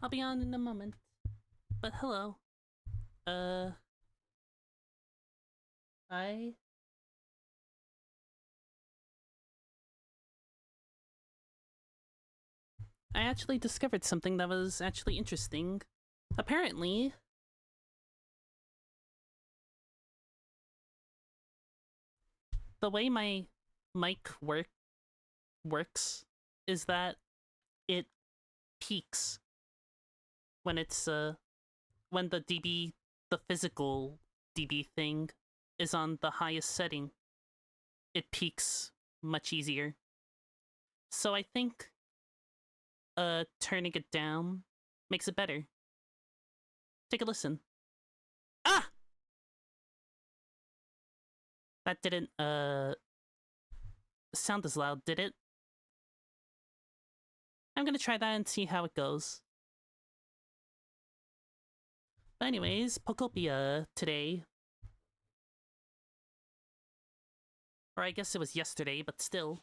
I'll be on in a moment. But hello. Uh, I I actually discovered something that was actually interesting. Apparently, the way my mic works is that it peaks when it's when the physical dB thing is on the highest setting. It peaks much easier. So I think turning it down makes it better. Take a listen. Ah! That didn't sound as loud, did it? I'm gonna try that and see how it goes. But anyways, Pokopia today. Or I guess it was yesterday, but still.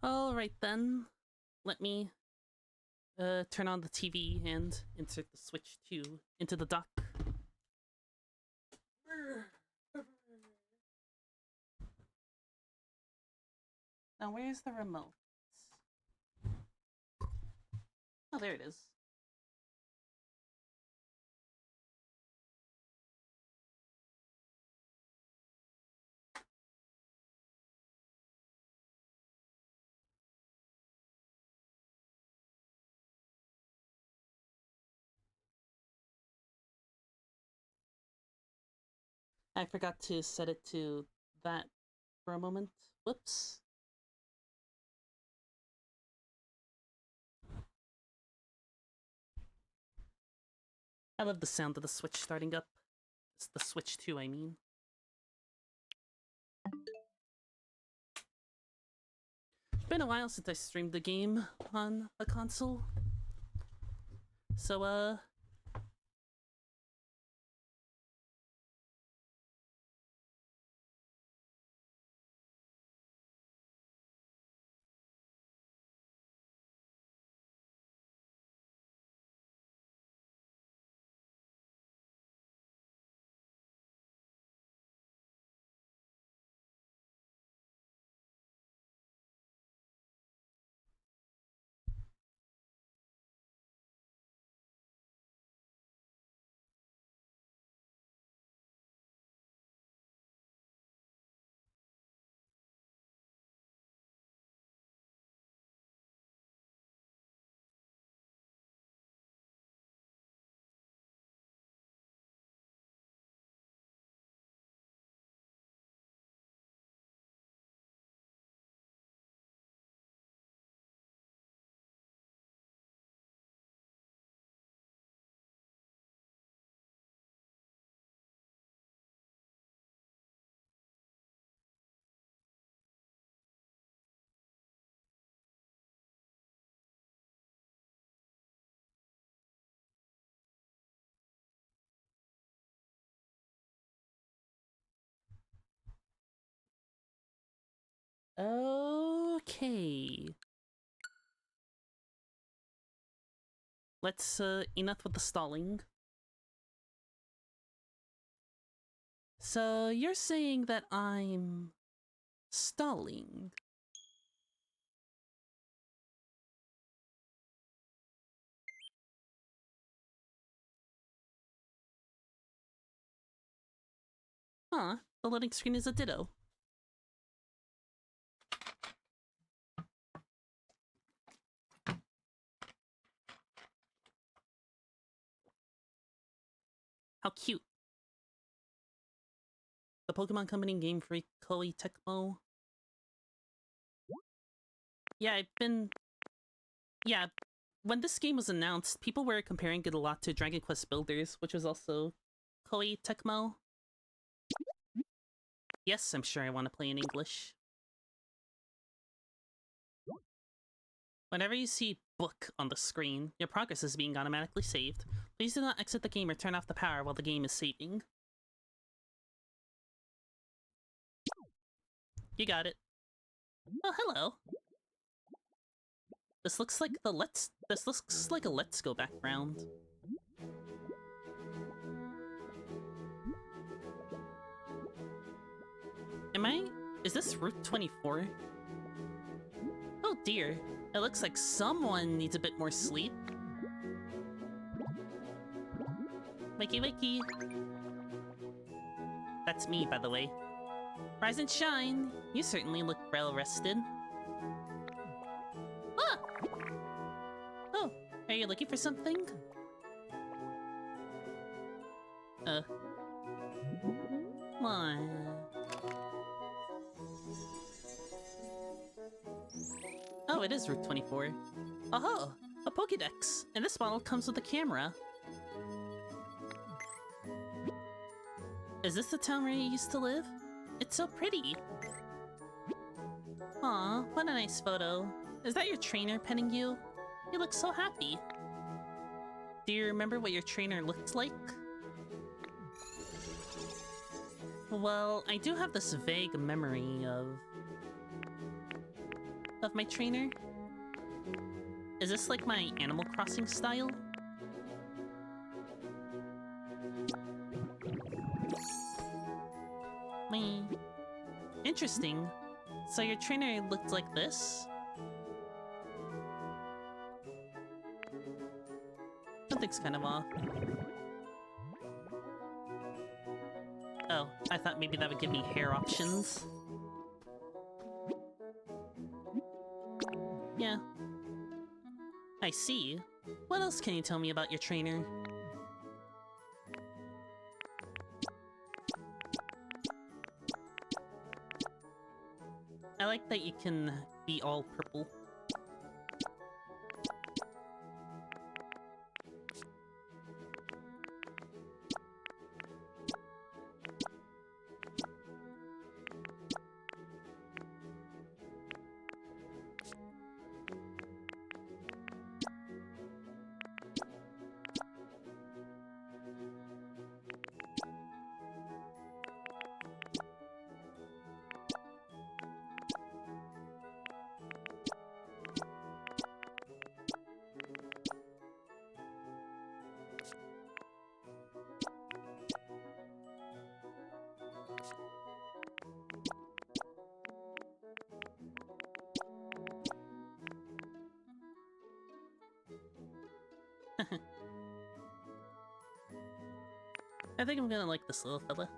Alright then. Let me turn on the TV and insert the Switch 2 into the dock. Now, where's the remote? Oh, there it is. I forgot to set it to that for a moment. Whoops. I love the sound of the Switch starting up. It's the Switch 2, I mean. Been a while since I streamed the game on a console. So, okay. Let's, enough with the stalling. So, you're saying that I'm stalling? Huh, the loading screen is a ditto. How cute. The Pokemon Company Game Freak Koei Tecmo. Yeah, Yeah, when this game was announced, people were comparing it a lot to Dragon Quest Builders, which was also Koei Tecmo. Yes, I'm sure I want to play in English. Whenever you see book on the screen, your progress is being automatically saved. Please do not exit the game or turn off the power while the game is saving. You got it. Oh, hello. This looks like a Let's Go background. Is this Route 24? Oh dear, it looks like someone needs a bit more sleep. Wakey wakey. That's me, by the way. Rise and shine. You certainly look well rested. Ah! Oh, are you looking for something? What? Oh, it is Route 24. Oh, a Pokédex! And this model comes with a camera. Is this the town where you used to live? It's so pretty. Aw, what a nice photo. Is that your trainer petting you? You look so happy. Do you remember what your trainer looked like? Well, I do have this vague memory of my trainer. Is this like my Animal Crossing style? Me. Interesting. So your trainer looked like this? Something's kind of off. Oh, I thought maybe that would give me hair options. Yeah. I see. What else can you tell me about your trainer? I like that you can be all purple. I think I'm gonna like this little fella.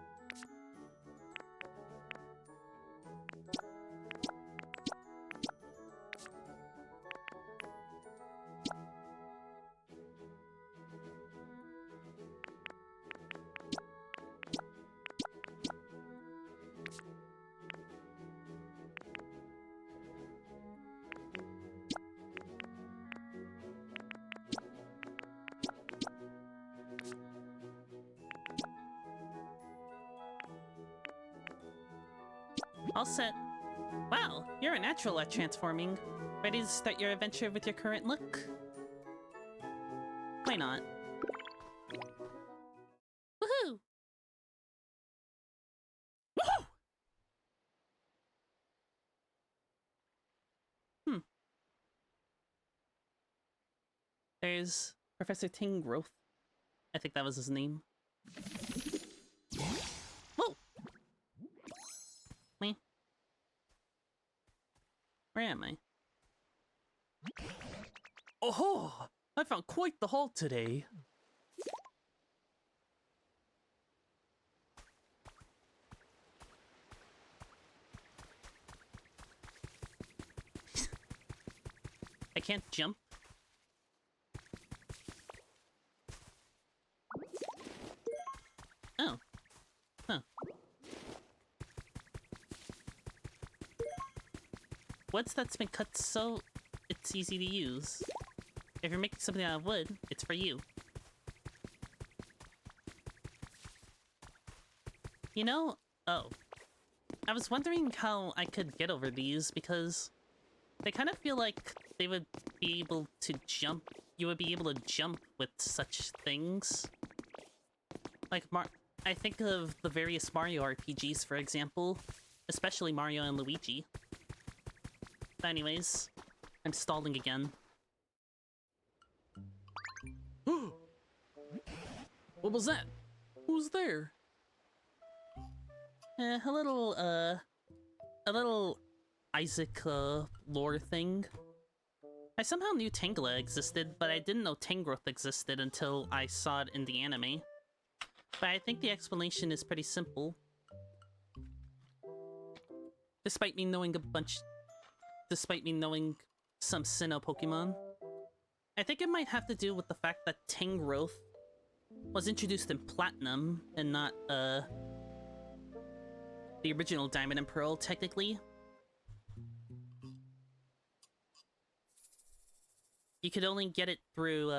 All set. Wow, you're a natural at transforming. Ready to start your adventure with your current look? Why not? Woohoo! Woohoo! There's Professor Tingrowth. I think that was his name. Whoa! Me? Where am I? Oh, I found quite the haul today. I can't jump. Oh. Huh. Wood's that's been cut so it's easy to use. If you're making something out of wood, it's for you. You know, oh. I was wondering how I could get over these because they kind of feel like they would be able to jump. You would be able to jump with such things. Like, I think of the various Mario RPGs, for example. Especially Mario and Luigi. But anyways, I'm stalling again. What was that? Who's there? A little Isaac, lore thing. I somehow knew Tangela existed, but I didn't know Tangrowth existed until I saw it in the anime. But I think the explanation is pretty simple. Despite me knowing some Sinnoh Pokemon. I think it might have to do with the fact that Tangrowth was introduced in Platinum and not, the original Diamond and Pearl, technically. You could only get it through,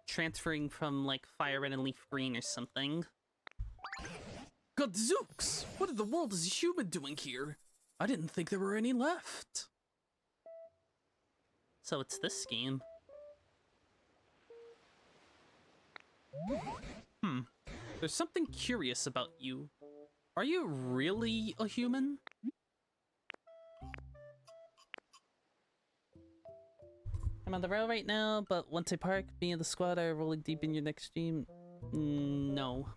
transferring from, like, Fire Red and Leaf Green or something. Gadzooks! What in the world is a human doing here? I didn't think there were any left. So it's this game. There's something curious about you. Are you really a human? I'm on the road right now, but once I park, me and the squad are rolling deep in your next stream. No.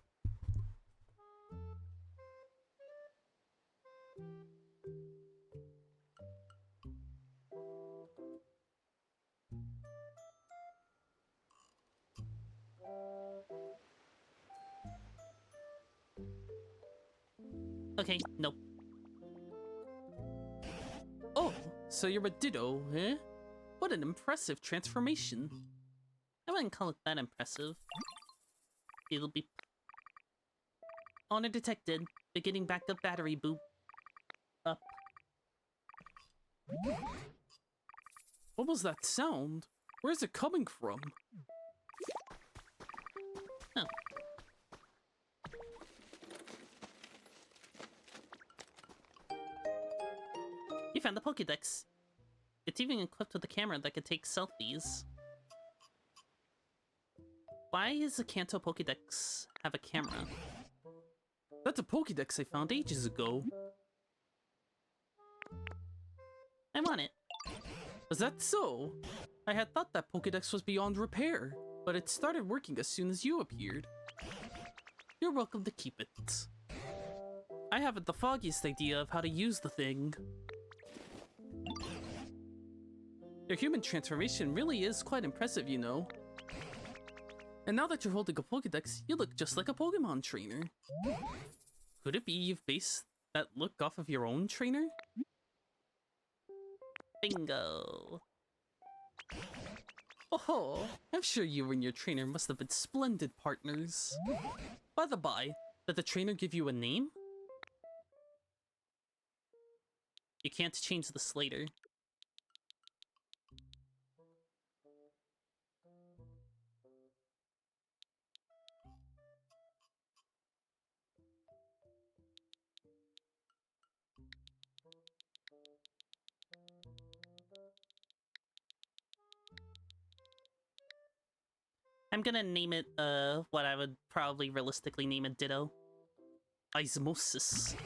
Okay, nope. Oh, so you're a Ditto, eh? What an impressive transformation. I wouldn't call it that impressive. It'll be... Owner detected. Beginning backup battery boop. Up. What was that sound? Where's it coming from? Oh. You found the Pokédex. It's even equipped with a camera that can take selfies. Why does the Kanto Pokédex have a camera? That's a Pokédex I found ages ago. I want it. Was that so? I had thought that Pokédex was beyond repair, but it started working as soon as you appeared. You're welcome to keep it. I haven't the foggiest idea of how to use the thing. Your human transformation really is quite impressive, you know. And now that you're holding a Pokédex, you look just like a Pokemon trainer. Could it be you've based that look off of your own trainer? Bingo. Oh, I'm sure you and your trainer must have been splendid partners. By the by, did the trainer give you a name? You can't change the Slater. I'm gonna name it, what I would probably realistically name a Ditto. Osmosis.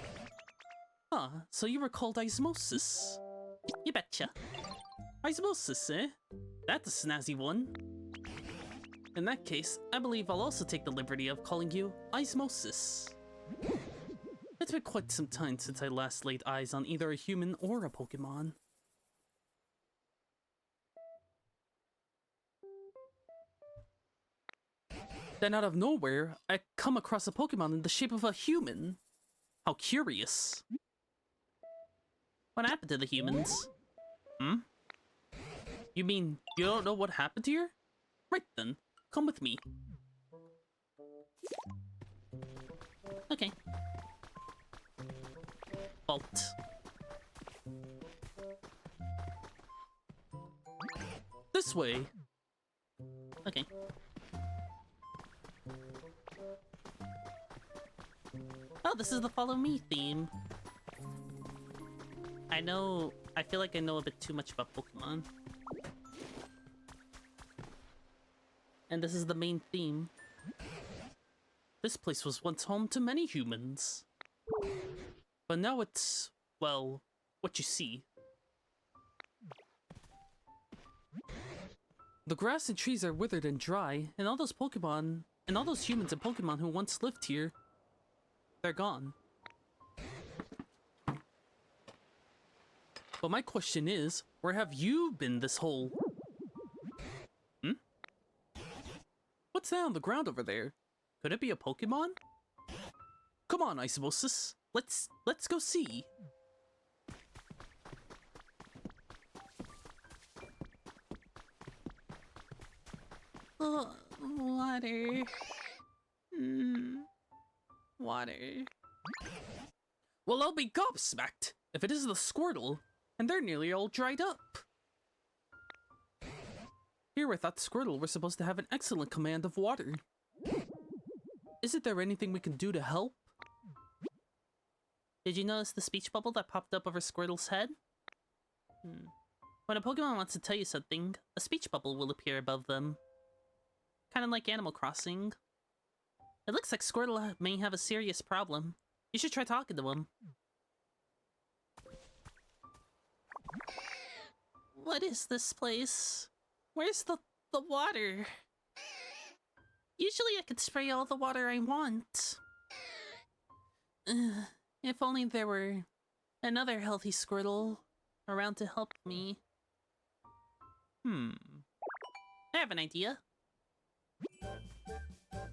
Huh, so you were called Osmosis. You betcha. Osmosis, eh? That's a snazzy one. In that case, I believe I'll also take the liberty of calling you Osmosis. It's been quite some time since I last laid eyes on either a human or a Pokemon. Then out of nowhere, I come across a Pokemon in the shape of a human. How curious. What happened to the humans? Hmm? You mean you don't know what happened here? Right then, come with me. Okay. Vault. This way. Okay. Oh, this is the follow me theme. I feel like I know a bit too much about Pokemon. And this is the main theme. This place was once home to many humans. But now it's, well, what you see. The grass and trees are withered and dry, and all those Pokemon, and all those humans and Pokemon who once lived here, they're gone. But my question is, where have you been this whole... Hmm? What's that on the ground over there? Could it be a Pokemon? Come on, Osmosis. Let's go see. Water. Water. Well, I'll be gobsmacked if it is the Squirtle, and they're nearly all dried up. Here I thought Squirtle were supposed to have an excellent command of water. Isn't there anything we can do to help? Did you notice the speech bubble that popped up over Squirtle's head? When a Pokemon wants to tell you something, a speech bubble will appear above them. Kind of like Animal Crossing. It looks like Squirtle may have a serious problem. You should try talking to him. What is this place? Where's the water? Usually I could spray all the water I want. If only there were another healthy Squirtle around to help me. I have an idea.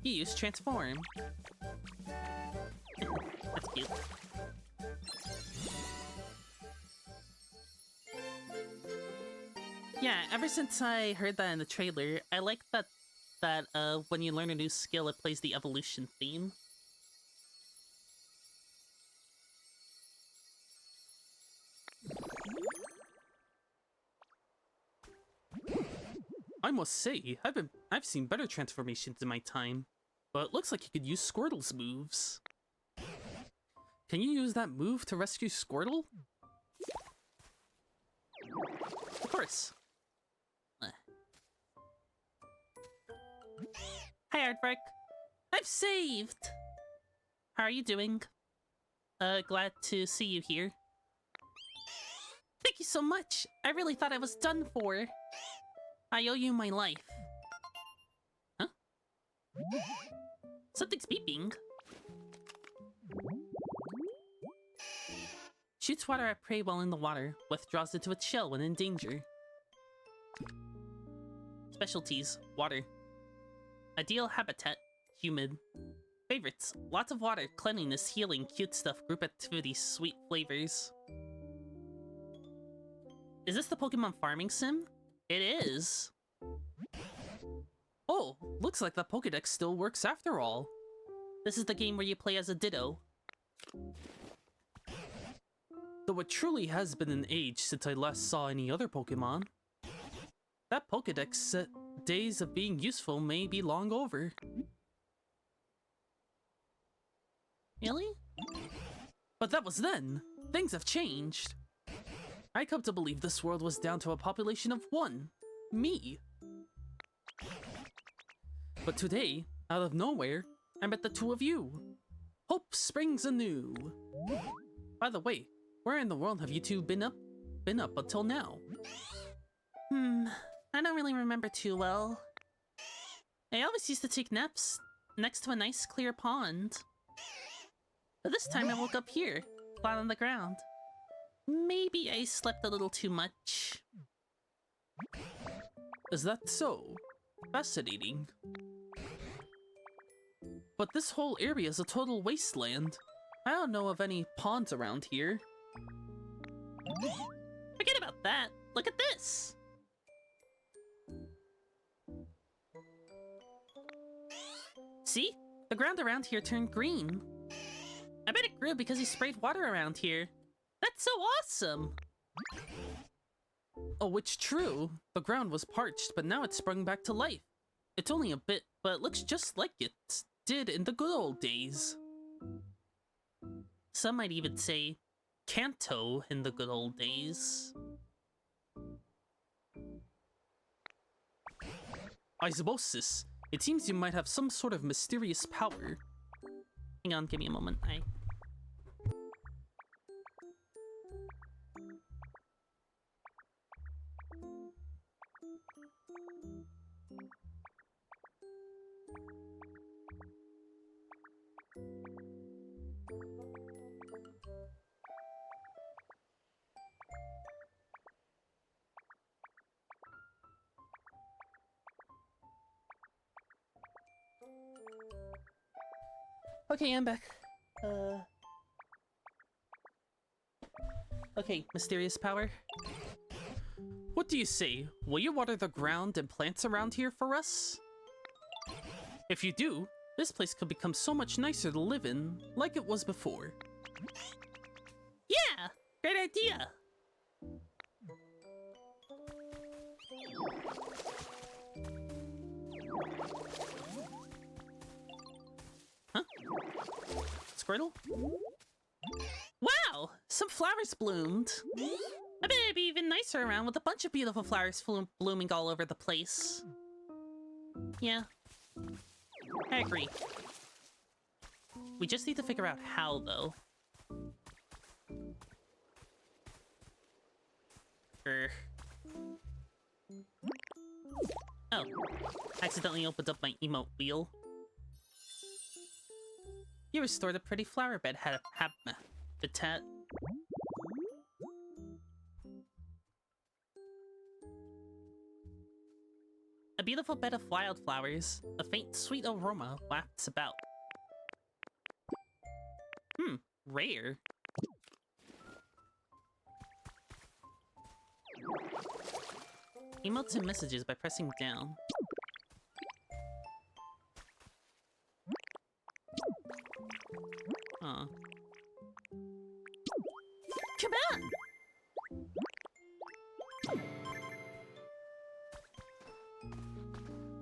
You use Transform. That's cute. Yeah, ever since I heard that in the trailer, I like that when you learn a new skill, it plays the evolution theme. I must say, I've seen better transformations in my time, but it looks like you could use Squirtle's moves. Can you use that move to rescue Squirtle? Of course. Hi, Aardvark. I've saved! How are you doing? Glad to see you here. Thank you so much! I really thought I was done for. I owe you my life. Huh? Something's beeping. Shoots water at prey while in the water. Withdraws into its shell when in danger. Specialties: water. Ideal habitat: humid. Favorites: lots of water, cleanliness, healing, cute stuff, group activities, sweet flavors. Is this the Pokemon farming sim? It is. Oh, looks like the Pokédex still works after all. This is the game where you play as a Ditto. Though it truly has been an age since I last saw any other Pokemon. That Pokédex days of being useful may be long over. Really? But that was then. Things have changed. I come to believe this world was down to a population of one. Me. But today, out of nowhere, I met the two of you. Hope springs anew. By the way, where in the world have you two been up until now? I don't really remember too well. I always used to take naps next to a nice clear pond. But this time I woke up here, flat on the ground. Maybe I slept a little too much. Is that so? Fascinating. But this whole area is a total wasteland. I don't know of any ponds around here. Forget about that. Look at this. See? The ground around here turned green. I bet it grew because he sprayed water around here. That's so awesome! Oh, it's true. The ground was parched, but now it's sprung back to life. It's only a bit, but it looks just like it did in the good old days. Some might even say Kanto in the good old days. Osmosis. It seems you might have some sort of mysterious power. Hang on, give me a moment. Okay, I'm back. Okay, mysterious power. What do you say? Will you water the ground and plants around here for us? If you do, this place could become so much nicer to live in, like it was before. Yeah! Great idea! Huh? Squirtle? Wow! Some flowers bloomed! I bet it'd be even nicer around with a bunch of beautiful flowers blooming all over the place. Yeah. I agree. We just need to figure out how, though. Oh, accidentally opened up my emote wheel. You restored a pretty flower bed habitat. A beautiful bed of wildflowers. A faint, sweet aroma wafts about. Rare. Emotes and messages by pressing down. Aw. Come on!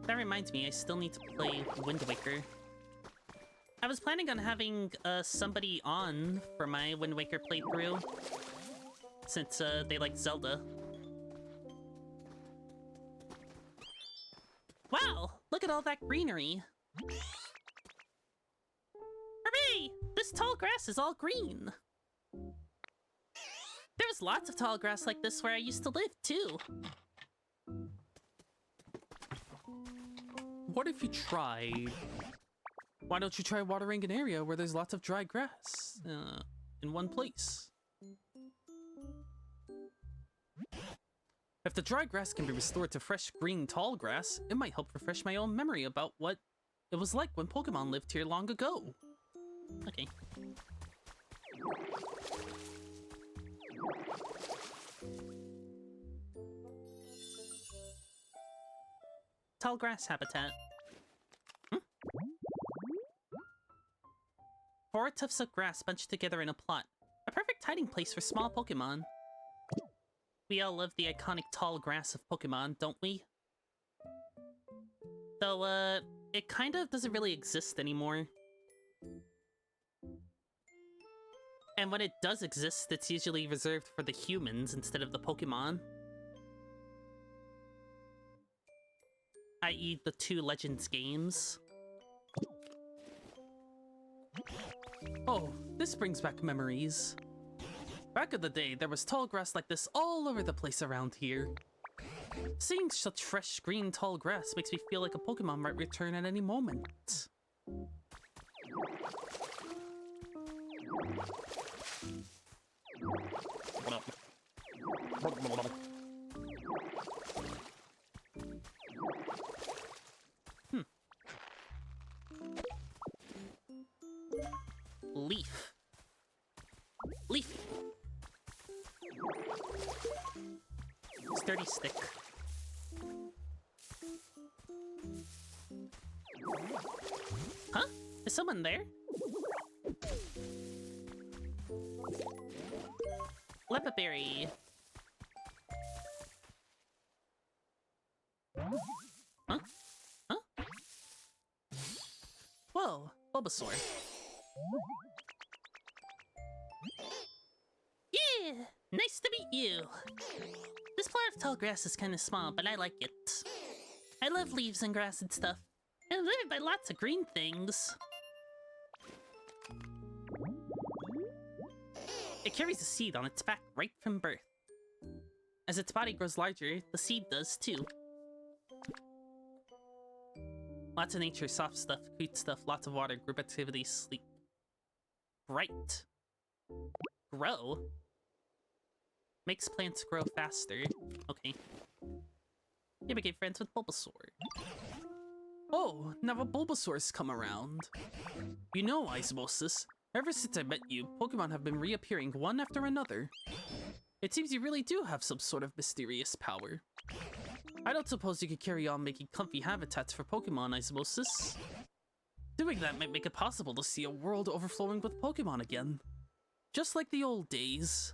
That reminds me, I still need to play Wind Waker. I was planning on having somebody on for my Wind Waker playthrough, since they like Zelda. Wow! Look at all that greenery! Hooray! This tall grass is all green! There was lots of tall grass like this where I used to live, too. What if you tried... Why don't you try watering an area where there's lots of dry grass in one place? If the dry grass can be restored to fresh green tall grass, it might help refresh my own memory about what it was like when Pokemon lived here long ago. Okay. Tall grass habitat. Four tufts of grass bunched together in a plot. A perfect hiding place for small Pokemon. We all love the iconic tall grass of Pokemon, don't we? Though, it kind of doesn't really exist anymore. And when it does exist, it's usually reserved for the humans instead of the Pokemon. I.e. the 2 Legends games. Oh, this brings back memories. Back in the day, there was tall grass like this all over the place around here. Seeing such fresh green tall grass makes me feel like a Pokemon might return at any moment. Leaf. Leaf. Sturdy stick. Huh? Is someone there? Lepaberry. Huh? Huh? Whoa, Bulbasaur. Yeah! Nice to meet you! This plot of tall grass is kind of small, but I like it. I love leaves and grass and stuff. And live by lots of green things. It carries a seed on its back right from birth. As its body grows larger, the seed does too. Lots of nature, soft stuff, cute stuff, lots of water, group activities, sleep. Bright. Grow? Makes plants grow faster. Okay. You became friends with Bulbasaur. Oh, now a Bulbasaur's come around. You know, Osmosis, ever since I met you, Pokemon have been reappearing one after another. It seems you really do have some sort of mysterious power. I don't suppose you could carry on making comfy habitats for Pokemon, Osmosis. Doing that might make it possible to see a world overflowing with Pokemon again. Just like the old days.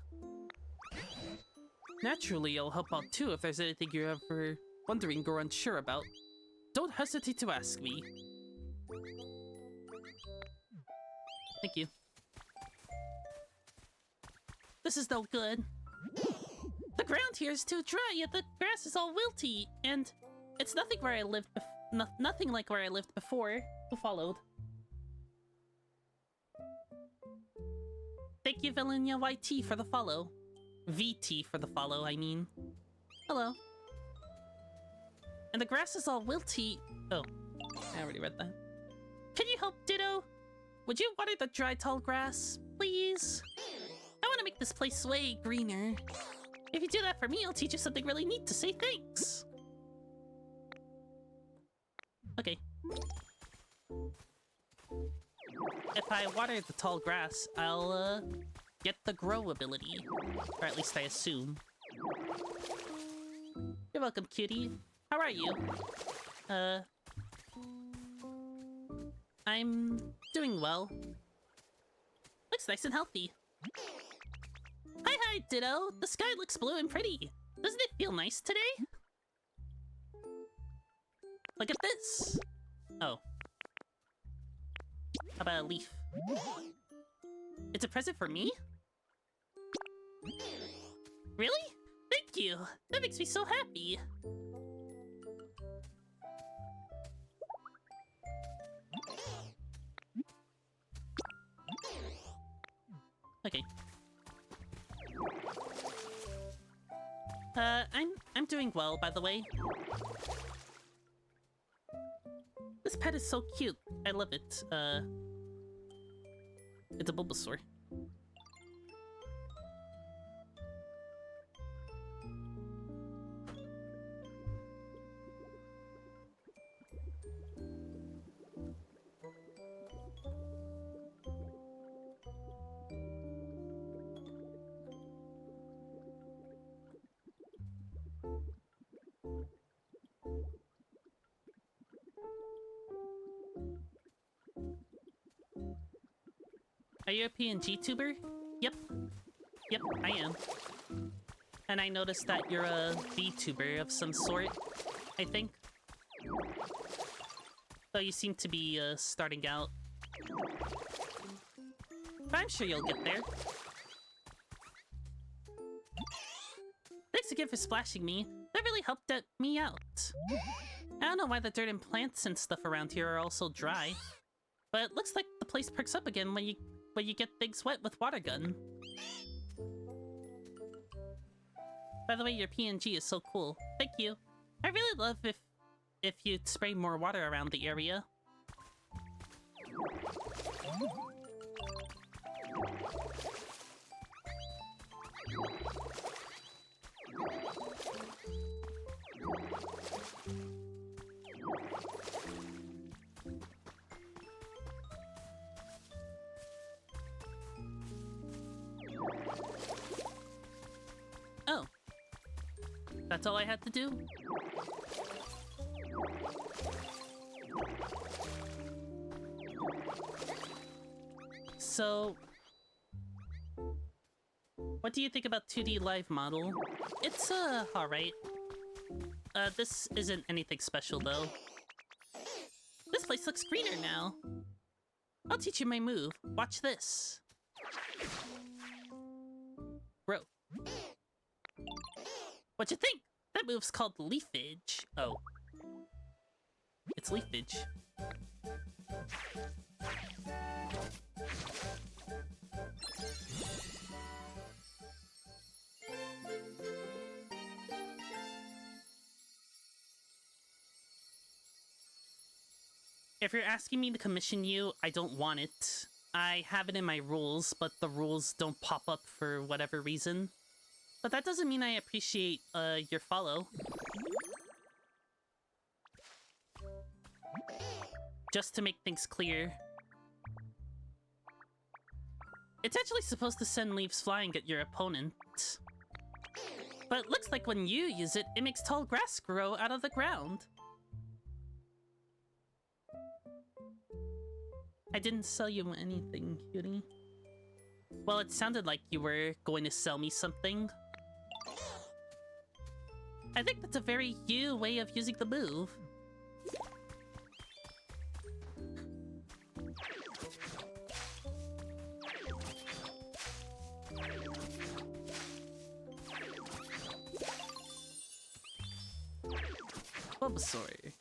Naturally, I'll help out too if there's anything you're ever wondering or unsure about. Don't hesitate to ask me. Thank you. This is no good. The ground here is too dry, yet the grass is all wilty, and it's nothing where I lived nothing like where I lived before. Who followed? Thank you, Valinia YT, for the follow. VT for the follow, I mean. Hello. And the grass is all wilty. Oh, I already read that. Can you help, Ditto? Would you water the dry tall grass, please? I want to make this place way greener. If you do that for me, I'll teach you something really neat to say thanks. Okay. If I water the tall grass, I'll, get the grow ability. Or at least I assume. You're welcome, cutie. How are you? I'm doing well. Looks nice and healthy. Hi, Ditto. The sky looks blue and pretty. Doesn't it feel nice today? Look at this. Oh. How about a leaf? It's a present for me? Really? Thank you. That makes me so happy. Okay. I'm doing well, by the way. This pet is so cute. I love it. It's a Bulbasaur. Are you a PNG tuber? Yep. Yep, I am. And I noticed that you're a VTuber of some sort, I think. Though you seem to be, starting out. But I'm sure you'll get there. Thanks again for splashing me. That really helped me out. I don't know why the dirt and plants and stuff around here are all so dry. But it looks like the place perks up again when you get things wet with water gun. By the way, your PNG is so cool. Thank you. I really love if you'd spray more water around the area. Oh. That's all I had to do? So... what do you think about 2D live model? It's, alright. This isn't anything special, though. This place looks greener now. I'll teach you my move. Watch this. Bro. What you think? That move's called leafage. Oh. It's leafage. If you're asking me to commission you, I don't want it. I have it in my rules, but the rules don't pop up for whatever reason. But that doesn't mean I appreciate, your follow. Just to make things clear. It's actually supposed to send leaves flying at your opponent. But it looks like when you use it, it makes tall grass grow out of the ground. I didn't sell you anything, cutie. Well, it sounded like you were going to sell me something. I think that's a very you way of using the move. Bulbasaur.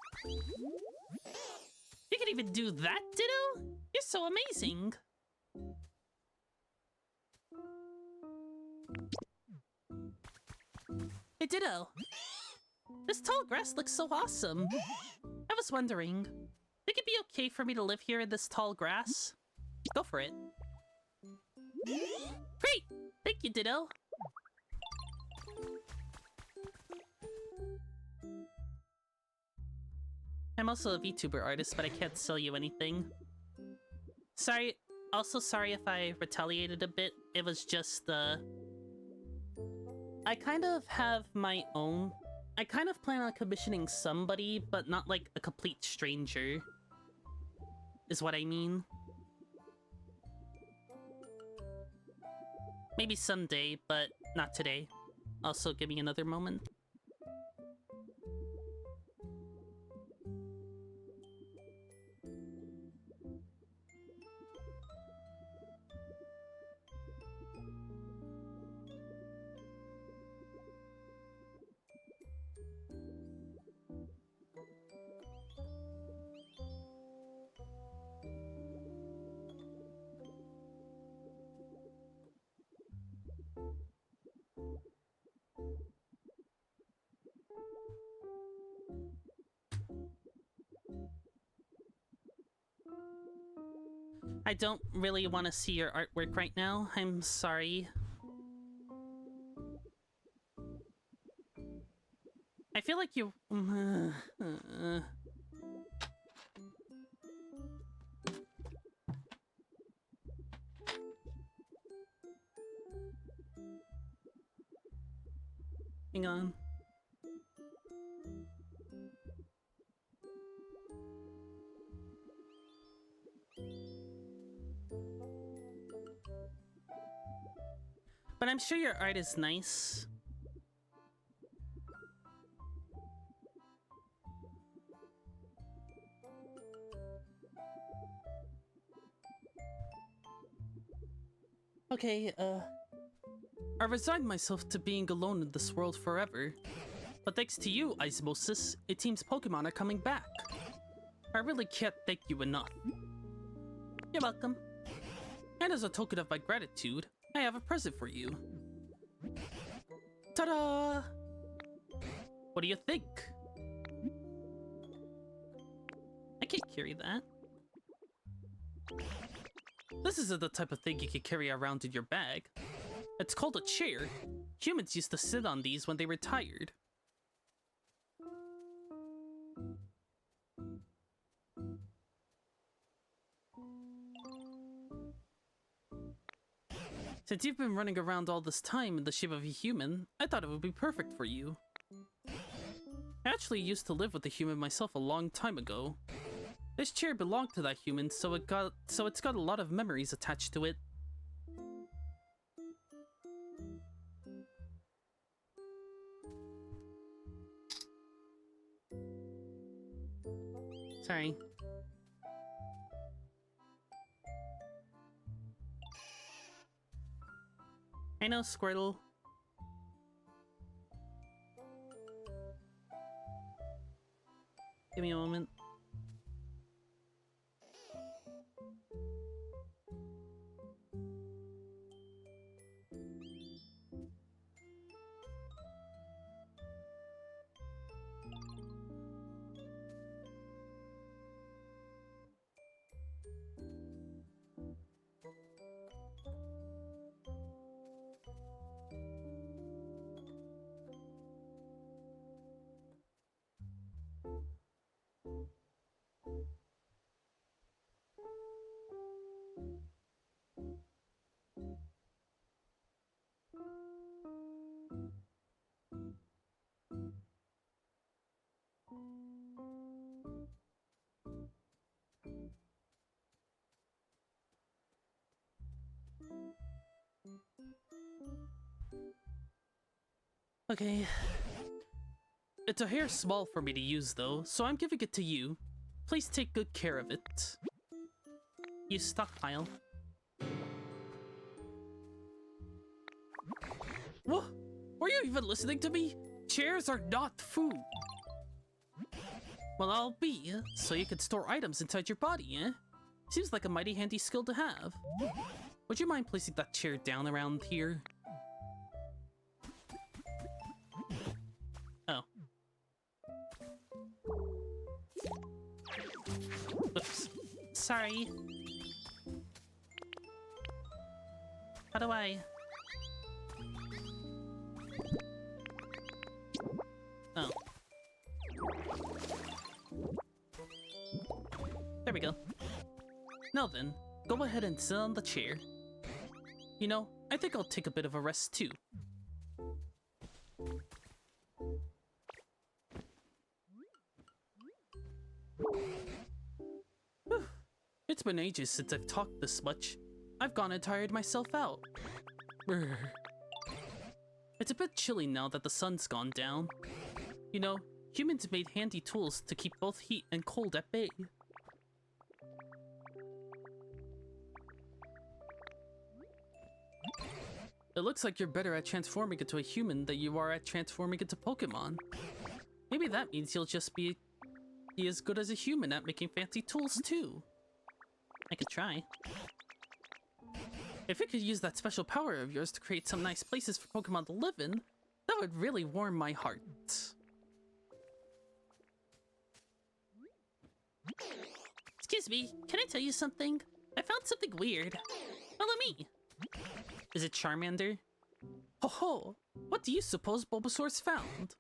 You can even do that, Ditto? You're so amazing. Hey, Ditto. This tall grass looks so awesome. I was wondering, think it'd be okay for me to live here in this tall grass? Go for it. Great! Thank you, Ditto. I'm also a VTuber artist, but I can't sell you anything. Sorry. Also, sorry if I retaliated a bit. It was just, I kind of have my own... I kind of plan on commissioning somebody, but not like a complete stranger. Is what I mean. Maybe someday, but not today. Also, give me another moment. I don't really want to see your artwork right now. I'm sorry. I feel like you... Hang on. But I'm sure your art is nice. Okay, I resigned myself to being alone in this world forever. But thanks to you, Osmosis, it seems Pokemon are coming back. I really can't thank you enough. You're welcome. And as a token of my gratitude, I have a present for you. Ta-da! What do you think? I can't carry that. This isn't the type of thing you can carry around in your bag. It's called a chair. Humans used to sit on these when they were tired. Since you've been running around all this time in the shape of a human, I thought it would be perfect for you. I actually used to live with a human myself a long time ago. This chair belonged to that human, so it's got a lot of memories attached to it. Sorry. I know, Squirtle. Give me a moment. Okay. It's a hair small for me to use, though, so I'm giving it to you. Please take good care of it. You stockpile. What? Were you even listening to me? Chairs are not food. Well, I'll be, so you can store items inside your body, eh? Seems like a mighty handy skill to have. Would you mind placing that chair down around here? Oh. Oops. Sorry. How do I... Oh. There we go. Now then, go ahead and sit on the chair. You know, I think I'll take a bit of a rest too. Whew. It's been ages since I've talked this much. I've gone and tired myself out. Brr. It's a bit chilly now that the sun's gone down. You know, humans made handy tools to keep both heat and cold at bay. It looks like you're better at transforming into a human than you are at transforming into Pokemon. Maybe that means you'll just be as good as a human at making fancy tools too. I could try. If you could use that special power of yours to create some nice places for Pokemon to live in, that would really warm my heart. Excuse me, can I tell you something? I found something weird. Follow me. Is it Charmander? Ho ho! What do you suppose Bulbasaur's found?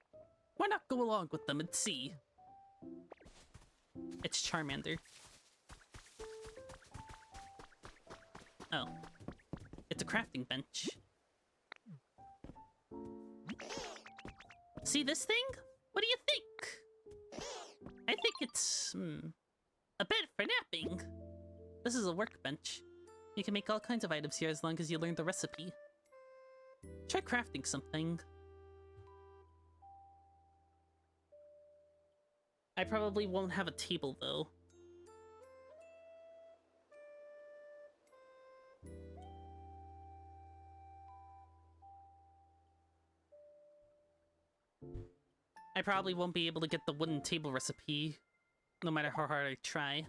Why not go along with them and see? It's Charmander. Oh. It's a crafting bench. See this thing? What do you think? I think it's, a bed for napping. This is a workbench. You can make all kinds of items here as long as you learn the recipe. Try crafting something. I probably won't have a table, though. I probably won't be able to get the wooden table recipe, no matter how hard I try.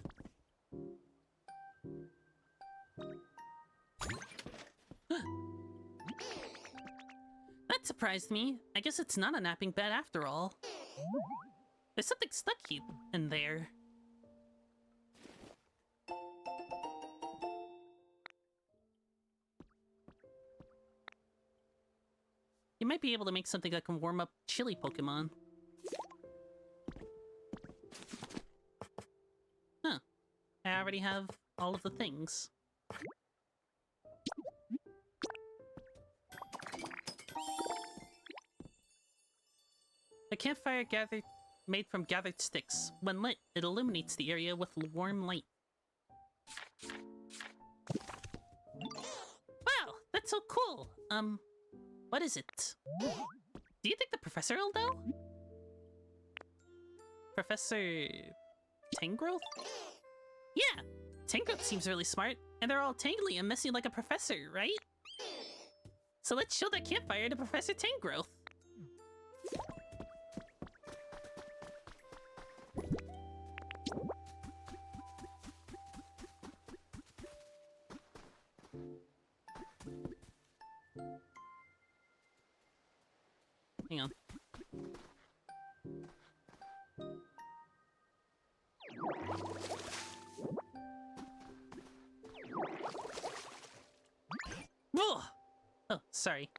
That surprised me. I guess it's not a napping bed after all. There's something stuck in there. You might be able to make something that can warm up chilly Pokemon. Huh. I already have all of the things. A campfire made from gathered sticks. When lit, it illuminates the area with warm light. Wow, that's so cool. What is it? Do you think the professor will know? Professor... Tangrowth? Yeah! Tangrowth seems really smart, and they're all tangly and messy like a professor, right? So let's show that campfire to Professor Tangrowth. Hang on. Whoa! Oh, sorry.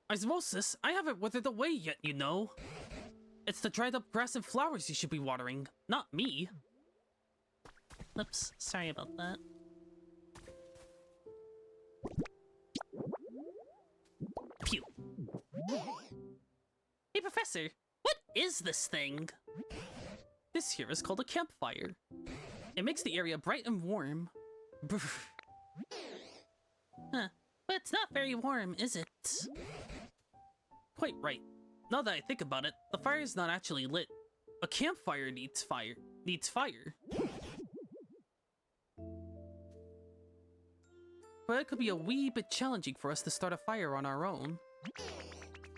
Osmosis, I haven't withered away yet, you know. It's the dried up grass and flowers you should be watering, not me. Oops, sorry about that. Pew. Hey, Professor, what is this thing? This here is called a campfire. It makes the area bright and warm. Brr. Huh, but it's not very warm, is it? Quite right. Now that I think about it, the fire is not actually lit. A campfire needs fire. But it could be a wee bit challenging for us to start a fire on our own.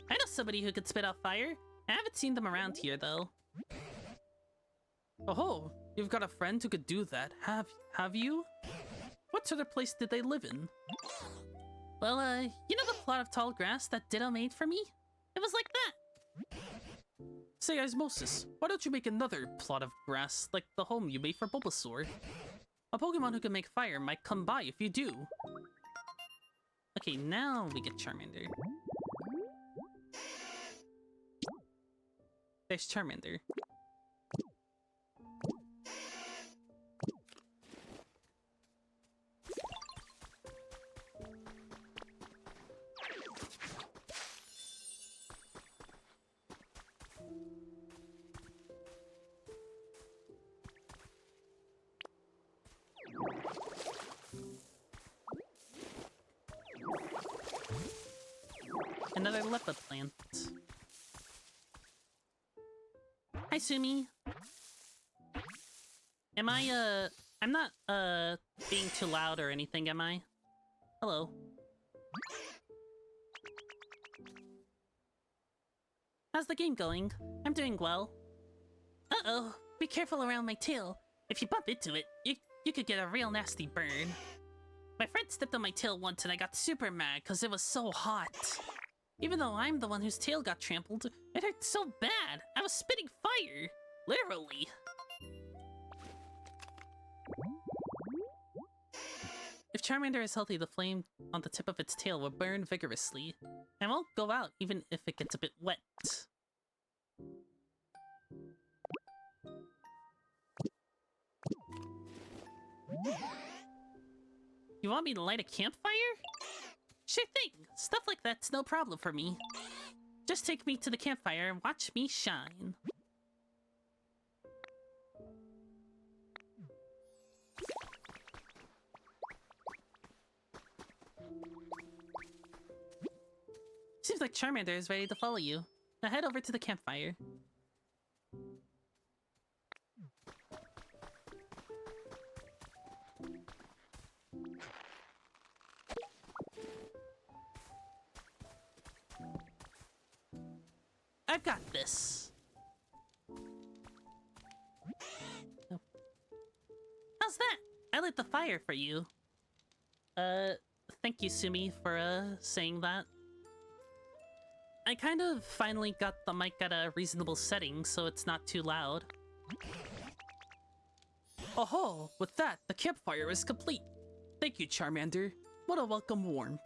I know somebody who could spit out fire. I haven't seen them around here, though. Oh, you've got a friend who could do that, have you? What sort of place did they live in? Well, you know the plot of tall grass that Ditto made for me? It was like that. Say, Osmosis, why don't you make another plot of grass like the home you made for Bulbasaur? A Pokemon who can make fire might come by if you do. Okay, now we get Charmander. There's Charmander. Another leopard plant. Hi, Sumi. Am I, I'm not, being too loud or anything, am I? Hello. How's the game going? I'm doing well. Uh-oh, be careful around my tail. If you bump into it, you could get a real nasty burn. My friend stepped on my tail once and I got super mad because it was so hot. Even though I'm the one whose tail got trampled, it hurt so bad. I was spitting fire. Literally. If Charmander is healthy, the flame on the tip of its tail will burn vigorously and won't go out even if it gets a bit wet. You want me to light a campfire? Sure thing. Stuff like that's no problem for me. Just take me to the campfire and watch me shine. Seems like Charmander is ready to follow you. Now head over to the campfire. I've got this. Oh. How's that? I lit the fire for you. Thank you, Sumi, for, saying that. I kind of finally got the mic at a reasonable setting, so it's not too loud. Oh, with that, the campfire is complete. Thank you, Charmander. What a welcome warmth.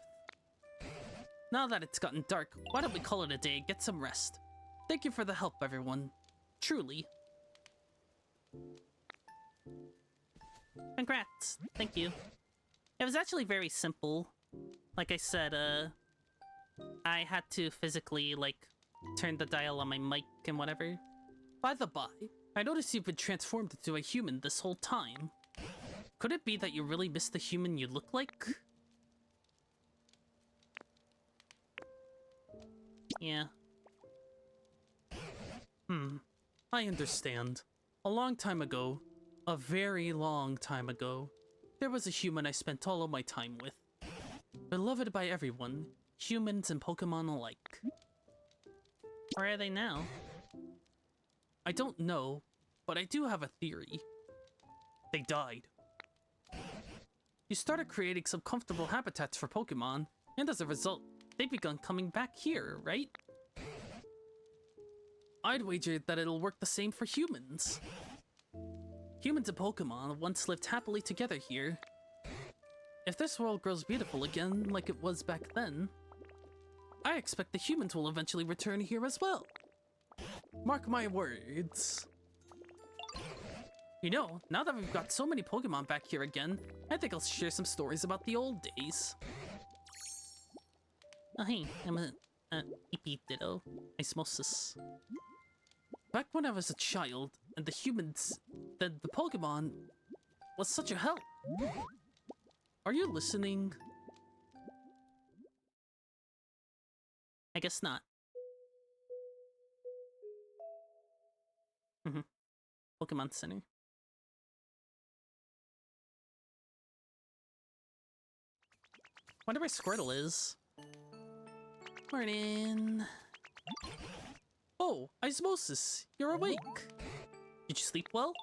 Now that it's gotten dark, why don't we call it a day and get some rest? Thank you for the help, everyone. Truly. Congrats. Thank you. It was actually very simple. Like I said, I had to physically, like, turn the dial on my mic and whatever. By the by, I noticed you've been transformed into a human this whole time. Could it be that you really miss the human you look like? Yeah. I understand. A long time ago, a very long time ago, there was a human I spent all of my time with. Beloved by everyone, humans and Pokemon alike. Where are they now? I don't know, but I do have a theory. They died. You started creating some comfortable habitats for Pokemon, and as a result, they've begun coming back here, right? I'd wager that it'll work the same for humans. Humans and Pokemon once lived happily together here. If this world grows beautiful again, like it was back then, I expect the humans will eventually return here as well. Mark my words. You know, now that we've got so many Pokemon back here again, I think I'll share some stories about the old days. Oh hey, I'm a EP Ditto. Osmosis. Back when I was a child, and the humans, the Pokemon, was such a help. Are you listening? I guess not. Pokemon Center. Wonder where Squirtle is. Morning. Oh, Osmosis, you're awake. Did you sleep well?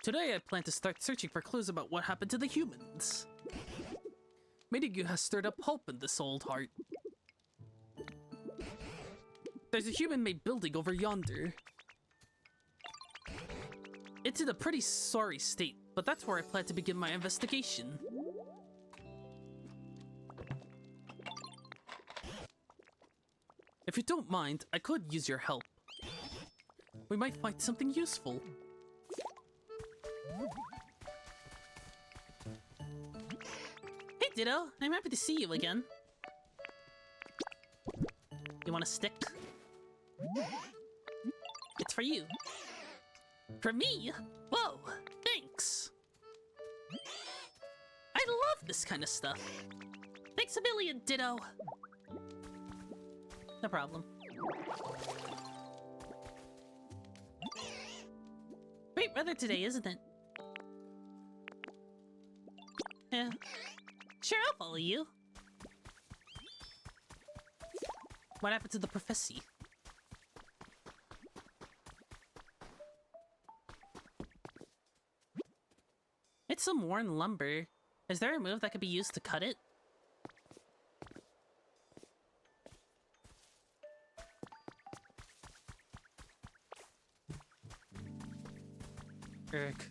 Today I plan to start searching for clues about what happened to the humans. Meeting you has stirred up hope in this old heart. There's a human-made building over yonder. It's in a pretty sorry state, but that's where I plan to begin my investigation. If you don't mind, I could use your help. We might find something useful. Hey, Ditto! I'm happy to see you again. You want a stick? It's for you. For me? Whoa! Thanks! I love this kind of stuff. Thanks a million, Ditto! No problem. Great weather today, isn't it? Yeah. Sure, I'll follow you. What happened to the professor? It's some worn lumber. Is there a move that could be used to cut it? Erk.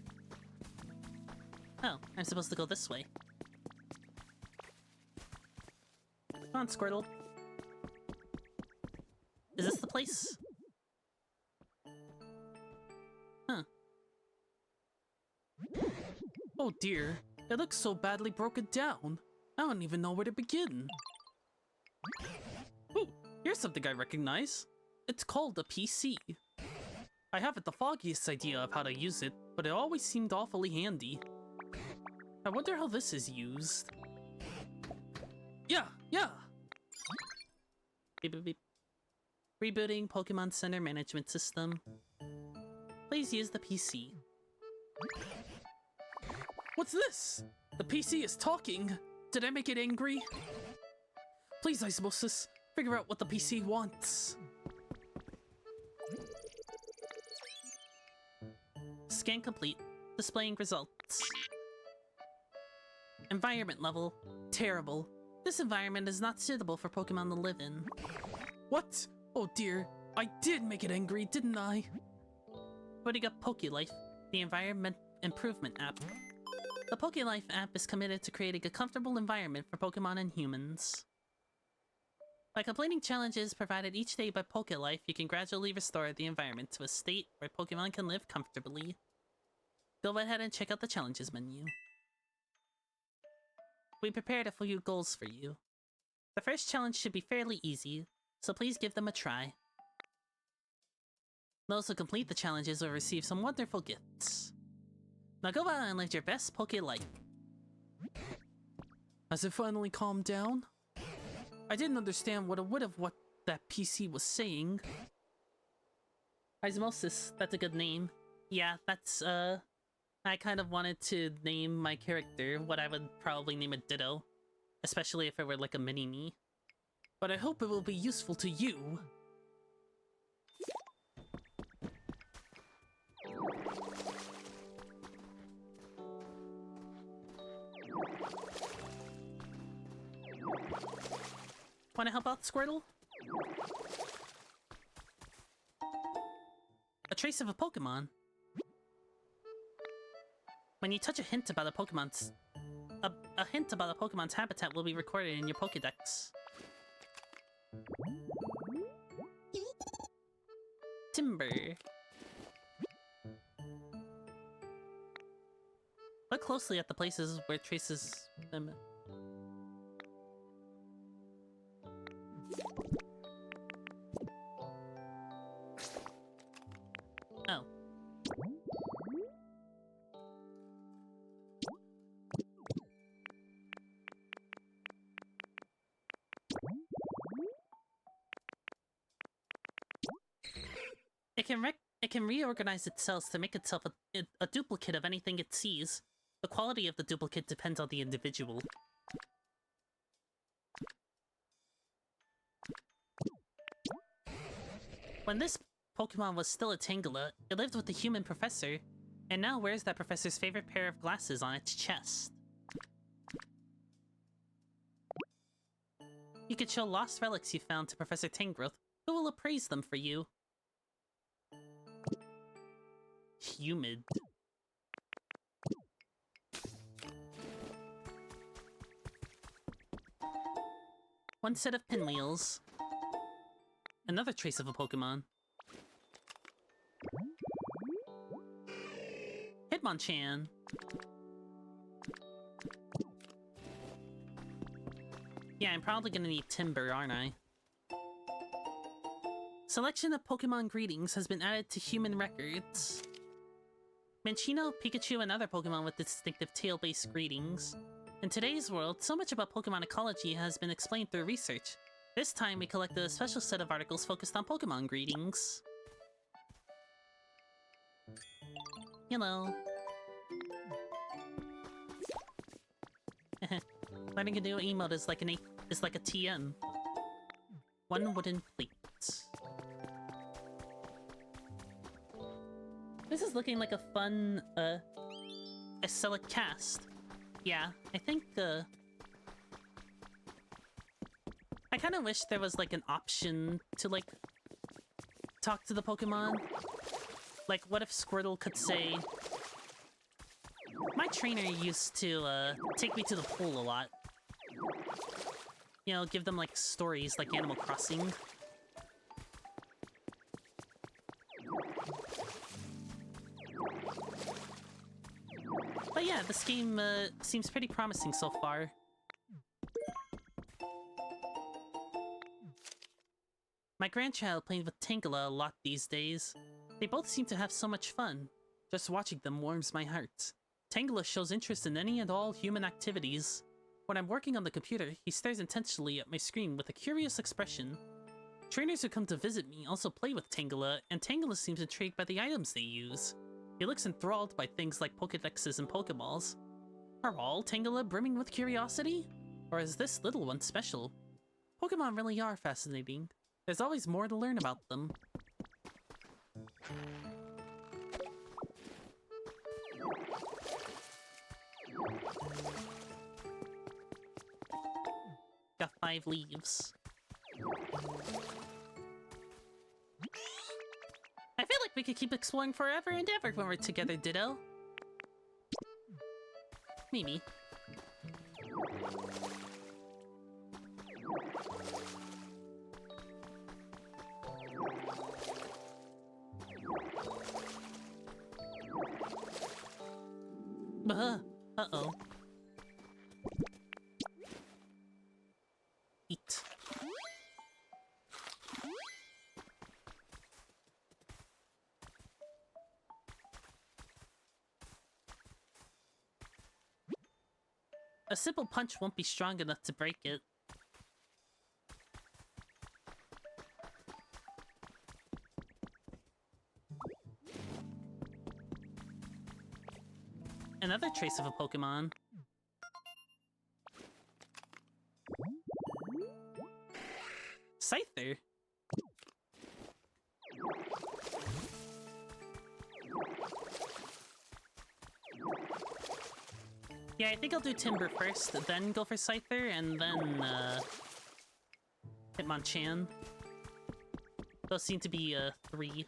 Oh, I'm supposed to go this way. Come on, Squirtle. Is this the place? Huh. Oh dear, it looks so badly broken down. I don't even know where to begin. Ooh, here's something I recognize. It's called a PC. I haven't the foggiest idea of how to use it, but it always seemed awfully handy. I wonder how this is used. Yeah! Beep, beep, beep. Rebooting Pokemon Center Management System. Please use the PC. What's this? The PC is talking. Did I make it angry? Please, Osmosis, figure out what the PC wants. Scan complete. Displaying results. Environment level. Terrible. This environment is not suitable for Pokemon to live in. What? Oh dear, I did make it angry, didn't I? Putting up PokeLife, the environment improvement app. The PokeLife app is committed to creating a comfortable environment for Pokemon and humans. By completing challenges provided each day by PokeLife, you can gradually restore the environment to a state where Pokemon can live comfortably. Go ahead and check out the challenges menu. We prepared a few goals for you. The first challenge should be fairly easy, so please give them a try. Those who complete the challenges will receive some wonderful gifts. Now go out and live your best Poke life. Has it finally calmed down? I didn't understand what that PC was saying. Osmosis, that's a good name. Yeah, that's, I kind of wanted to name my character what I would probably name a Ditto. Especially if it were like a mini-me. But I hope it will be useful to you. Wanna help out, Squirtle? A trace of a Pokemon. When you touch a hint about a Pokemon's... A hint about a Pokemon's habitat will be recorded in your Pokedex. Timber. Look closely at the places where traces... Oh. It can reorganize its cells to make itself a duplicate of anything it sees. The quality of the duplicate depends on the individual. When this Pokemon was still a Tangela, it lived with the human professor, and now wears that professor's favorite pair of glasses on its chest. You could show lost relics you found to Professor Tangrowth, Who will appraise them for you? Humid. One set of pinwheels. Another trace of a Pokemon. Hitmonchan. Yeah, I'm probably gonna need Timber, aren't I? Selection of Pokemon greetings has been added to human records. Minccino, Pikachu, and other Pokemon with distinctive tail-based greetings. In today's world, so much about Pokemon ecology has been explained through research. This time, we collected a special set of articles focused on Pokemon greetings. Hello. Learning a new emote is like a TM. One wooden plate. This is looking like a fun, Acelic cast. Yeah, I think, I kind of wish there was, like, an option to, like, talk to the Pokemon. Like, what if Squirtle could say... My trainer used to, take me to the pool a lot. You know, give them, like, stories like Animal Crossing. But yeah, this game, seems pretty promising so far. My grandchild played with Tangela a lot these days. They both seem to have so much fun. Just watching them warms my heart. Tangela shows interest in any and all human activities. When I'm working on the computer, he stares intently at my screen with a curious expression. Trainers who come to visit me also play with Tangela, and Tangela seems intrigued by the items they use. He looks enthralled by things like Pokedexes and Pokeballs. Are all Tangela brimming with curiosity? Or is this little one special? Pokemon really are fascinating. There's always more to learn about them. Got 5 leaves. I feel like we could keep exploring forever and ever when we're together, Ditto. Maybe. Uh-oh. Eat. A simple punch won't be strong enough to break it. Another trace of a Pokemon. Scyther. Yeah, I think I'll do Timber first, then go for Scyther, and then, Hitmonchan. Those seem to be, 3.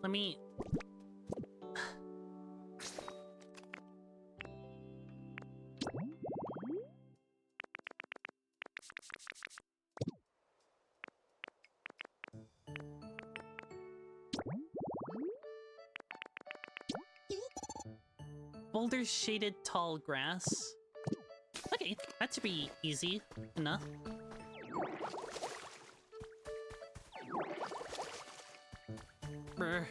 Let me... Boulder shaded tall grass. Okay, that should be easy enough. Brr.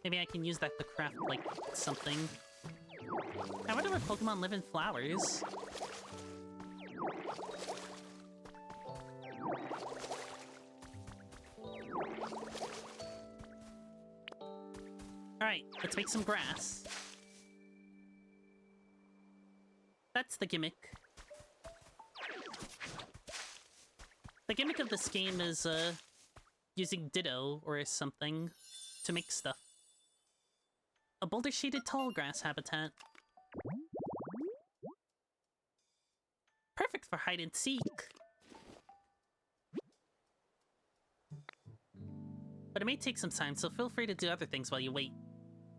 Maybe I can use that to craft, like, something. I wonder what Pokemon live in flowers. Alright, let's make some grass. That's the gimmick. The gimmick of this game is, using Ditto or something to make stuff. A boulder-shaded tall grass habitat. Perfect for hide and seek. but it may take some time, so feel free to do other things while you wait.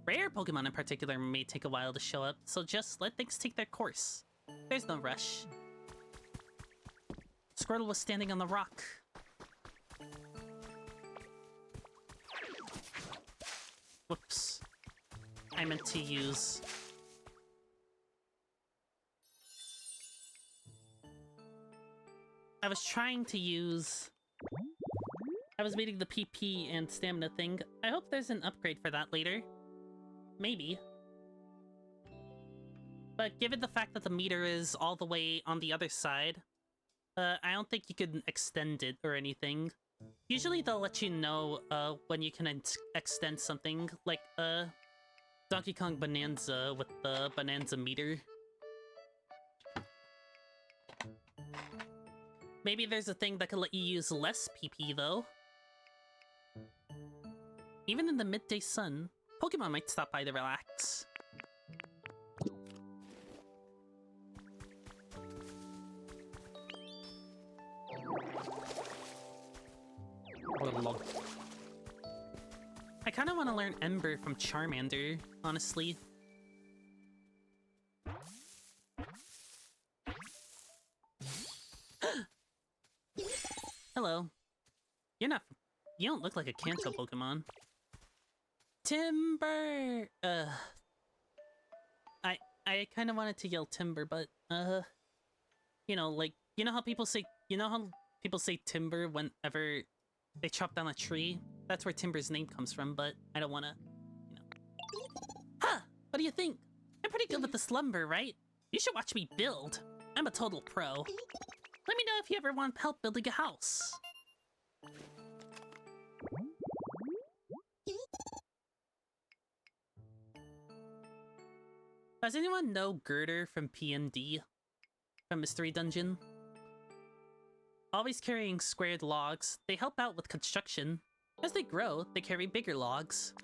Rare Pokemon in particular may take a while to show up, so just let things take their course. There's no rush. Squirtle was standing on the rock. Whoops. I meant to use... I was trying to use... I was waiting the PP and stamina thing. I hope there's an upgrade for that later. Maybe. But given the fact that the meter is all the way on the other side, I don't think you can extend it or anything. Usually they'll let you know when you can extend something, like Donkey Kong Bonanza with the Bonanza meter. Maybe there's a thing that could let you use less PP though. Even in the midday sun, Pokemon might stop by to relax. I kind of want to learn Ember from Charmander, honestly. Hello. You don't look like a Kanto Pokemon. Timber! I kind of wanted to yell Timber, but, you know, like, you know how people say Timber whenever they chop down a tree? That's where Timber's name comes from, but I don't want to, you know. Huh! What do you think? I'm pretty good with the lumber, right? You should watch me build. I'm a total pro. Let me know if you ever want help building a house. Does anyone know Girder from PND? From Mystery Dungeon? Always carrying squared logs, they help out with construction. As they grow, they carry bigger logs.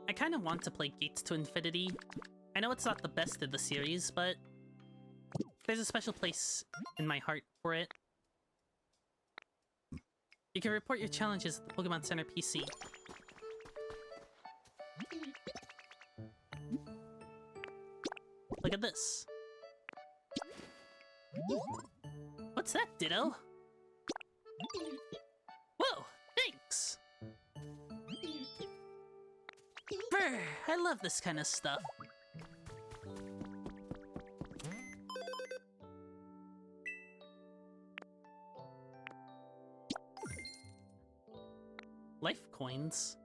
I kind of want to play Gates to Infinity. I know it's not the best in the series, but there's a special place in my heart for it. You can report your challenges at the Pokemon Center PC. Look at this. What's that, Ditto? Whoa, thanks! Brr, I love this kind of stuff. Life coins.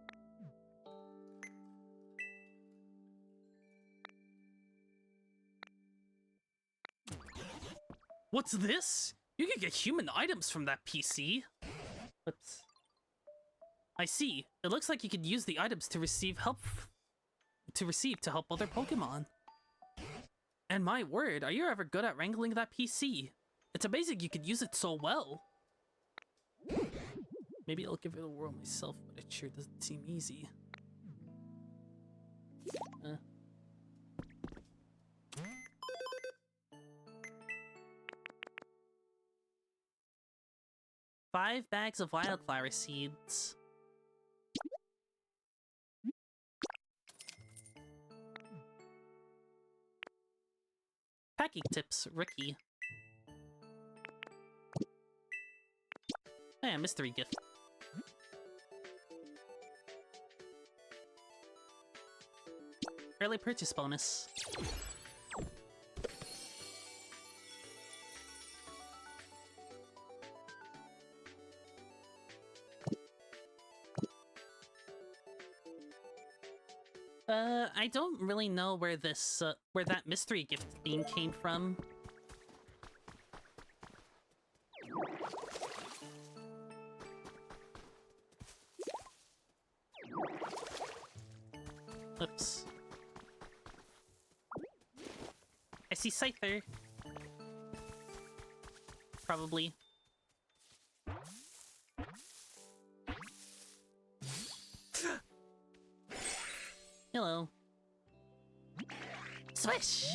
What's this? You can get human items from that PC. Whoops. I see. It looks like you could use the items to receive help to help other Pokemon. And my word, are you ever good at wrangling that PC? It's amazing you could use it so well. Maybe I'll give it a whirl myself, but it sure doesn't seem easy. 5 bags of wildflower seeds. Packing tips, rookie. Oh yeah, mystery gift. Early purchase bonus. I don't really know where this, where that mystery gift theme came from. Oops. I see Scyther. Probably. Hello. Swish!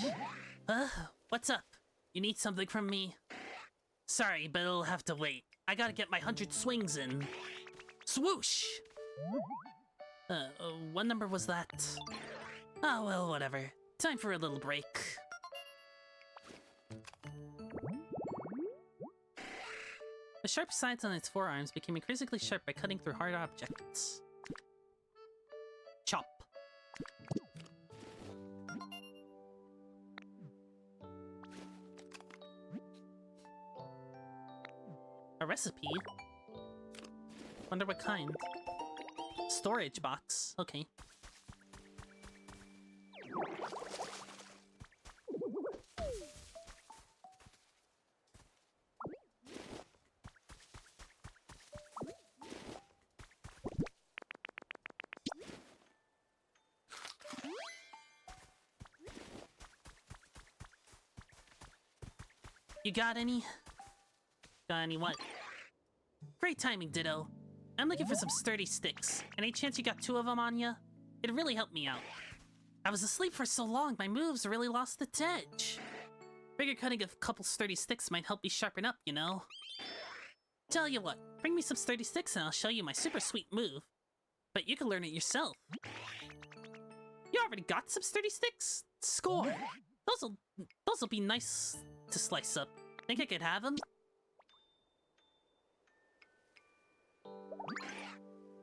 What's up? You need something from me? Sorry, but it'll have to wait. I gotta get my 100 swings in. Swoosh! What number was that? Oh, well, whatever. Time for a little break. The sharp sides on its forearms became increasingly sharp by cutting through hard objects. Chop. A recipe? Wonder what kind. Storage box. Okay. You got any? Got any what? Great timing, Ditto. I'm looking for some sturdy sticks. Any chance you got 2 of them on ya? It'd really help me out. I was asleep for so long, my moves really lost its edge. Figure cutting a couple sturdy sticks might help me sharpen up, you know? Tell you what, bring me some sturdy sticks and I'll show you my super sweet move. But you can learn it yourself. You already got some sturdy sticks? Score! Those'll be nice to slice up. Think I could have them?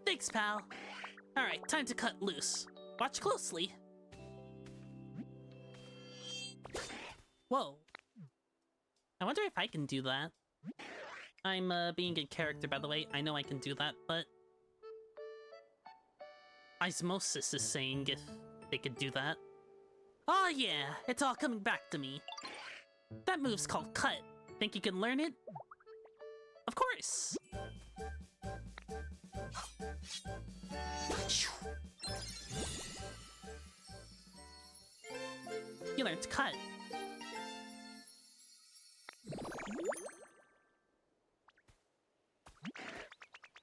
Thanks, pal. Alright, time to cut loose. Watch closely. Whoa. I wonder if I can do that. I'm being in character, by the way. I know I can do that, but... Osmosis is saying if they could do that. Oh yeah, it's all coming back to me. That move's called Cut. Think you can learn it? Of course! You learned to cut.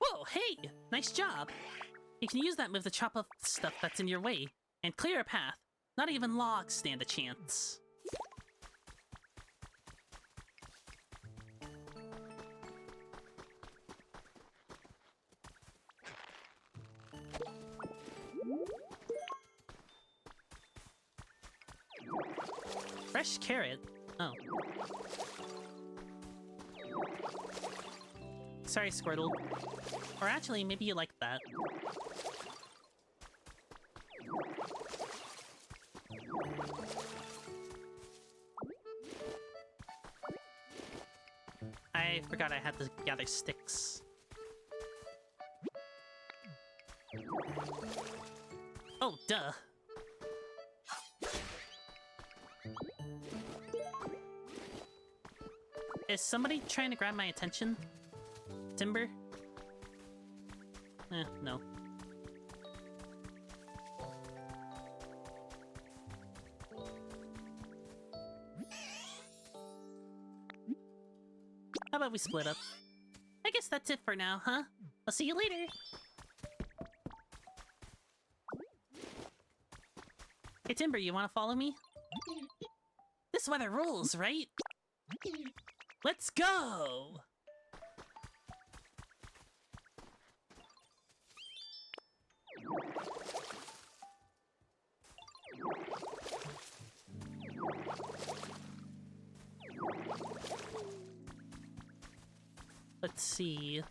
Whoa, hey! Nice job! You can use that move to chop up stuff that's in your way, and clear a path. Not even logs stand a chance. Fresh carrot? Oh. Sorry, Squirtle. Or actually, maybe you like that. I forgot I had to gather sticks. Oh, duh. Is somebody trying to grab my attention? Timber? No. How about we split up? I guess that's it for now, huh? I'll see you later! Hey Timber, you wanna follow me? This weather rules, right? Let's go! Let's see.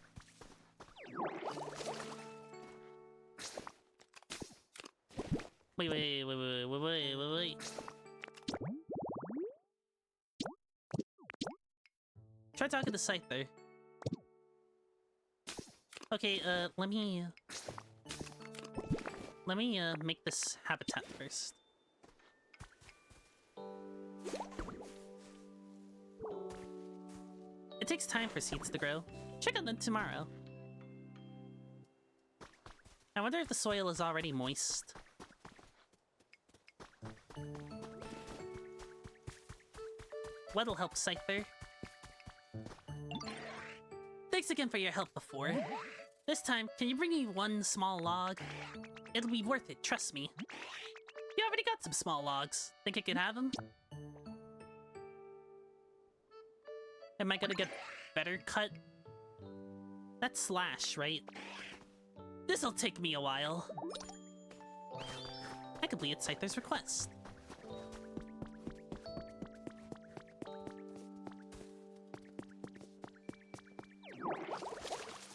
Wait. Try talking to Scyther. Okay, let me make this habitat first. It takes time for seeds to grow. Check on them tomorrow. I wonder if the soil is already moist. What'll help, Scyther? Thanks again for your help before. This time, can you bring me one small log? It'll be worth it, trust me. You already got some small logs. Think I could have them? Am I gonna get better cut? That's slash, right? This'll take me a while. I completed Scyther's request.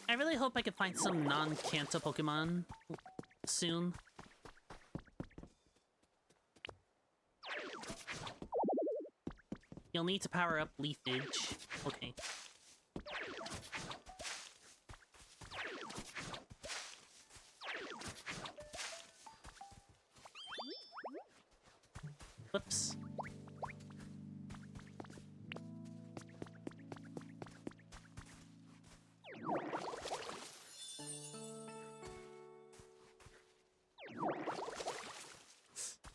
I really hope I can find some non-Kanto Pokemon soon. You'll need to power up Leafage. Okay. Whoops.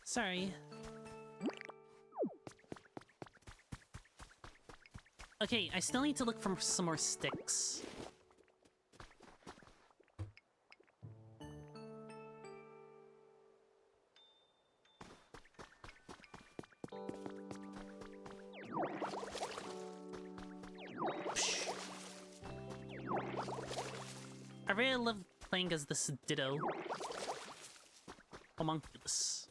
Sorry. Okay, I still need to look for some more sticks. I really love playing as this Ditto. Homunculus.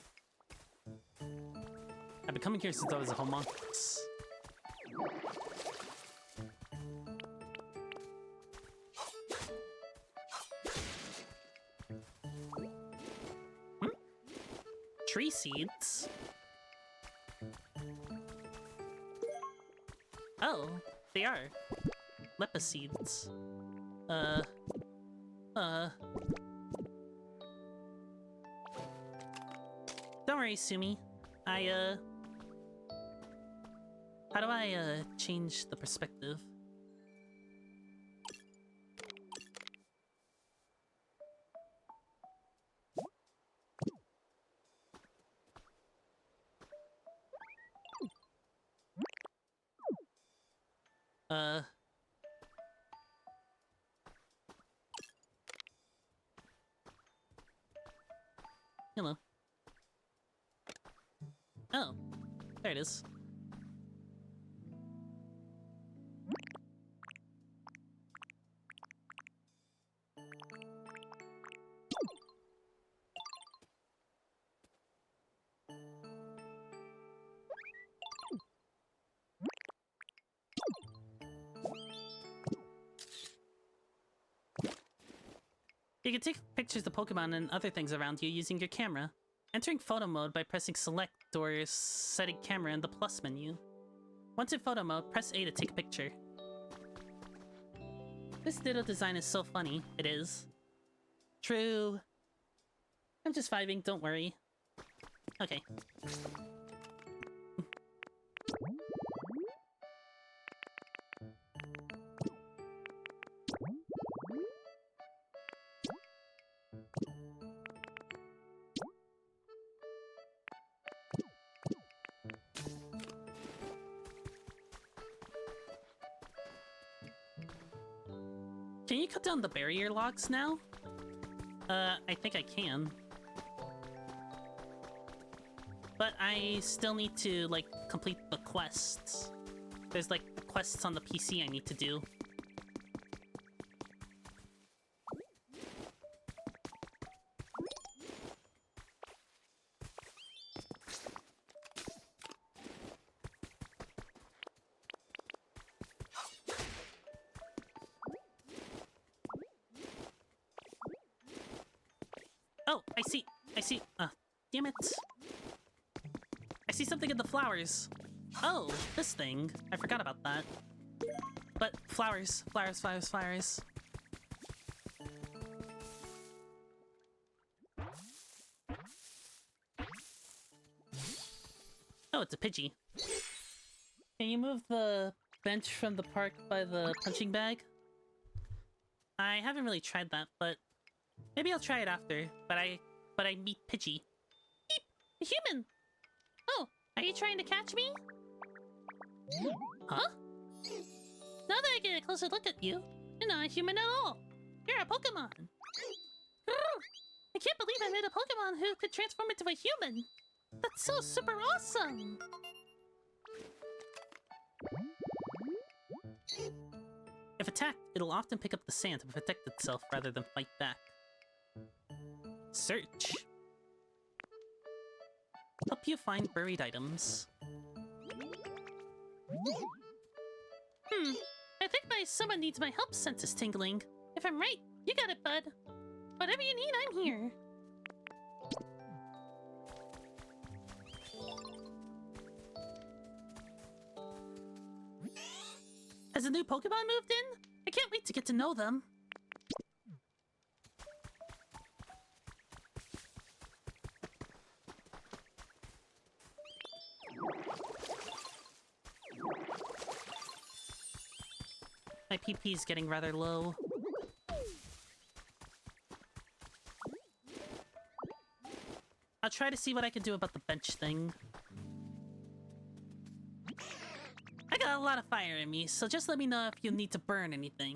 I've been coming here since I was a homunculus. Tree seeds? Oh, they are. Lepa seeds. Don't worry, Sumi. How do I, change the perspective? Hello. Oh, there it is. You can take pictures of Pokemon and other things around you using your camera. Entering photo mode by pressing select or setting camera in the plus menu. Once in photo mode, press A to take a picture. This Ditto design is so funny. It is. True. I'm just vibing, don't worry. Okay. Can you cut down the barrier logs now? I think I can. But I still need to, like, complete the quests. There's, like, quests on the PC I need to do. Oh, I see. Damn it. I see something in the flowers. Oh, this thing. I forgot about that. But flowers. Oh, it's a Pidgey. Can you move the bench from the park by the punching bag? I haven't really tried that, but maybe I'll try it after. But I meet Pidgey. Beep! A human! Oh, are you trying to catch me? Huh? Now that I get a closer look at you, you're not a human at all. You're a Pokemon. I can't believe I met a Pokemon who could transform into a human. That's so super awesome. If attacked, it'll often pick up the sand to protect itself rather than fight back. Search. Help you find buried items. I think someone needs my help sense is tingling. If I'm right, you got it, bud. Whatever you need, I'm here. Has a new Pokemon moved in? I can't wait to get to know them. My PP's getting rather low. I'll try to see what I can do about the bench thing. I got a lot of fire in me, so just let me know if you need to burn anything.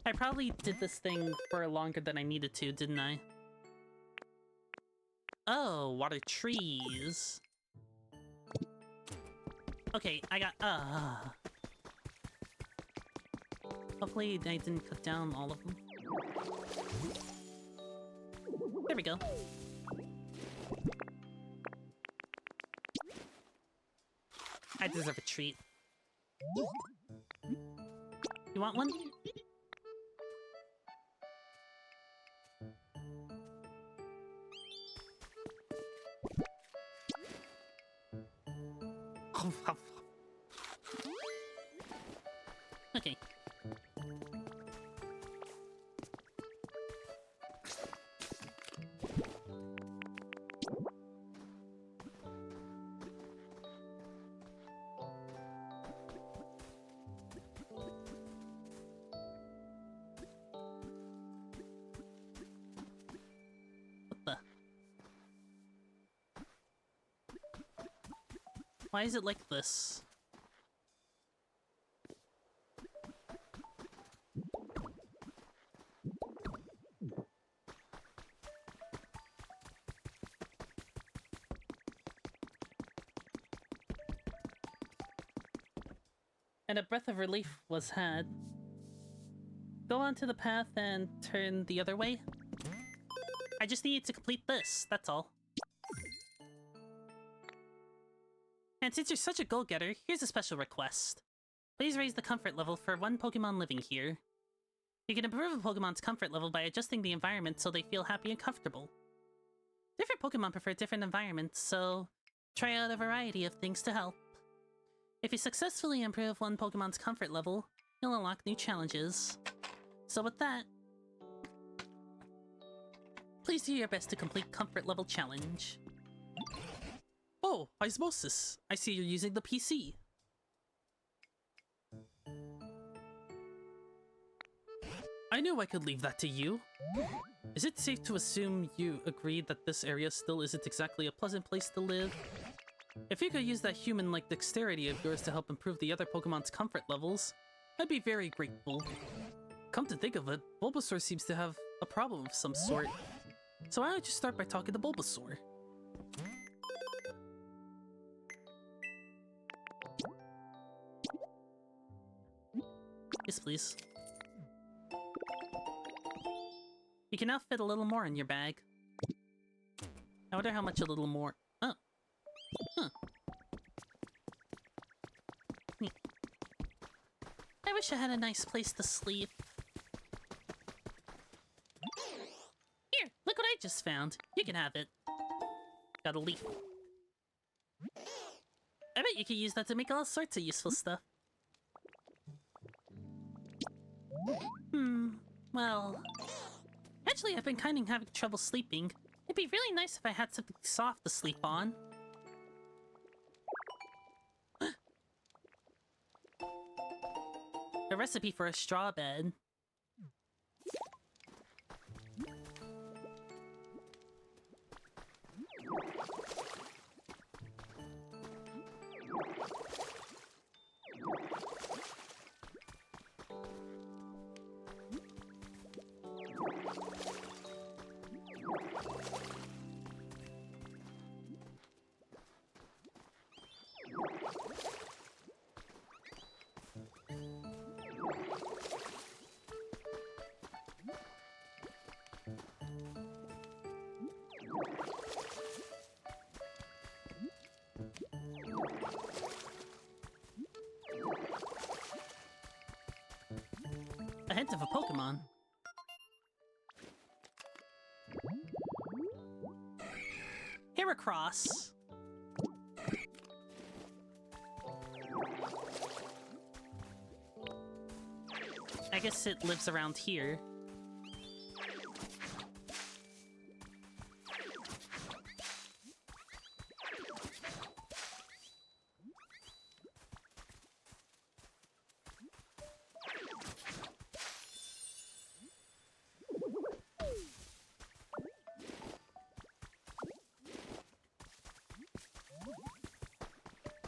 I probably did this thing for longer than I needed to, didn't I? Oh, water trees. Okay, I got, hopefully I didn't cut down all of them. There we go. I deserve a treat. You want one? Okay. What the? Why is it like this? And a breath of relief was had. Go onto the path and turn the other way. I just need to complete this, that's all. And since you're such a go-getter, here's a special request. Please raise the comfort level for one Pokemon living here. You can improve a Pokemon's comfort level by adjusting the environment so they feel happy and comfortable. Different Pokemon prefer different environments, so try out a variety of things to help. If you successfully improve one Pokemon's comfort level, you'll unlock new challenges. So with that, please do your best to complete comfort level challenge. Oh, Osmosis. I see you're using the PC. I knew I could leave that to you. Is it safe to assume you agreed that this area still isn't exactly a pleasant place to live? If you could use that human-like dexterity of yours to help improve the other Pokemon's comfort levels, I'd be very grateful. Come to think of it, Bulbasaur seems to have a problem of some sort. So why don't you start by talking to Bulbasaur? Yes, please. You can now fit a little more in your bag. I wonder how much a little more... Oh. Huh. Neat. I wish I had a nice place to sleep. Here, look what I just found. You can have it. Got a leaf. I bet you could use that to make all sorts of useful stuff. Well... Actually, I've been kind of having trouble sleeping. It'd be really nice if I had something soft to sleep on. A recipe for a straw bed. hint of a Pokemon. Heracross. I guess it lives around here.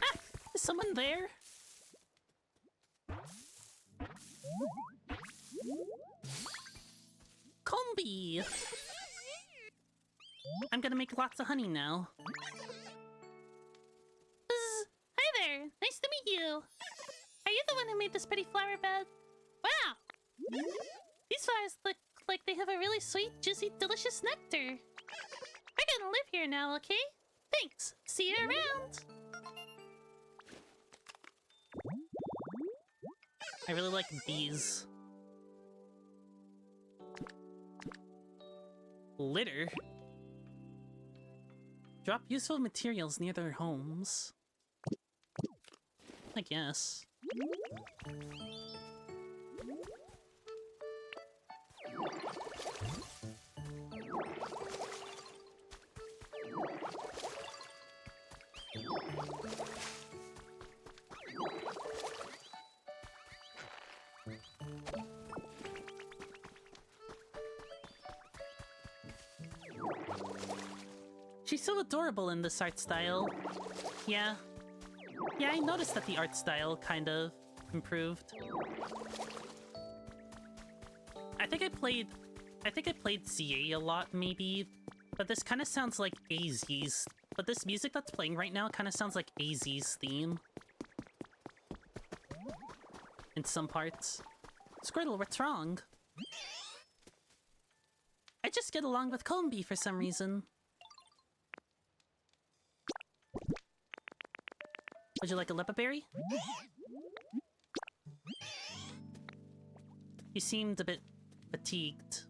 Ah! Is someone there? Combi! I'm gonna make lots of honey now. Hi there! Nice to meet you! Are you the one who made this pretty flower bed? Wow! These flowers look like they have a really sweet, juicy, delicious nectar. We're gonna live here now, okay? Thanks! See you around! I really like bees. Litter? Drop useful materials near their homes. I guess. She's so adorable in this art style. Yeah. Yeah, I noticed that the art style kind of improved. I think I played ZA a lot, maybe, but this kind of sounds like AZ's. But this music that's playing right now kind of sounds like AZ's theme. In some parts. Squirtle, what's wrong? I just get along with Combi for some reason. Would you like a Leppa Berry? You seemed a bit fatigued.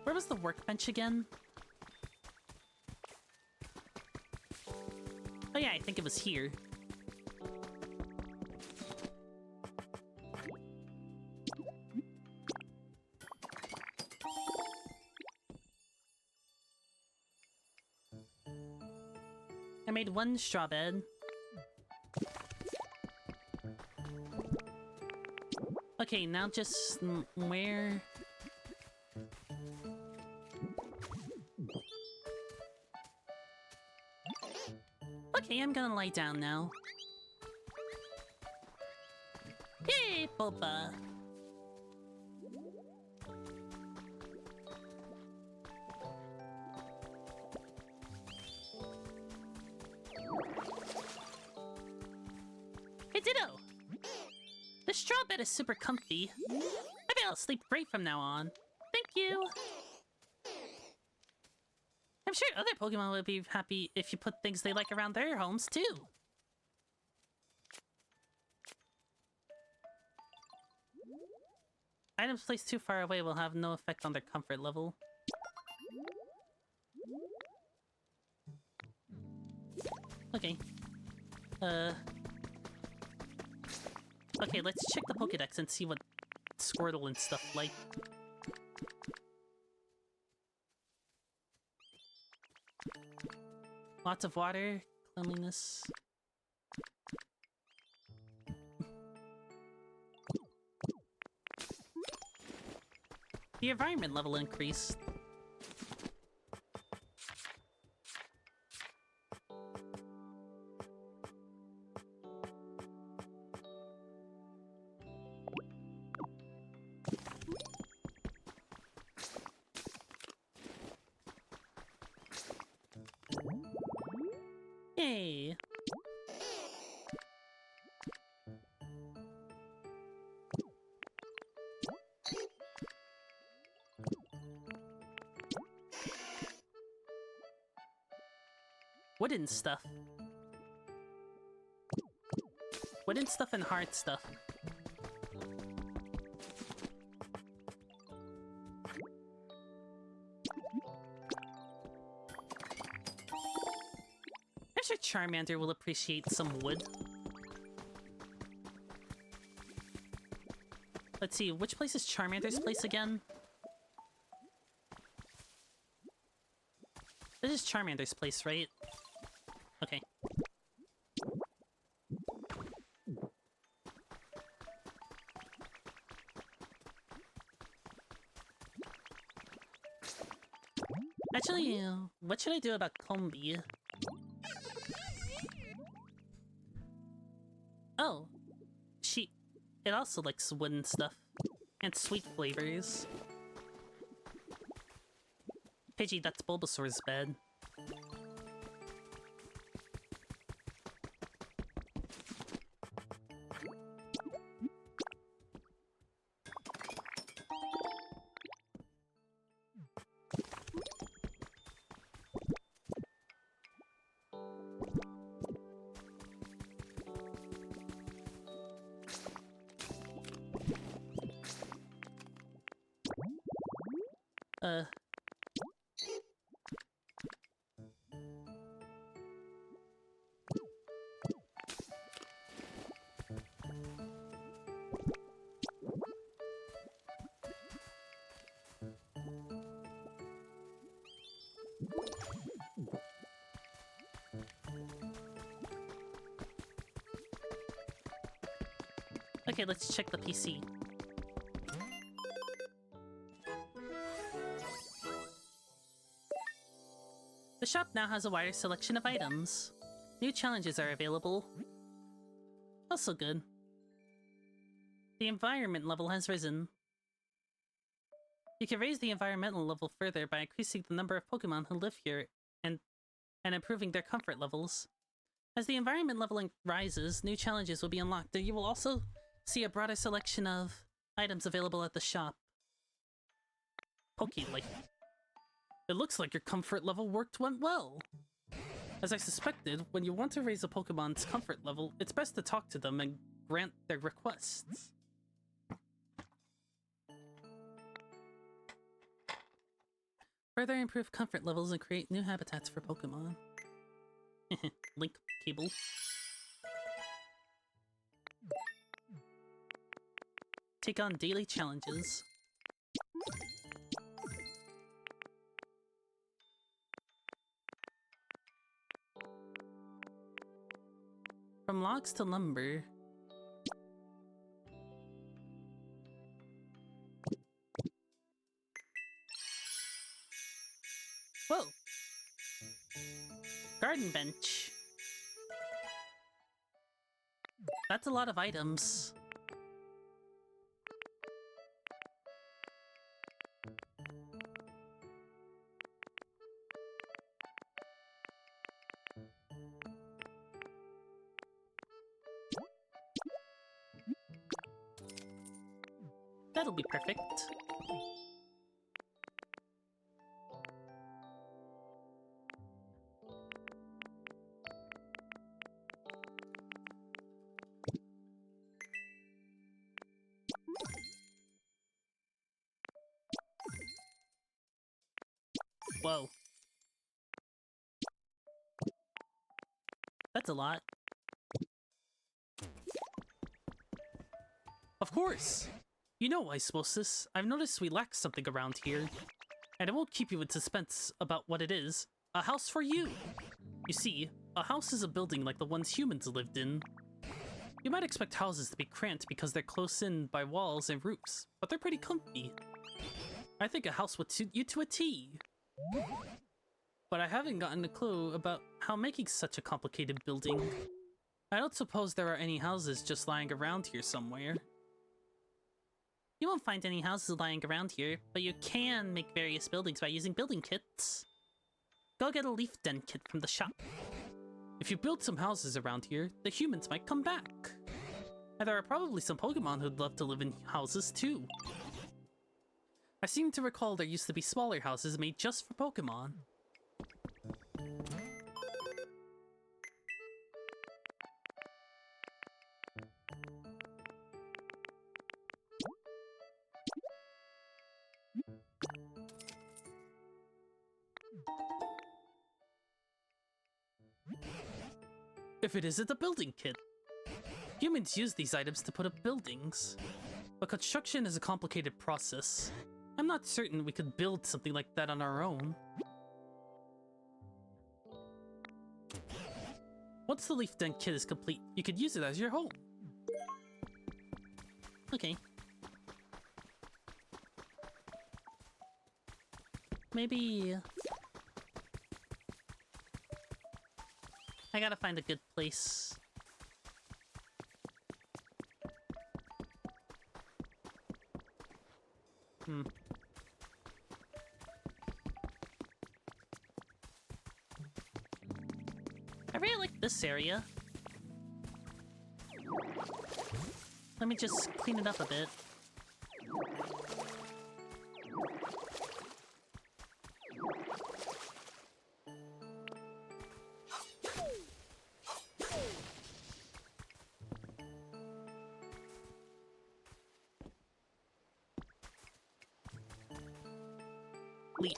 Where was the workbench again? Oh yeah, I think it was here. I made one straw bed. Okay, now just where... Okay, I'm gonna lie down now. Yay, Bulba! Hey, Ditto! The straw bed is super comfy. I bet I'll sleep great from now on. Thank you! I'm sure other Pokemon would be happy if you put things they like around their homes, too. Items placed too far away will have no effect on their comfort level. Okay. Okay, let's check the Pokédex and see what Squirtle and stuff like. Lots of water, cleanliness. The environment level increased. Yay! Wooden stuff. Wooden stuff and hard stuff. I'm sure Charmander will appreciate some wood. Let's see, which place is Charmander's place again? This is Charmander's place, right? Okay. Actually, what should I do about Combi? Oh, it also likes wooden stuff and sweet flavors. Pidgey, that's Bulbasaur's bed. Okay, let's check the PC. The shop now has a wider selection of items. New challenges are available. Also good. The environment level has risen. You can raise the environmental level further by increasing the number of Pokemon who live here and improving their comfort levels. As the environment level rises, new challenges will be unlocked, and you will also see a broader selection of items available at the shop. Pokelife. It looks like your comfort level went well. As I suspected, when you want to raise a Pokemon's comfort level, it's best to talk to them and grant their requests. Further improve comfort levels and create new habitats for Pokemon. Link cable. Take on daily challenges. From logs to lumber. Whoa! Garden bench. That's a lot of items. That'll be perfect. Whoa. That's a lot. Of course! You know, Osmosis, I've noticed we lack something around here. And I won't keep you in suspense about what it is. A house for you! You see, a house is a building like the ones humans lived in. You might expect houses to be cramped because they're close in by walls and roofs, but they're pretty comfy. I think a house would suit you to a T. But I haven't gotten a clue about how making such a complicated building. I don't suppose there are any houses just lying around here somewhere. You won't find any houses lying around here, but you can make various buildings by using building kits. Go get a leaf den kit from the shop. If you build some houses around here, the humans might come back. And there are probably some Pokemon who'd love to live in houses too. I seem to recall there used to be smaller houses made just for Pokemon. if it isn't a building kit. Humans use these items to put up buildings, but construction is a complicated process. I'm not certain we could build something like that on our own. Once the leaf den kit is complete, you could use it as your home. Okay. Maybe... I gotta find a good place. I really like this area. Let me just clean it up a bit. Leaf.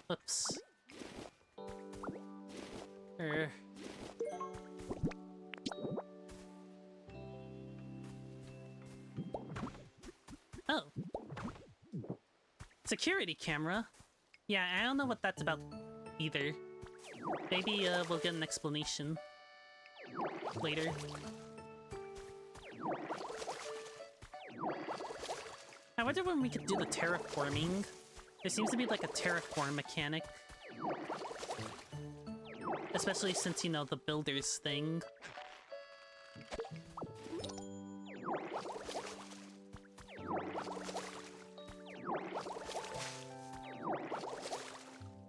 Whoops. Oh. Security camera? Yeah, I don't know what that's about either. Maybe we'll get an explanation later. I wonder when we could do the terraforming. There seems to be like a terraform mechanic. Especially since, you know, the builders thing.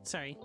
Sorry.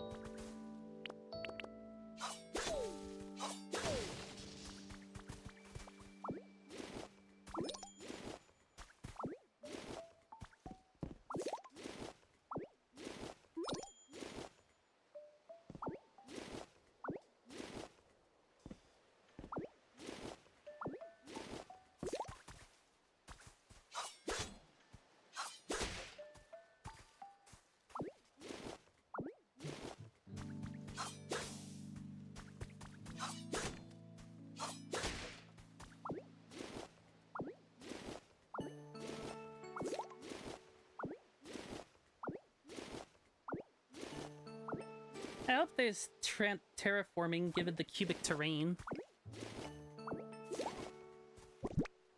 I hope there's terraforming given the cubic terrain.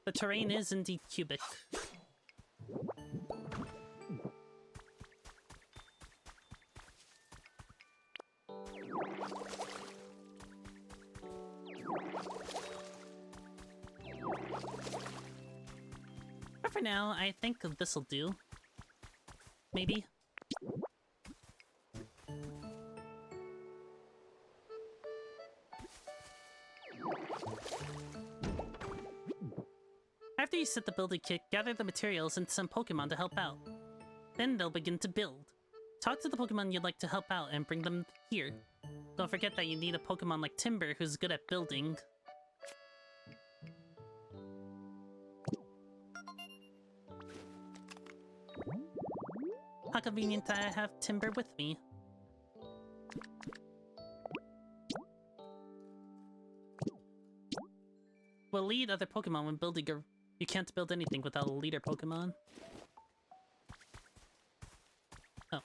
The terrain is indeed cubic. But for now, I think this'll do. Maybe. After you set the building kit, gather the materials and some Pokemon to help out. Then they'll begin to build. Talk to the Pokemon you'd like to help out and bring them here. Don't forget that you need a Pokemon like Timber who's good at building. How convenient that I have Timber with me. Will lead other Pokemon when building a... You can't build anything without a leader Pokemon. Oh.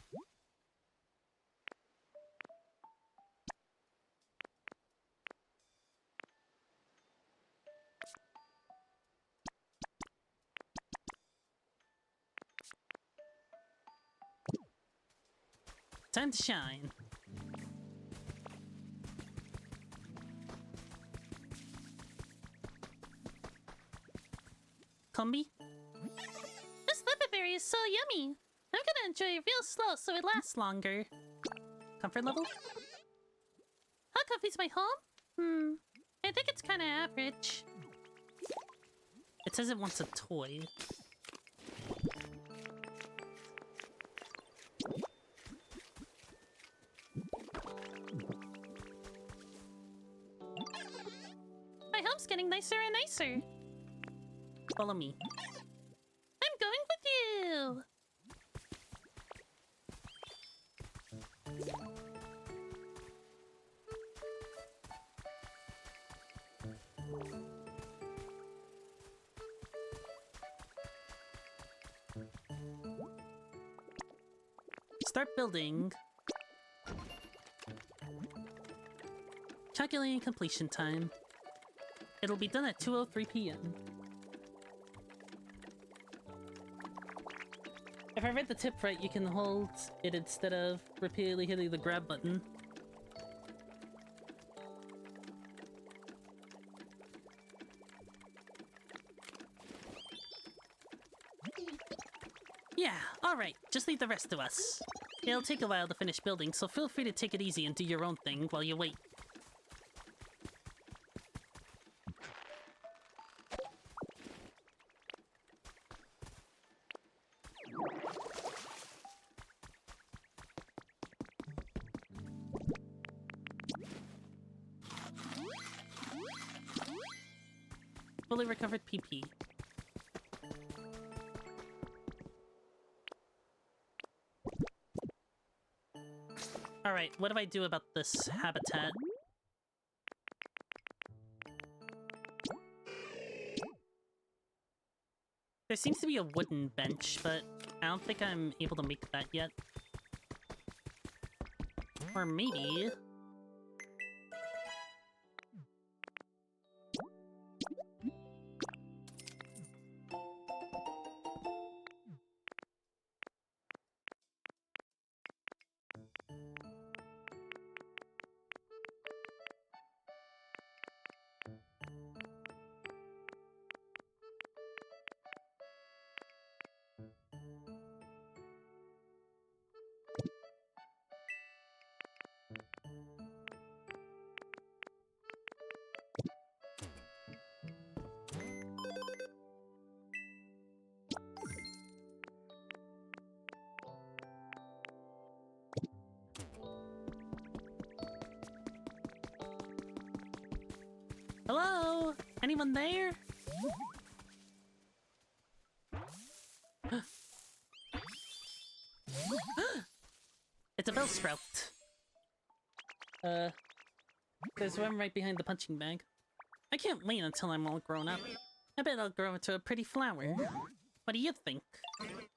Time to shine. Combi? This liverberry is so yummy! I'm gonna enjoy it real slow so it lasts longer. Comfort level? How comfy's my home? I think it's kinda average. It says it wants a toy. My home's getting nicer and nicer. Follow me. I'm going with you! Start building. Calculating completion time. It'll be done at 2:03 p.m. If I read the tip right, you can hold it instead of repeatedly hitting the grab button. Yeah, alright, just leave the rest to us. It'll take a while to finish building, so feel free to take it easy and do your own thing while you wait. Fully recovered PP. Alright, what do I do about this habitat? There seems to be a wooden bench, but I don't think I'm able to make that yet. Or maybe... Hello? Anyone there? It's a bell sprout. There's one right behind the punching bag. I can't wait until I'm all grown up. I bet I'll grow into a pretty flower. What do you think?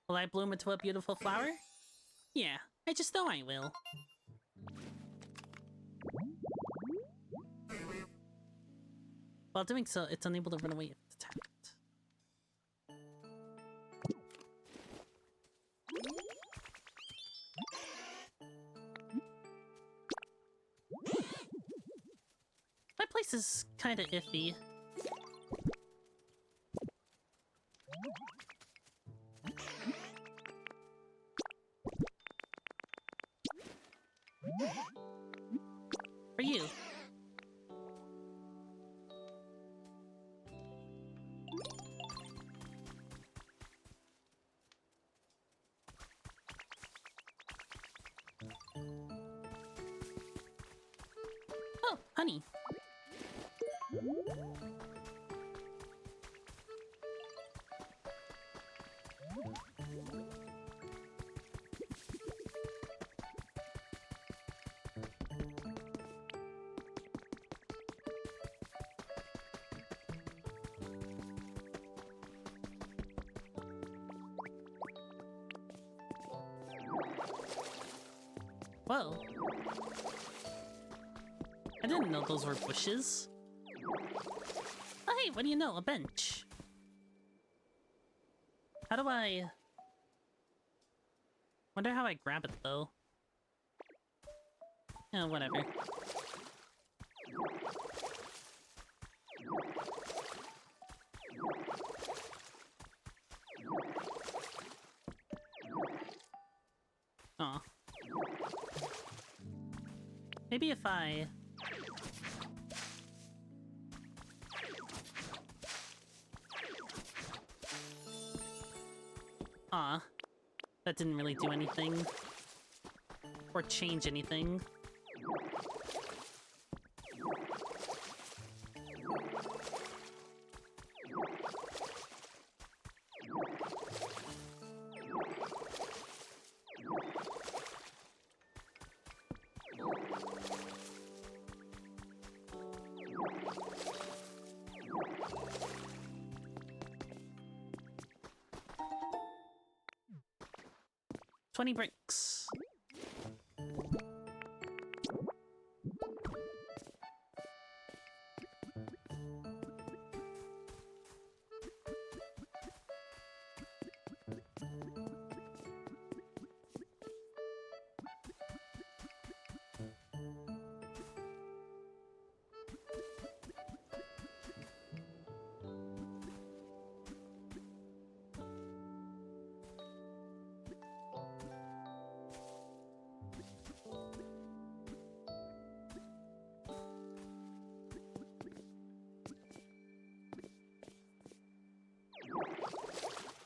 Will I bloom into a beautiful flower? Yeah, I just know I will. While doing so, it's unable to run away if it's attacked. That place is kinda iffy. For you. Oh, honey. Whoa. I didn't know those were bushes. Oh, hey, what do you know? A bench. How do I... Wonder how I grab it, though. Oh, whatever. Aw. Maybe if I... Aw. That didn't really do anything. Or change anything. 20 bricks.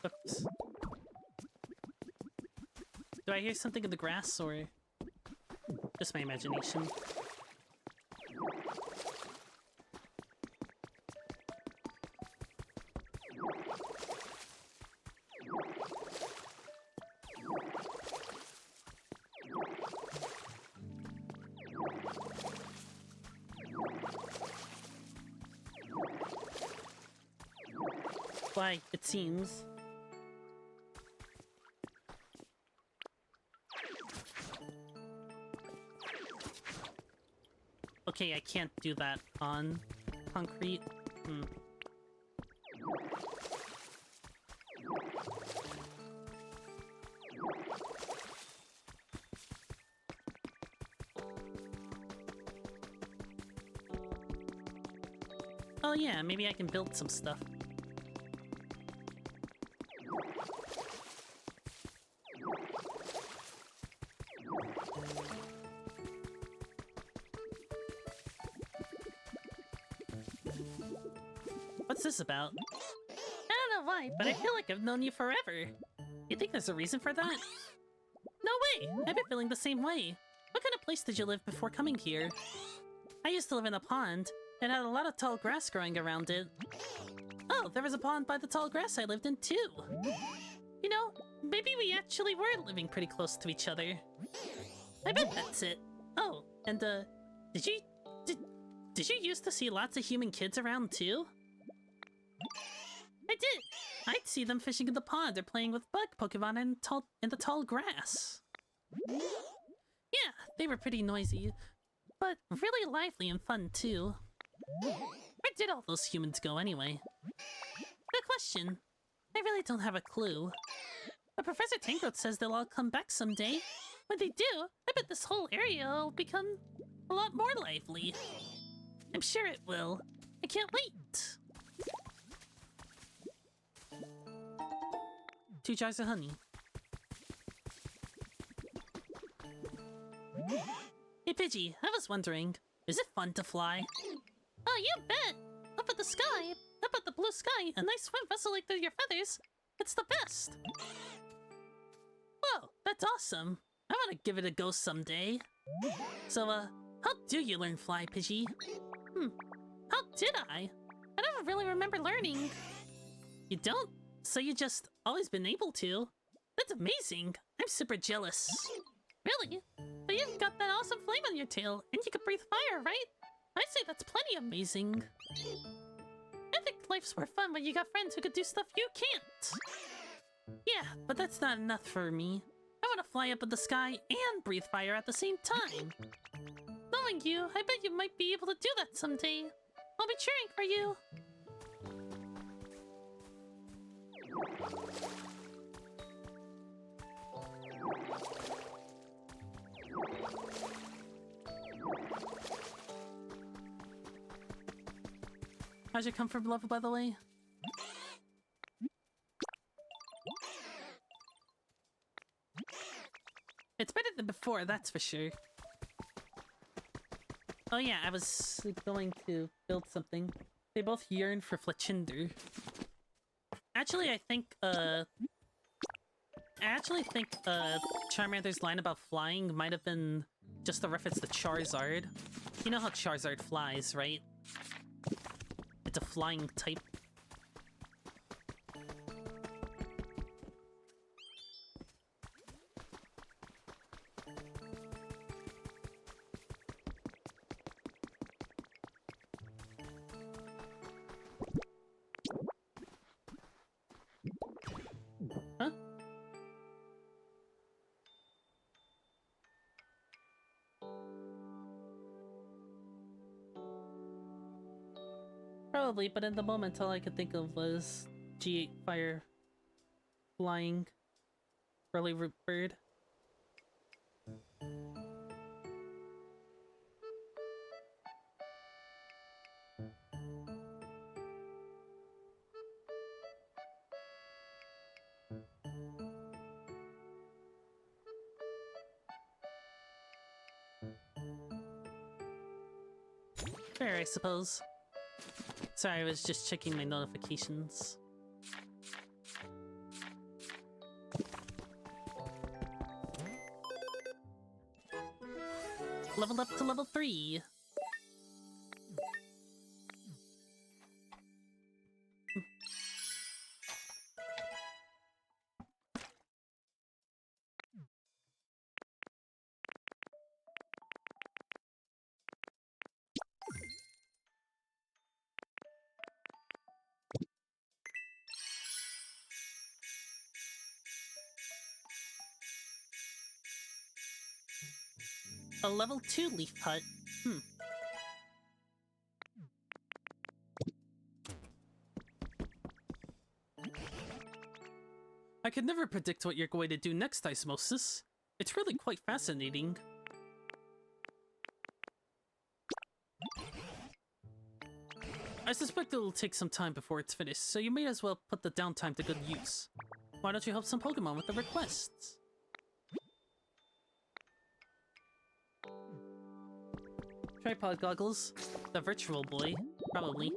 Oops. Do I hear something in the grass, or just my imagination? Why, it seems. Okay, I can't do that on concrete. Oh yeah, maybe I can build some stuff. What's this about? I don't know why, but I feel like I've known you forever. You think there's a reason for that? No way! I've been feeling the same way. What kind of place did you live before coming here? I used to live in a pond. It had a lot of tall grass growing around it. Oh, there was a pond by the tall grass I lived in too. You know, maybe we actually were living pretty close to each other. I bet that's it. Oh, and did you used to see lots of human kids around too? I did. I'd see them fishing in the pond or playing with bug Pokemon in the tall grass. Yeah, they were pretty noisy, but really lively and fun too. Where did all those humans go anyway? Good question. I really don't have a clue. But Professor Tangrowth says they'll all come back someday. When they do, I bet this whole area will become a lot more lively. I'm sure it will. I can't wait. 2 jars of honey. Hey Pidgey, I was wondering, is it fun to fly? Oh, you bet! Up at the sky, up at the blue sky, a nice wind rustling through your feathers. It's the best! Whoa, that's awesome. I want to give it a go someday. So, how do you learn fly, Pidgey? How did I? I don't really remember learning. You don't? So you just always been able to? That's amazing. I'm super jealous. Really? But you've got that awesome flame on your tail, and you can breathe fire, right? I say that's plenty amazing. I think life's more fun when you got friends who could do stuff you can't. Yeah, but that's not enough for me. I want to fly up in the sky and breathe fire at the same time. Knowing you, I bet you might be able to do that someday. I'll be cheering for you. How's your comfort level, by the way? It's better than before, that's for sure. Oh yeah, I was going to build something. They both yearn for Fletchinder. Actually, I think Charmander's line about flying might have been just a reference to Charizard. You know how Charizard flies, right? It's a flying type. Huh? Probably, but in the moment all I could think of was G8 fire flying early root bird. Fair, I suppose. Sorry, I was just checking my notifications. Leveled up to level 3! A level 2 leaf hut. I can never predict what you're going to do next, Osmosis. It's really quite fascinating. I suspect it'll take some time before it's finished, so you may as well put the downtime to good use. Why don't you help some Pokemon with the requests? Tripod goggles. The virtual boy. Probably.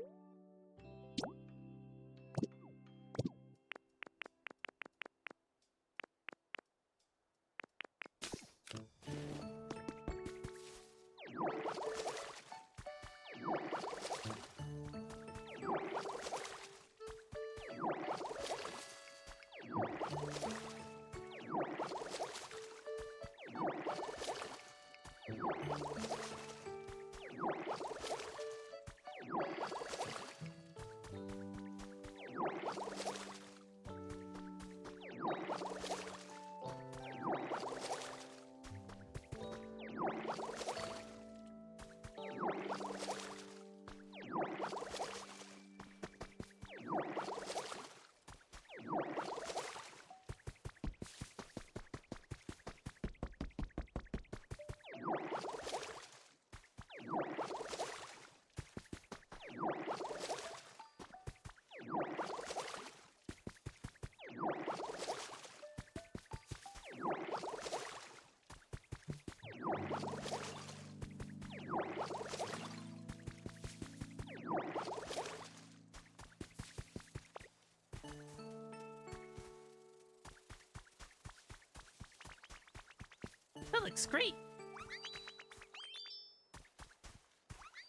That looks great!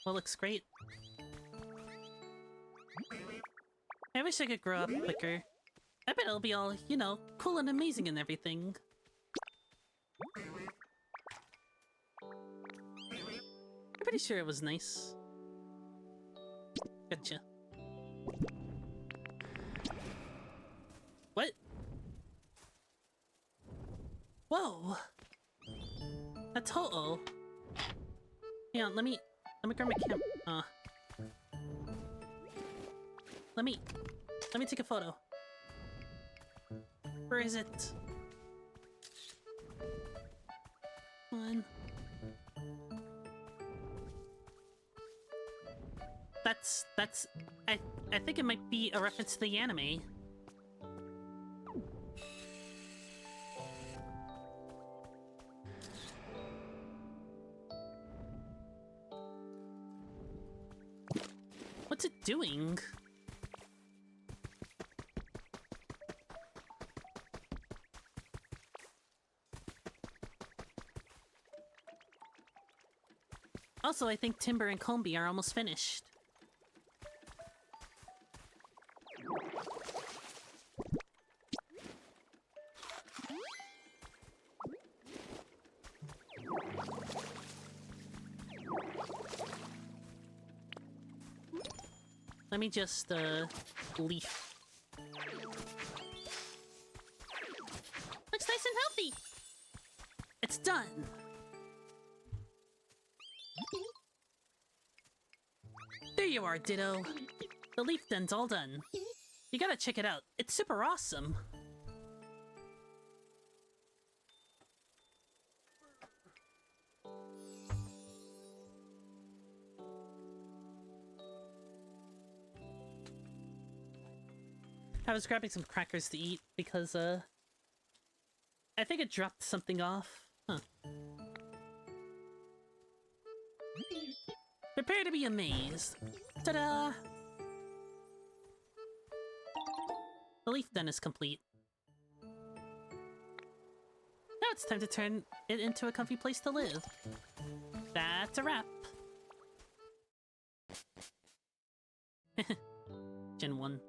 Well, looks great. I wish I could grow up quicker. I bet it'll be all, you know, cool and amazing and everything. I'm pretty sure it was nice. Gotcha. What? Whoa! A Toto! Hang on, let me grab my let me take a photo. Where is it? Come on. I think it might be a reference to the anime. What's it doing? Also, I think Timber and Combi are almost finished. Let me just, leaf. Looks nice and healthy! It's done! There you are, Ditto. The leaf den's all done. You gotta check it out. It's super awesome. I was grabbing some crackers to eat because, I think it dropped something off. Huh. Prepare to be amazed. Ta-da! The leaf den is complete. Now it's time to turn it into a comfy place to live. That's a wrap. Gen 1.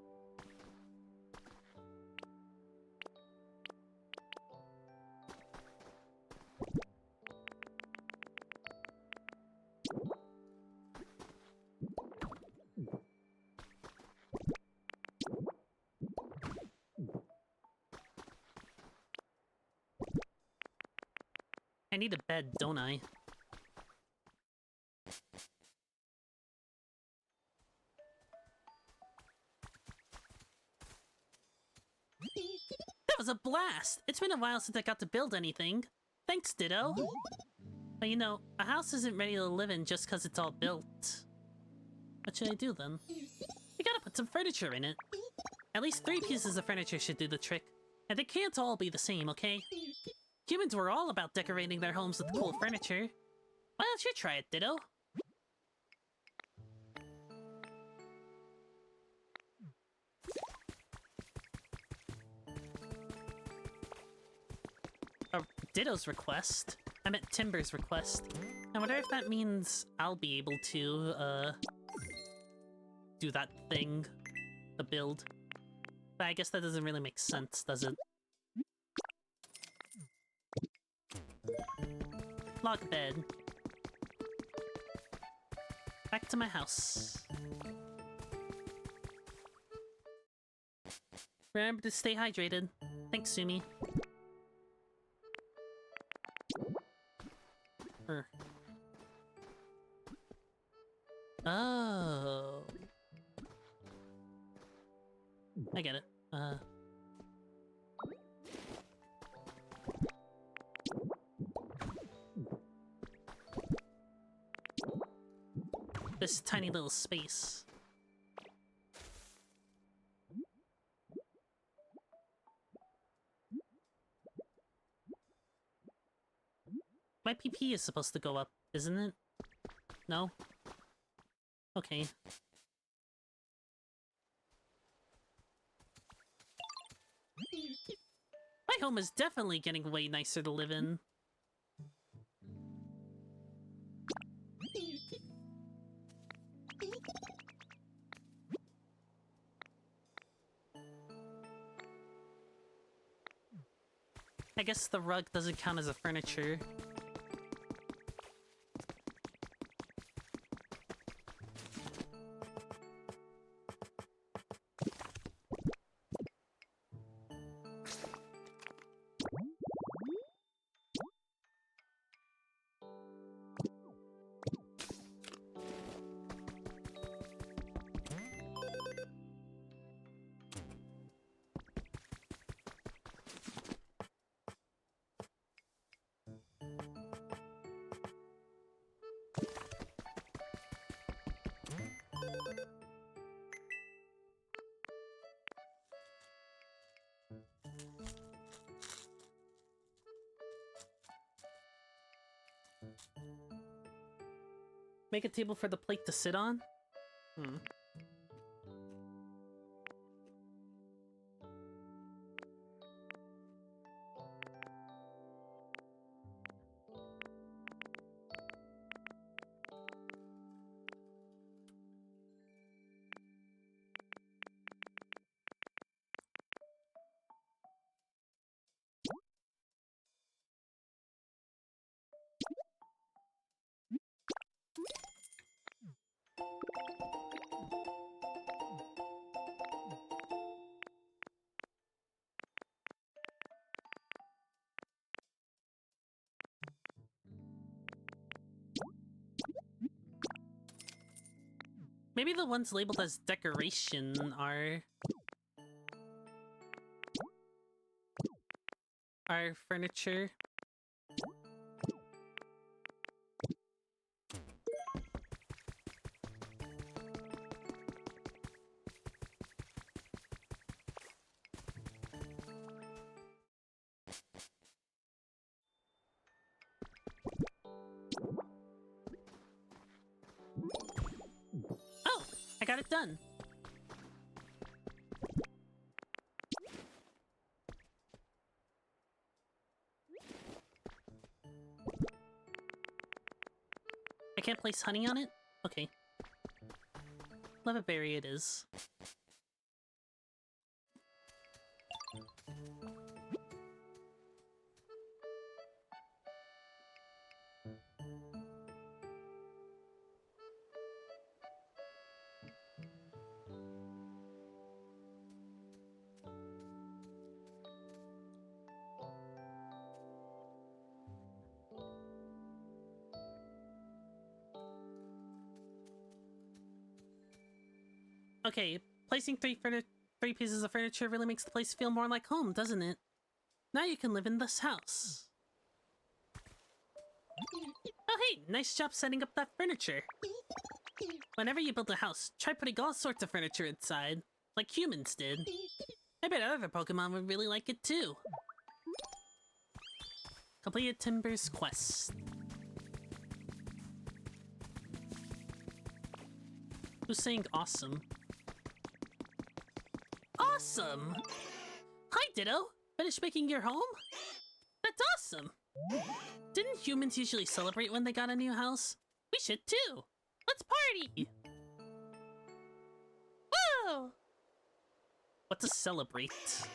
I need a bed, don't I? That was a blast! It's been a while since I got to build anything. Thanks, Ditto. But you know, a house isn't ready to live in just because it's all built. What should I do then? We gotta put some furniture in it. At least 3 pieces of furniture should do the trick. And they can't all be the same, okay? Humans were all about decorating their homes with cool furniture. Why don't you try it, Ditto? Ditto's request? I meant Timber's request. I wonder if that means I'll be able to, do that thing. The build. But I guess that doesn't really make sense, does it? Log bed. Back to my house. Remember to stay hydrated. Thanks, Sumi. Oh. I get it. This tiny little space. My PP is supposed to go up, isn't it? No? Okay. My home is definitely getting way nicer to live in. I guess the rug doesn't count as a furniture. Make a table for the plate to sit on? Hmm. Maybe the ones labeled as decoration are furniture. Oh, I got it done. I can't place honey on it? Okay. Love berry it is. Okay, placing three pieces of furniture really makes the place feel more like home, doesn't it? Now you can live in this house. Oh hey, nice job setting up that furniture. Whenever you build a house, try putting all sorts of furniture inside, like humans did. I bet other Pokemon would really like it too. Completed Timber's quest. Who's saying awesome? Awesome! Hi, Ditto! Finished making your home? That's awesome! Didn't humans usually celebrate when they got a new house? We should too! Let's party! Whoa! What to celebrate?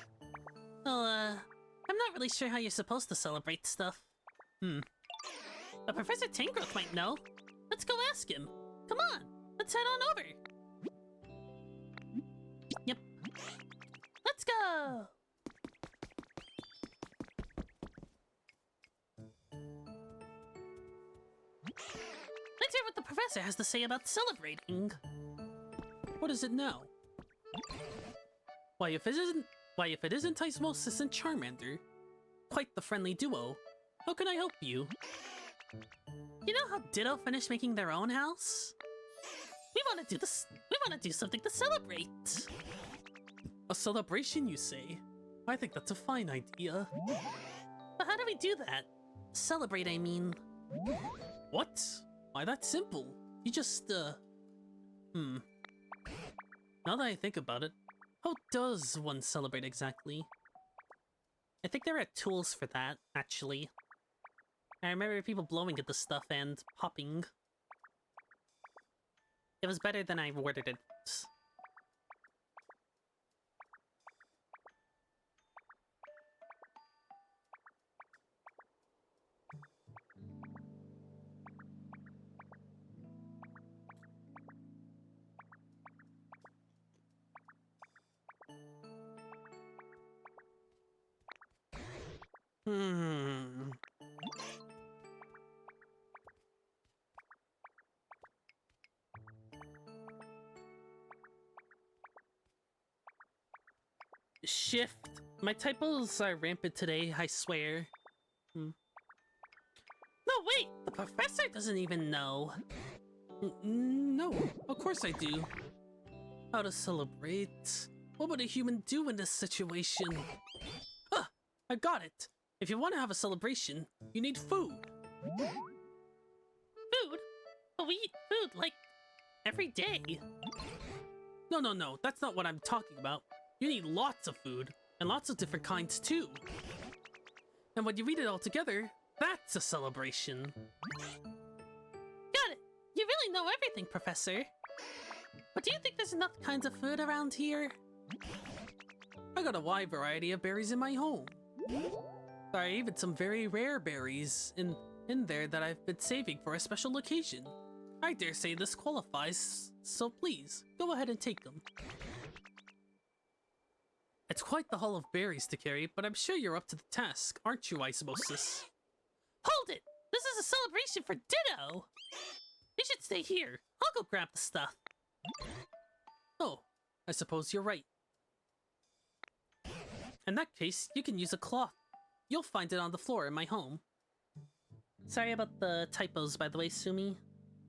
Well, I'm not really sure how you're supposed to celebrate stuff. But Professor Tangrowth might know. Let's go ask him. Come on, let's head on over. Yep. Let's go! Let's hear what the professor has to say about celebrating. What is it now? Why, if it isn't Osmosis and Charmander, quite the friendly duo. How can I help you? You know how Ditto finished making their own house? We want to do this. We want to do something to celebrate. A celebration, you say? I think that's a fine idea. But how do we do that? Celebrate, I mean. What? Why, that's simple. You just, Now that I think about it, how does one celebrate exactly? I think there are tools for that, actually. I remember people blowing at the stuff and popping. It was better than I worded it. Shift. My typos are rampant today, I swear. No, wait! The professor doesn't even know. No, of course I do. How to celebrate? What would a human do in this situation? Ah, I got it. If you want to have a celebration, you need food. Food? But we eat food, like, every day. No, that's not what I'm talking about. You need lots of food, and lots of different kinds too. And when you eat it all together, that's a celebration. Got it! You really know everything, Professor. But do you think there's enough kinds of food around here? I got a wide variety of berries in my home. There are even some very rare berries in there that I've been saving for a special occasion. I dare say this qualifies, so please, go ahead and take them. It's quite the haul of berries to carry, but I'm sure you're up to the task, aren't you, Osmosis? Hold it! This is a celebration for Ditto! You should stay here. I'll go grab the stuff. Oh, I suppose you're right. In that case, you can use a cloth. You'll find it on the floor in my home. Sorry about the typos, by the way, Sumi.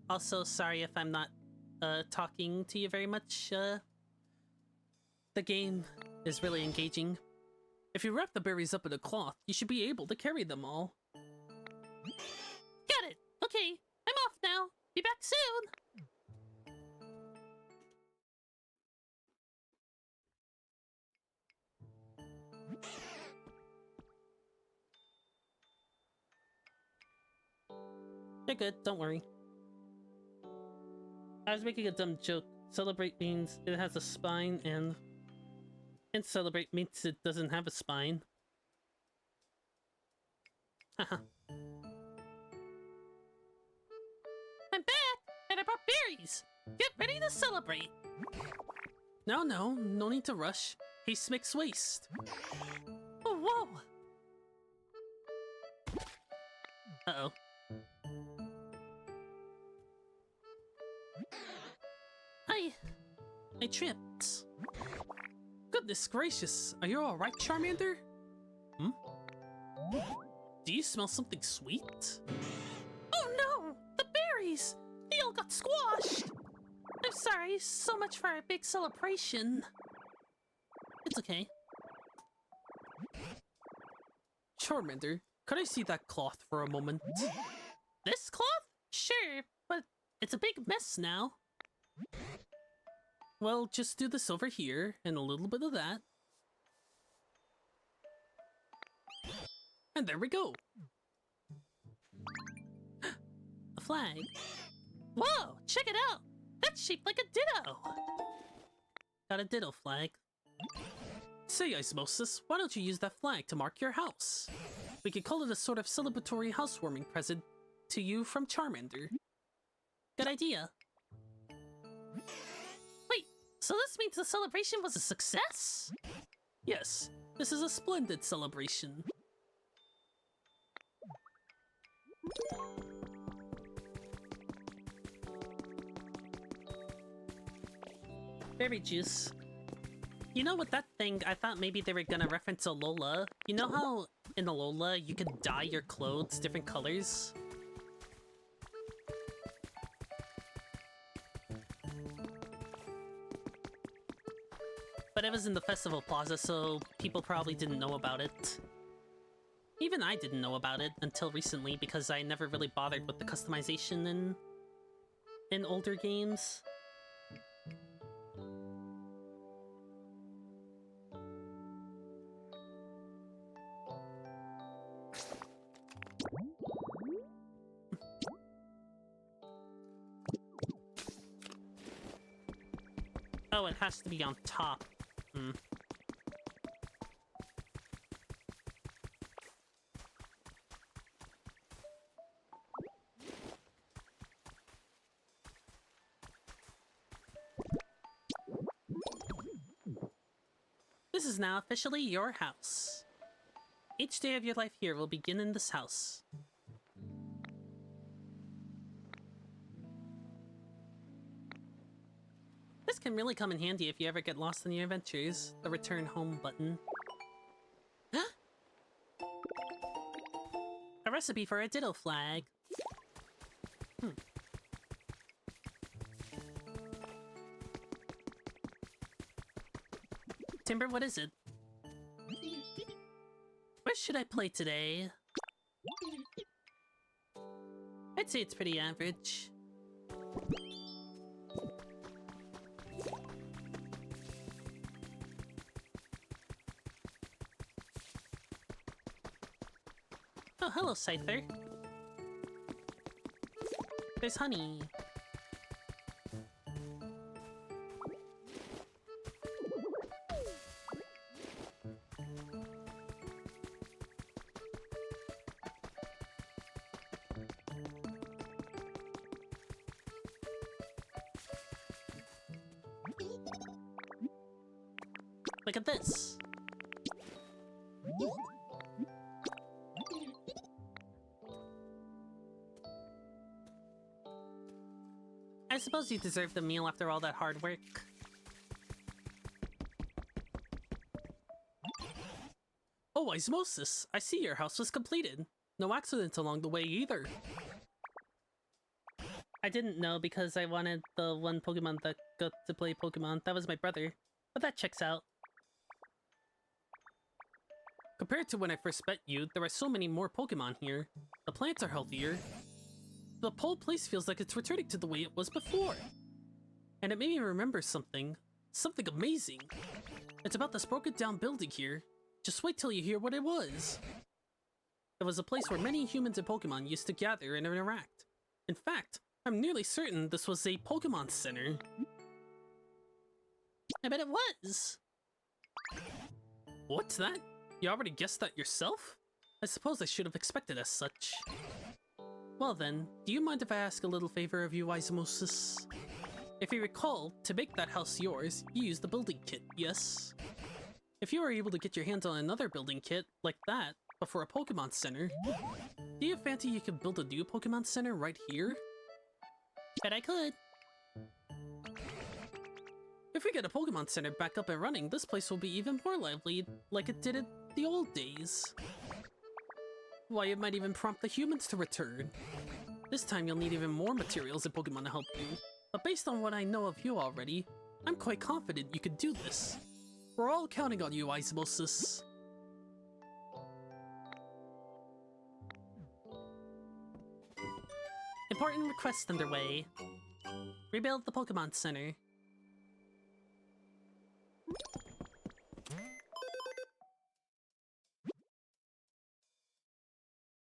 Also, sorry if I'm not, talking to you very much. The game is really engaging. If you wrap the berries up in a cloth, you should be able to carry them all. Got it! Okay, I'm off now. Be back soon! You're good, don't worry. I was making a dumb joke. Celebrate means it has a spine, and celebrate means it doesn't have a spine. Haha. I'm back, and I brought berries! Get ready to celebrate! No need to rush. Haste makes waste. Oh, whoa! Uh-oh. I tripped. Goodness gracious, are you alright, Charmander? Hmm? Do you smell something sweet? Oh no! The berries! They all got squashed! I'm sorry, so much for our big celebration. It's okay. Charmander, could I see that cloth for a moment? This cloth? Sure, but it's a big mess now. Well, just do this over here, and a little bit of that. And there we go! A flag. Whoa, check it out! That's shaped like a ditto! Got a ditto flag. Say, Osmosis, why don't you use that flag to mark your house? We could call it a sort of celebratory housewarming present to you from Charmander. Good idea. Wait, so this means the celebration was a success? Yes, this is a splendid celebration. Berry juice. You know, with that thing, I thought maybe they were gonna reference Alola. You know how in Alola you can dye your clothes different colors? But it was in the Festival Plaza, so people probably didn't know about it. Even I didn't know about it until recently because I never really bothered with the customization in older games. Oh, it has to be on top. Hmm. This is now officially your house. Each day of your life here will begin in this house. This can really come in handy if you ever get lost in your adventures. The return home button. A recipe for a ditto flag. Timber, what is it? Where should I play today? I'd say it's pretty average. Oh, hello, Scyther. There's honey. Look at this. I suppose you deserve the meal after all that hard work. Oh, Osmosis, I see your house was completed. No accidents along the way either. I didn't know because I wanted the one Pokemon that got to play Pokemon. That was my brother. But that checks out. Compared to when I first met you, there are so many more Pokemon here. The plants are healthier. The whole place feels like it's returning to the way it was before. And it made me remember something. Something amazing. It's about this broken down building here. Just wait till you hear what it was. It was a place where many humans and Pokemon used to gather and interact. In fact, I'm nearly certain this was a Pokemon Center. I bet it was. What's that? You already guessed that yourself? I suppose I should have expected as such. Well then, do you mind if I ask a little favor of you, Osmosis? If you recall, to make that house yours, you used the building kit, yes? If you were able to get your hands on another building kit, like that, but for a Pokemon Center, do you fancy you could build a new Pokemon Center right here? Bet I could. If we get a Pokemon Center back up and running, this place will be even more lively, like it did in the old days. Why, it might even prompt the humans to return. This time you'll need even more materials and Pokemon to help you. But based on what I know of you already, I'm quite confident you could do this. We're all counting on you, Osmosis. Important request underway. Rebuild the Pokemon Center.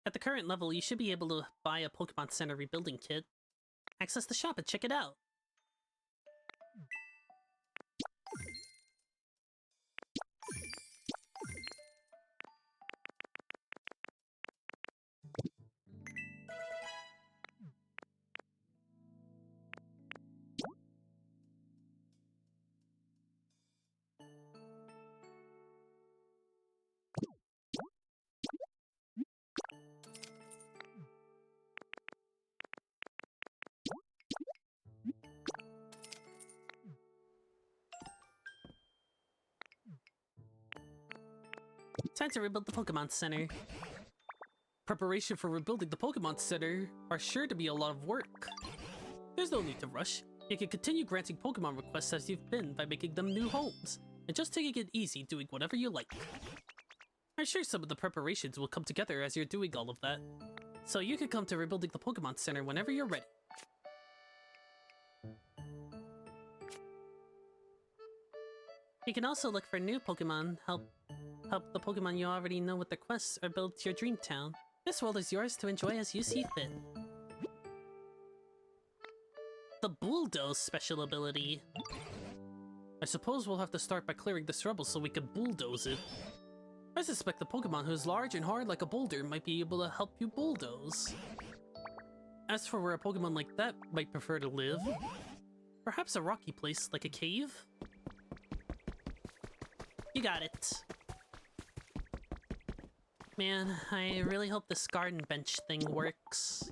At the current level, you should be able to buy a Pokemon Center rebuilding kit. Access the shop and check it out. Time to rebuild the Pokemon Center. Preparation for rebuilding the Pokemon Center are sure to be a lot of work. There's no need to rush. You can continue granting Pokemon requests as you've been by making them new homes, and just taking it easy doing whatever you like. I'm sure some of the preparations will come together as you're doing all of that, so you can come to rebuilding the Pokemon Center whenever you're ready. You can also look for new Pokemon, help the Pokemon you already know with their quests, or build your dream town. This world is yours to enjoy as you see fit. The Bulldoze special ability. I suppose we'll have to start by clearing this rubble so we can bulldoze it. I suspect the Pokemon who's large and hard like a boulder might be able to help you bulldoze. As for where a Pokemon like that might prefer to live, perhaps a rocky place like a cave? You got it. Man, I really hope this garden bench thing works.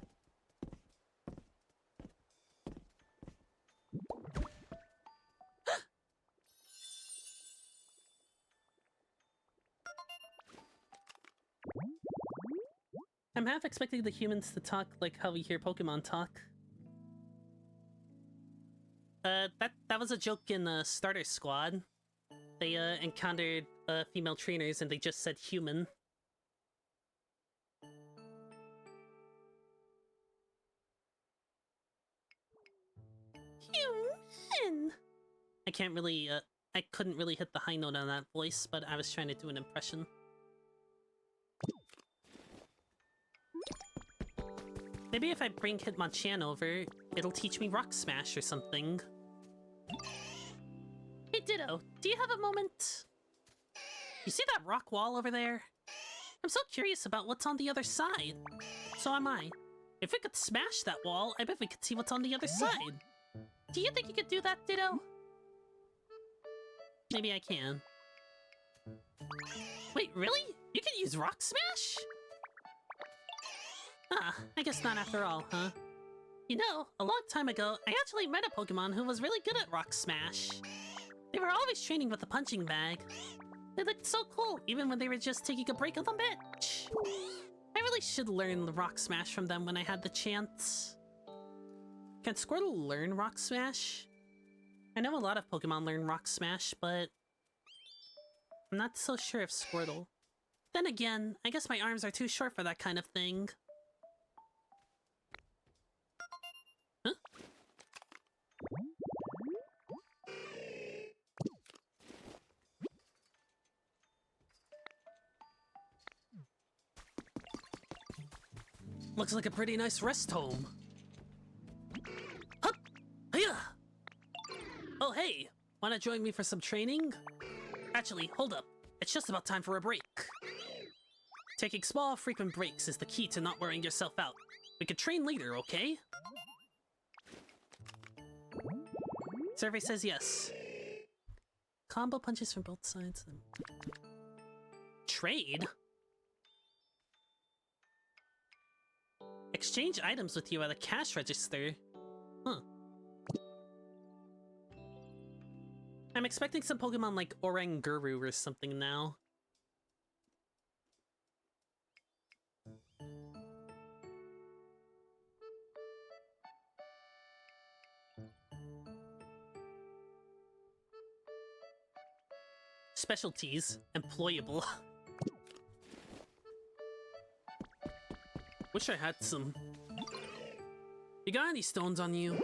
I'm half expecting the humans to talk like how we hear Pokemon talk. That was a joke in the starter squad. They encountered female trainers and they just said human. Human. I couldn't really hit the high note on that voice, but I was trying to do an impression. Maybe if I bring Hitmonchan over, it'll teach me Rock Smash or something. Hey Ditto, do you have a moment? You see that rock wall over there? I'm so curious about what's on the other side. So am I. If we could smash that wall, I bet we could see what's on the other side. Do you think you could do that, Ditto? Maybe I can. Wait, really? You can use Rock Smash? Ah, I guess not after all, huh? You know, a long time ago, I actually met a Pokemon who was really good at Rock Smash. They were always training with a punching bag. They looked so cool, even when they were just taking a break on the bench. I really should learn the Rock Smash from them when I had the chance. Can Squirtle learn Rock Smash? I know a lot of Pokemon learn Rock Smash, but I'm not so sure if Squirtle. Then again, I guess my arms are too short for that kind of thing. Huh? Looks like a pretty nice rest home. Hup! Hiya! Oh hey, wanna join me for some training? Actually, hold up. It's just about time for a break. Taking small, frequent breaks is the key to not wearing yourself out. We could train later, okay? Survey says yes. Combo punches from both sides. Trade? Exchange items with you at a cash register. Huh. I'm expecting some Pokemon like Oranguru or something now. Specialties. Employable. Wish I had some. You got any stones on you?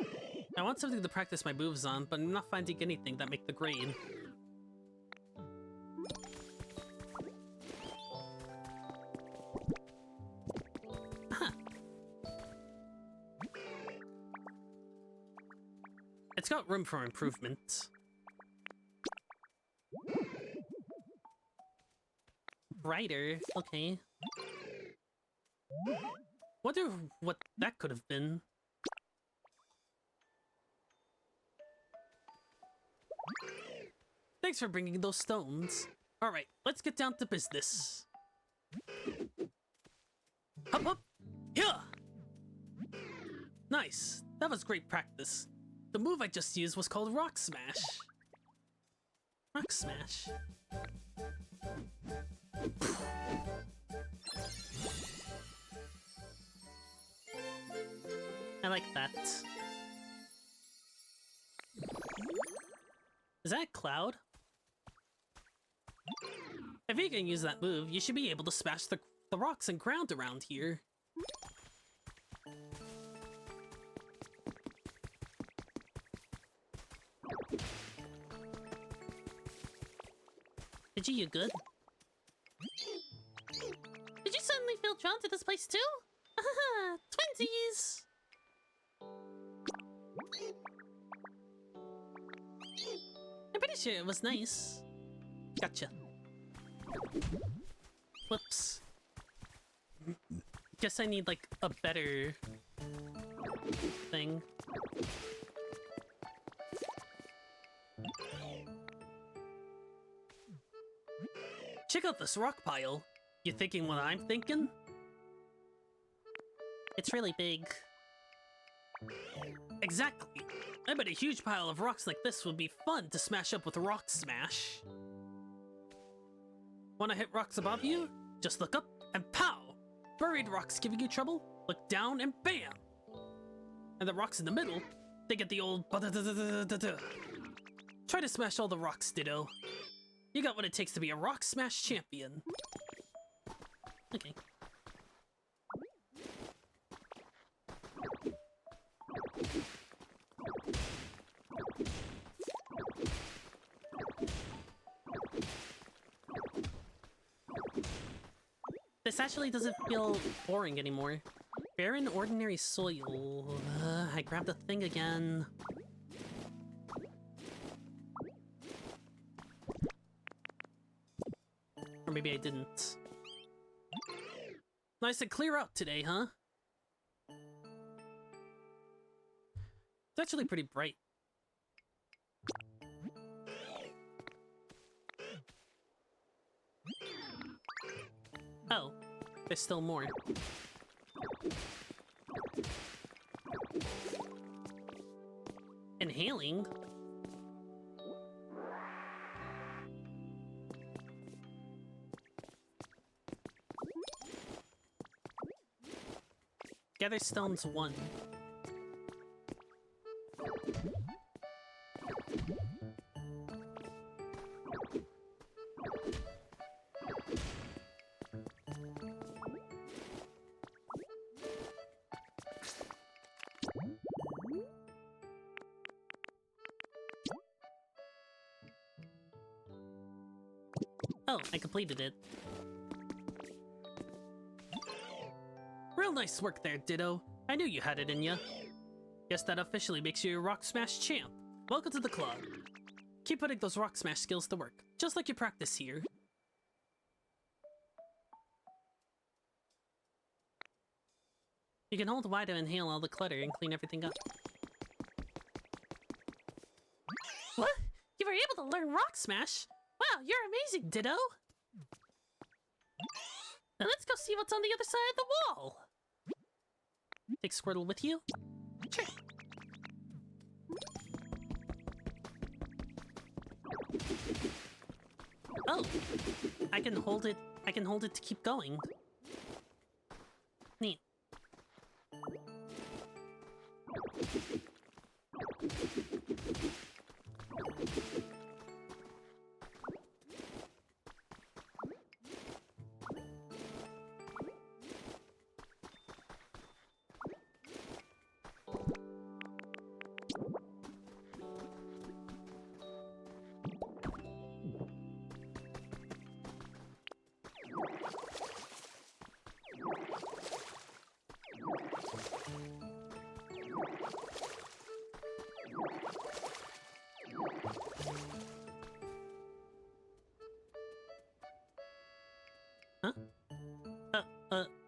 I want something to practice my moves on, but I'm not finding anything that make the grade. Huh. It's got room for improvement. Brighter, okay. Wonder what that could have been. Thanks for bringing those stones. Alright, let's get down to business. Hop hop! Yeah! Nice, that was great practice. The move I just used was called Rock Smash. Rock Smash. I like that. Is that a cloud? If you can use that move, you should be able to smash the rocks and ground around here. Did you good? Did you suddenly feel drawn to this place too? Twinsies! I'm pretty sure it was nice. Gotcha. Whoops. Guess I need like a better thing. Check out this rock pile. You thinking what I'm thinking? It's really big. Exactly. I bet a huge pile of rocks like this would be fun to smash up with Rock Smash. Wanna hit rocks above you? Just look up and pow! Buried rocks giving you trouble? Look down and bam! And the rocks in the middle, they get the old ba-da-da-da-da-da-da. Try to smash all the rocks, Ditto. You got what it takes to be a Rock Smash champion. Okay. This actually doesn't feel boring anymore. Barren ordinary soil. I grabbed the thing again. Or maybe I didn't. Nice and clear out today, huh? It's actually pretty bright. Oh, there's still more. Inhaling? Gather stones 1. Oh, I completed it. Real nice work there, Ditto. I knew you had it in ya. Guess that officially makes you a Rock Smash champ. Welcome to the club. Keep putting those Rock Smash skills to work, just like you practice here. You can hold Y to inhale all the clutter and clean everything up. What? You were able to learn Rock Smash? Wow, you're amazing, Ditto! Now let's go see what's on the other side of the wall! Take Squirtle with you? Sure. Oh! I can hold it to keep going. Neat. Huh?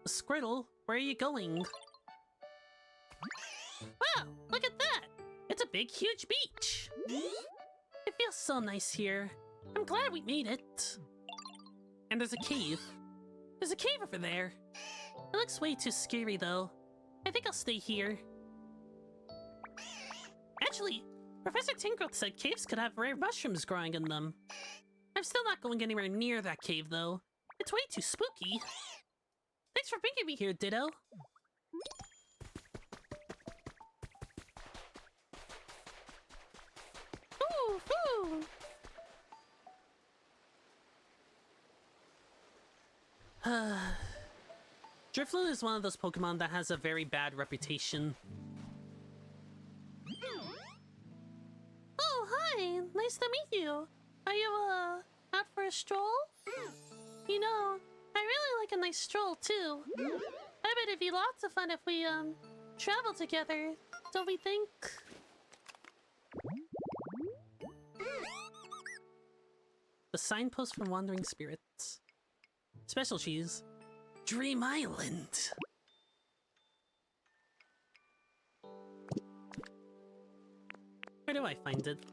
Squirtle, where are you going? Wow, look at that! It's a big, huge beach! It feels so nice here. I'm glad we made it. And there's a cave. There's a cave over there. It looks way too scary, though. I think I'll stay here. Actually, Professor Tinkrot said caves could have rare mushrooms growing in them. I'm still not going anywhere near that cave, though. It's way too spooky. Thanks for bringing me here, Ditto. Ooh, ooh. Drifloon is one of those Pokemon that has a very bad reputation. Oh, hi! Nice to meet you. Are you, out for a stroll? You know, I really like a nice stroll, too. I bet it'd be lots of fun if we, travel together, don't we think? The signpost for wandering spirits. Special cheese. Dream Island. Where do I find it?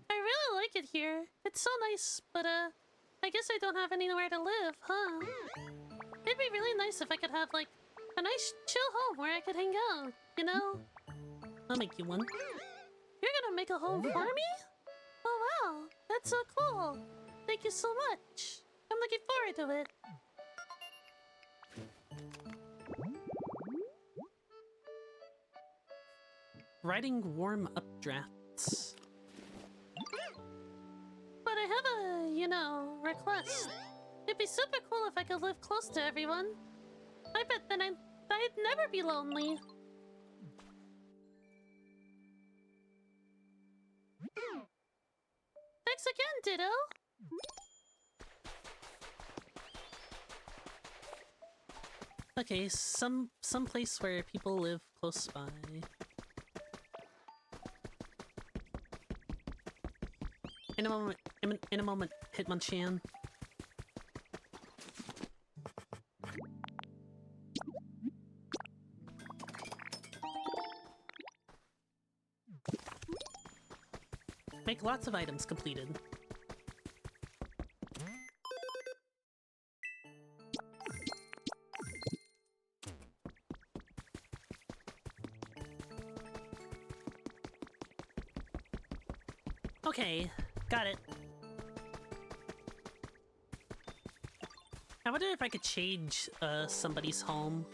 I really like it here. It's so nice, but, I guess I don't have anywhere to live, huh? It'd be really nice if I could have, like, a nice chill home where I could hang out, you know? I'll make you one. You're gonna make a home for me? Oh wow, that's so cool. Thank you so much. I'm looking forward to it. Writing warm-up drafts. But I have a, you know, request. It'd be super cool if I could live close to everyone. I bet then I'd never be lonely. Thanks again, Ditto. Okay, some place where people live close by. In a moment, Hitmonchan. Make lots of items completed. Okay, got it. I wonder if I could change somebody's home.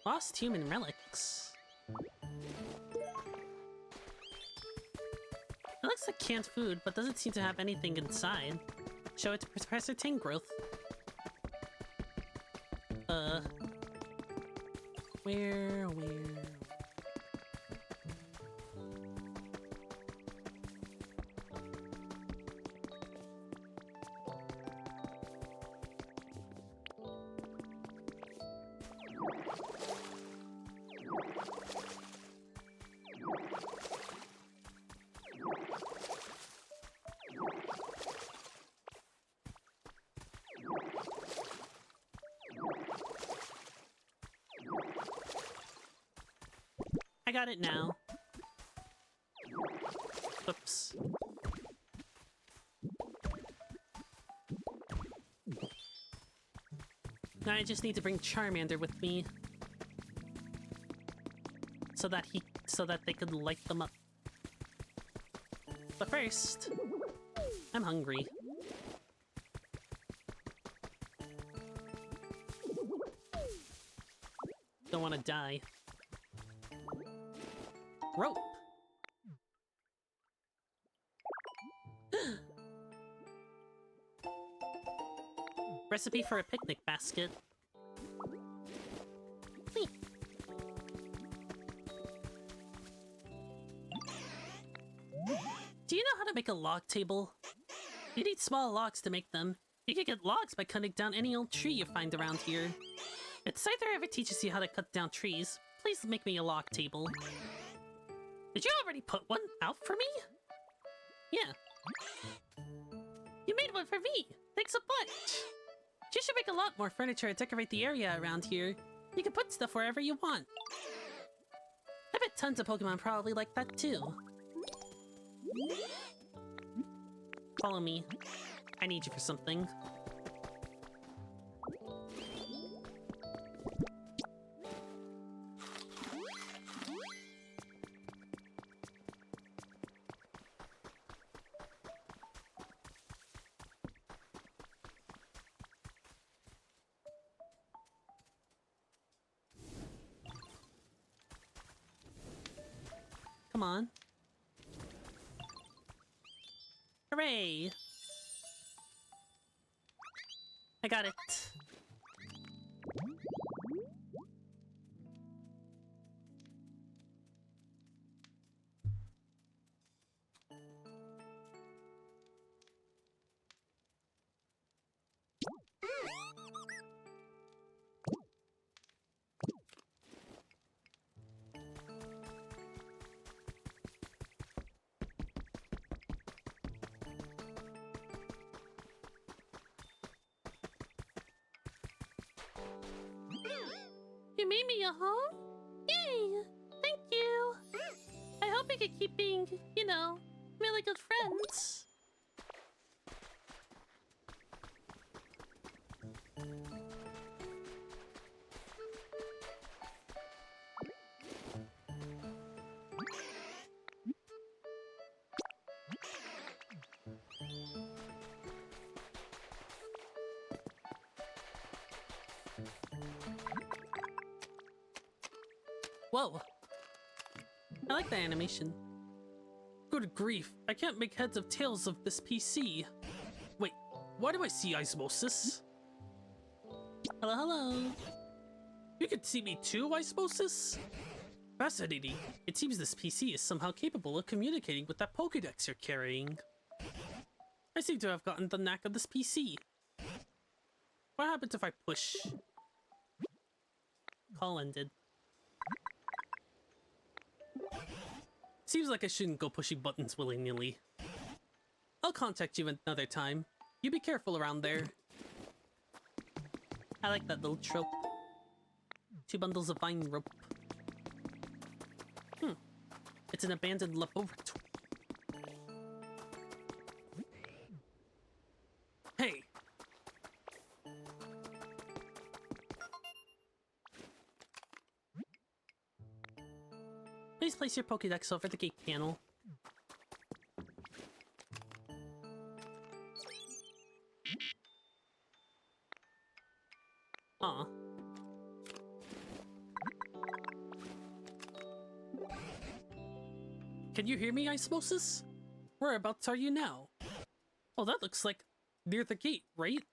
Lost human relics. It looks like canned food, but doesn't seem to have anything inside. Show it to Professor Tangrowth. Where? I got it now. Whoops. Now I just need to bring Charmander with me. So that they could light them up. But first, I'm hungry. Don't want to die. Rope. Recipe for a picnic basket. Whee. Do you know how to make a log table? You need small logs to make them. You can get logs by cutting down any old tree you find around here. If Scyther ever teaches you how to cut down trees, please make me a log table. Did you already put one out for me? Yeah. You made one for me! Thanks a bunch! You should make a lot more furniture and decorate the area around here. You can put stuff wherever you want. I bet tons of Pokemon probably like that too. Follow me. I need you for something. Come on. Hooray! I got it. You made me a home? Yay! Thank you! I hope we can keep being, you know, really good friends. Whoa. I like the animation. Good grief, I can't make heads of tails of this PC. Wait, why do I see osmosis? Hello, hello. You can see me too, osmosis? Fascinating. It seems this PC is somehow capable of communicating with that Pokédex you're carrying. I seem to have gotten the knack of this PC. What happens if I push? Call ended. Seems like I shouldn't go pushing buttons willy-nilly. I'll contact you another time. You be careful around there. I like that little trope. 2 bundles of vine rope. It's an abandoned laboratory. Hey! Please place your Pokédex over the gate panel. Aw. Can you hear me, Osmosis? Whereabouts are you now? Oh, that looks like near the gate, right?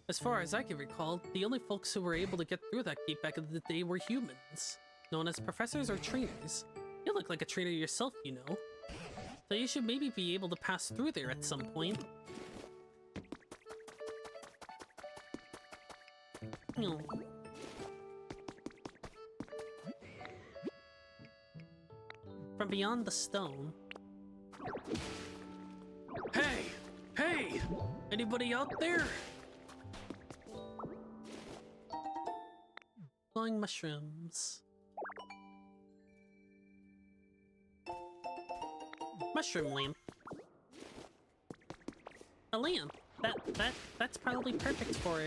As far as I can recall, the only folks who were able to get through that gate back in the day were humans, known as professors or trainers. You look like a trainer yourself, you know. So you should maybe be able to pass through there at some point. Hmm. From beyond the stone. Hey! Hey! Anybody out there? Glowing mushrooms. Mushroom lamp. A lamp. That's probably perfect for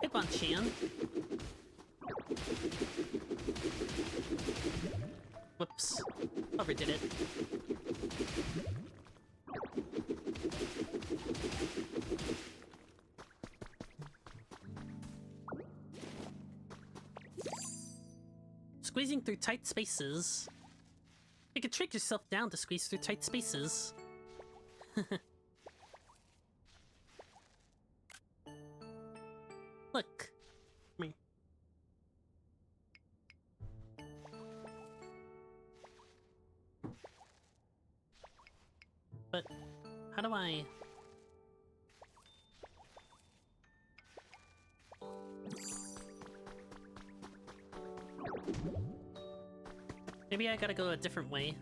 Hitmonchan. Whoops. Overdid it. Squeezing through tight spaces. You can trick yourself down to squeeze through tight spaces. Look. Me. But how do I... Maybe I gotta go a different way.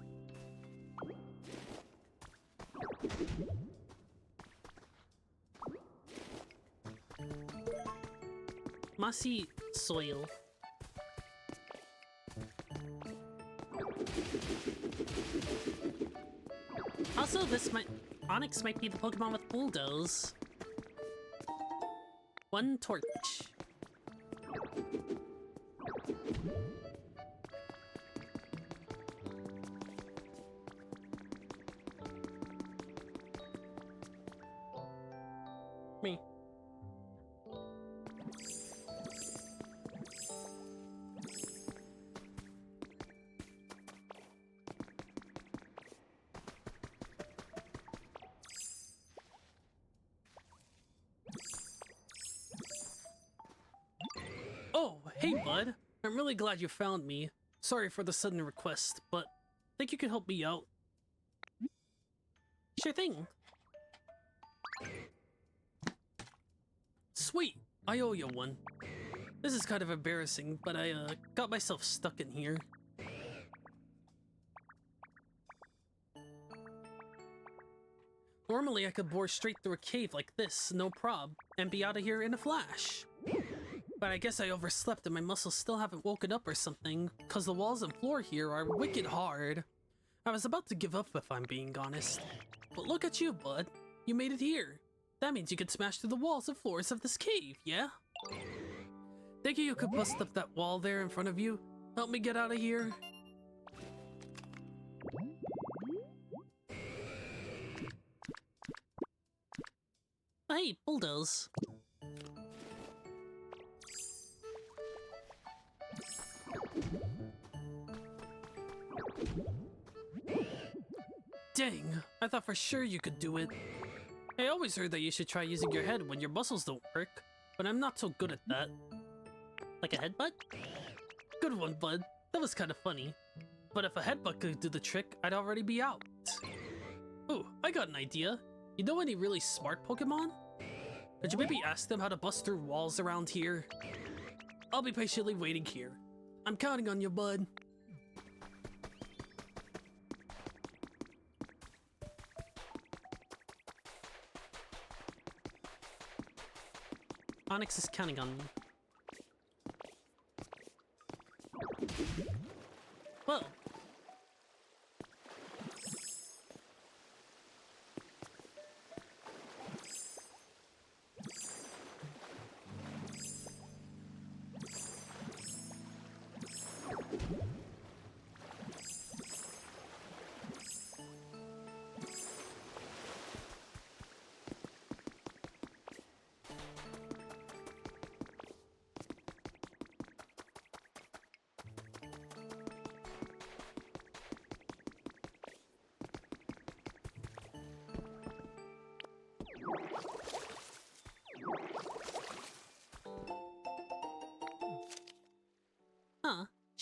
Mossy soil. Also, this might... Onyx might be the Pokemon with bulldoze. One torch. Me. Oh, hey bud. I'm really glad you found me. Sorry for the sudden request, but think you can help me out? Sure thing. Sweet, I owe you one. This is kind of embarrassing, but I got myself stuck in here. Normally I could bore straight through a cave like this, no prob, and be out of here in a flash. But I guess I overslept and my muscles still haven't woken up or something, cause the walls and floor here are wicked hard. I was about to give up if I'm being honest. But look at you, bud. You made it here. That means you can smash through the walls and floors of this cave, yeah? Think you could bust up that wall there in front of you? Help me get out of here? Hey, bulldoze. Dang, I thought for sure you could do it. I always heard that you should try using your head when your muscles don't work, but I'm not so good at that. Like a headbutt? Good one, bud. That was kind of funny. But if a headbutt could do the trick, I'd already be out. Ooh, I got an idea. You know any really smart Pokemon? Could you maybe ask them how to bust through walls around here? I'll be patiently waiting here. I'm counting on you, bud. Onyx is counting on me. Whoa.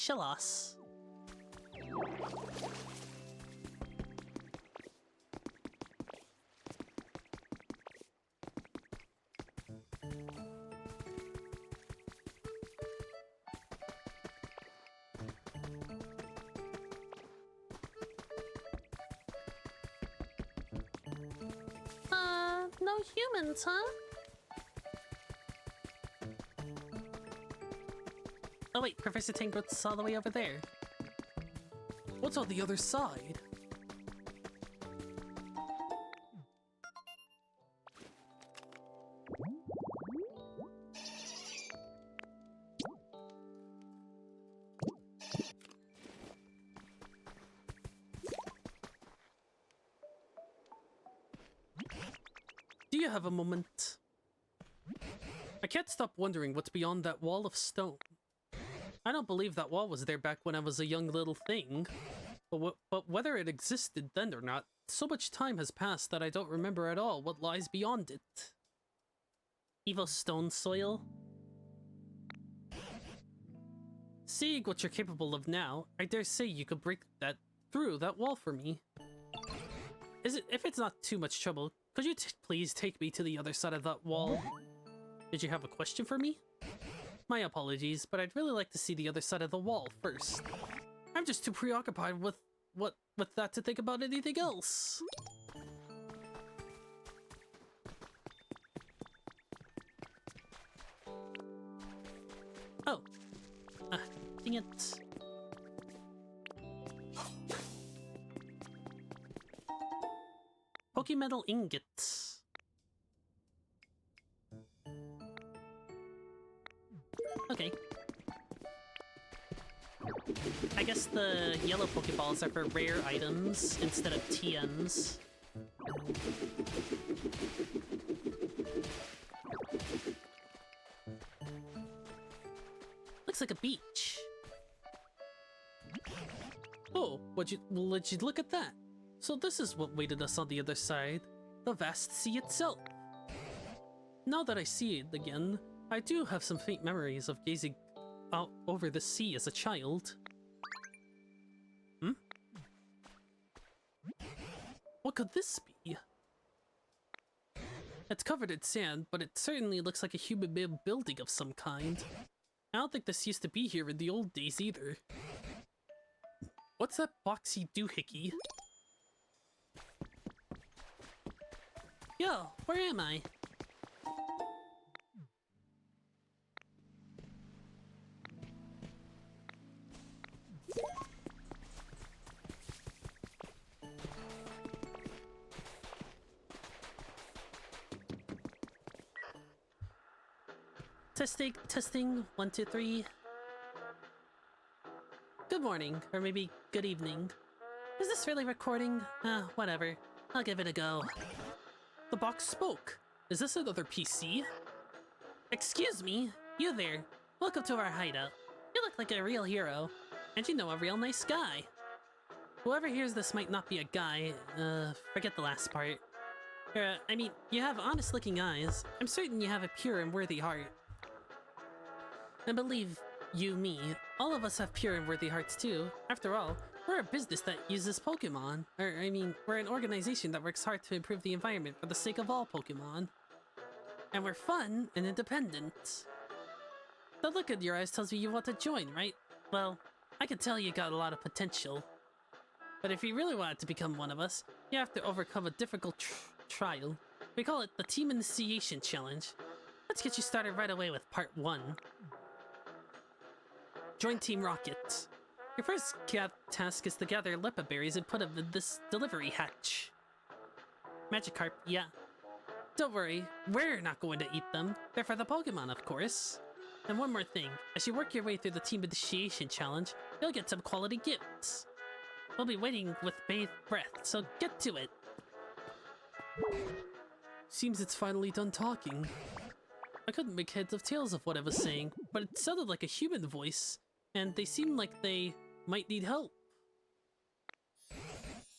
Shellos. No humans, huh? Oh wait, Professor Tangrowth's all the way over there. What's on the other side? Do you have a moment? I can't stop wondering what's beyond that wall of stone. I don't believe that wall was there back when I was a young little thing. But whether it existed then or not, so much time has passed that I don't remember at all what lies beyond it. Evo stone soil? Seeing what you're capable of now, I dare say you could break through that wall for me. If it's not too much trouble, could you please take me to the other side of that wall? Did you have a question for me? My apologies, but I'd really like to see the other side of the wall first. I'm just too preoccupied with that to think about anything else. Oh. Dang it. Pokemetal ingots. Okay. I guess the yellow Pokeballs are for rare items instead of TMs. Looks like a beach. Oh, would you look at that? So this is what waited us on the other side, the vast sea itself. Now that I see it again, I do have some faint memories of gazing out over the sea as a child. What could this be? It's covered in sand, but it certainly looks like a human-made building of some kind. I don't think this used to be here in the old days either. What's that boxy doohickey? Yo, where am I? Testing, 1, 2, 3. Good morning, or maybe good evening. Is this really recording? Whatever. I'll give it a go. The box spoke. Is this another PC? Excuse me, you there. Welcome to our hideout. You look like a real hero. And you know, a real nice guy. Whoever hears this might not be a guy. Forget the last part. I mean, you have honest-looking eyes. I'm certain you have a pure and worthy heart. And believe you me, all of us have pure and worthy hearts too. After all, we're a business that uses Pokemon. We're an organization that works hard to improve the environment for the sake of all Pokemon. And we're fun and independent. The look in your eyes tells me you want to join, right? Well, I can tell you got a lot of potential. But if you really wanted to become one of us, you have to overcome a difficult trial. We call it the Team Initiation Challenge. Let's get you started right away with part 1. Join Team Rocket. Your first task is to gather Leppa berries and put them in this delivery hatch. Magikarp, yeah. Don't worry, we're not going to eat them. They're for the Pokemon, of course. And one more thing, as you work your way through the Team Initiation Challenge, you'll get some quality gifts. We'll be waiting with bated breath, so get to it. Seems it's finally done talking. I couldn't make heads or tails of what I was saying, but it sounded like a human voice, and they seemed like they might need help.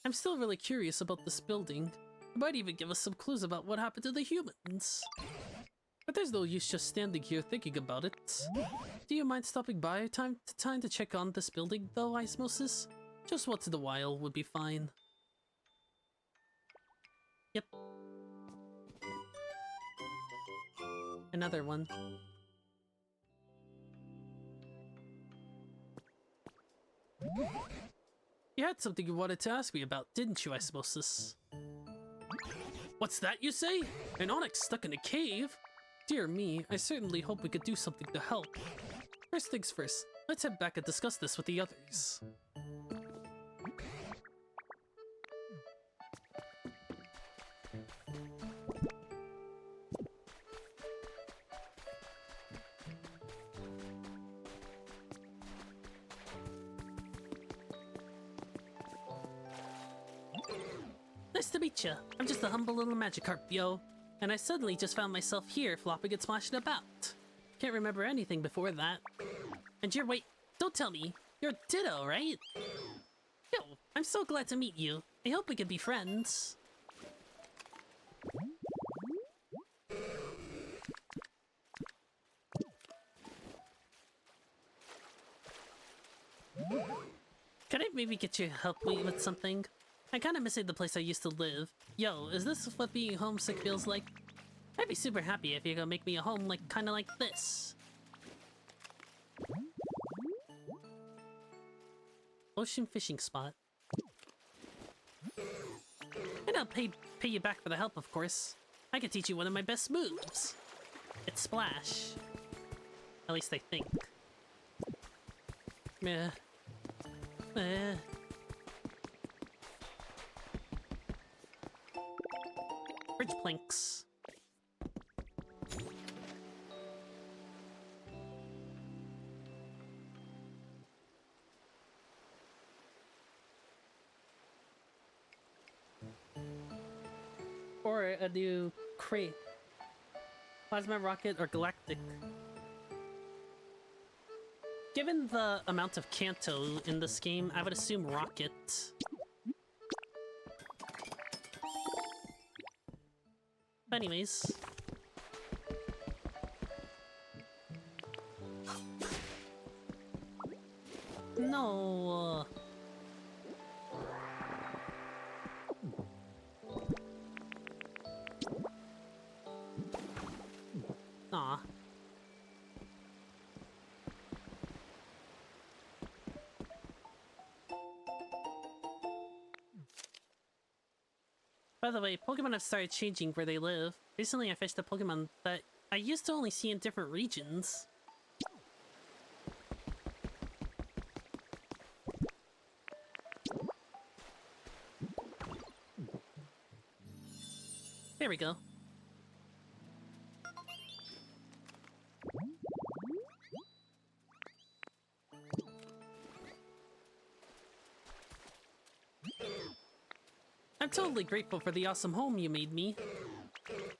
I'm still really curious about this building. It might even give us some clues about what happened to the humans. But there's no use just standing here thinking about it. Do you mind stopping by time to time to check on this building, though, Osmosis? Just once in a while would be fine. Yep. Another one. You had something you wanted to ask me about, didn't you, Osmosis? What's that you say? An onyx stuck in a cave? Dear me, I certainly hope we could do something to help. First things first, let's head back and discuss this with the others. Nice to meet you. I'm just a humble little Magikarp, yo. And I suddenly just found myself here flopping and splashing about. Can't remember anything before that. And wait, don't tell me. You're Ditto, right? Yo, I'm so glad to meet you. I hope we can be friends. Can I maybe get you to help me with something? I kinda missing the place I used to live. Yo, is this what being homesick feels like? I'd be super happy if you could make me a home kinda like this. Ocean fishing spot. And I'll pay you back for the help, of course. I could teach you one of my best moves. It's Splash. At least I think. Meh. Bridge planks. Or a new crate. Plasma rocket or galactic. Given the amount of Kanto in this game, I would assume rocket. But anyways. No. Aw. By the way, Pokemon have started changing where they live. Recently I fished a Pokemon that I used to only see in different regions. There we go. I'm totally grateful for the awesome home you made me.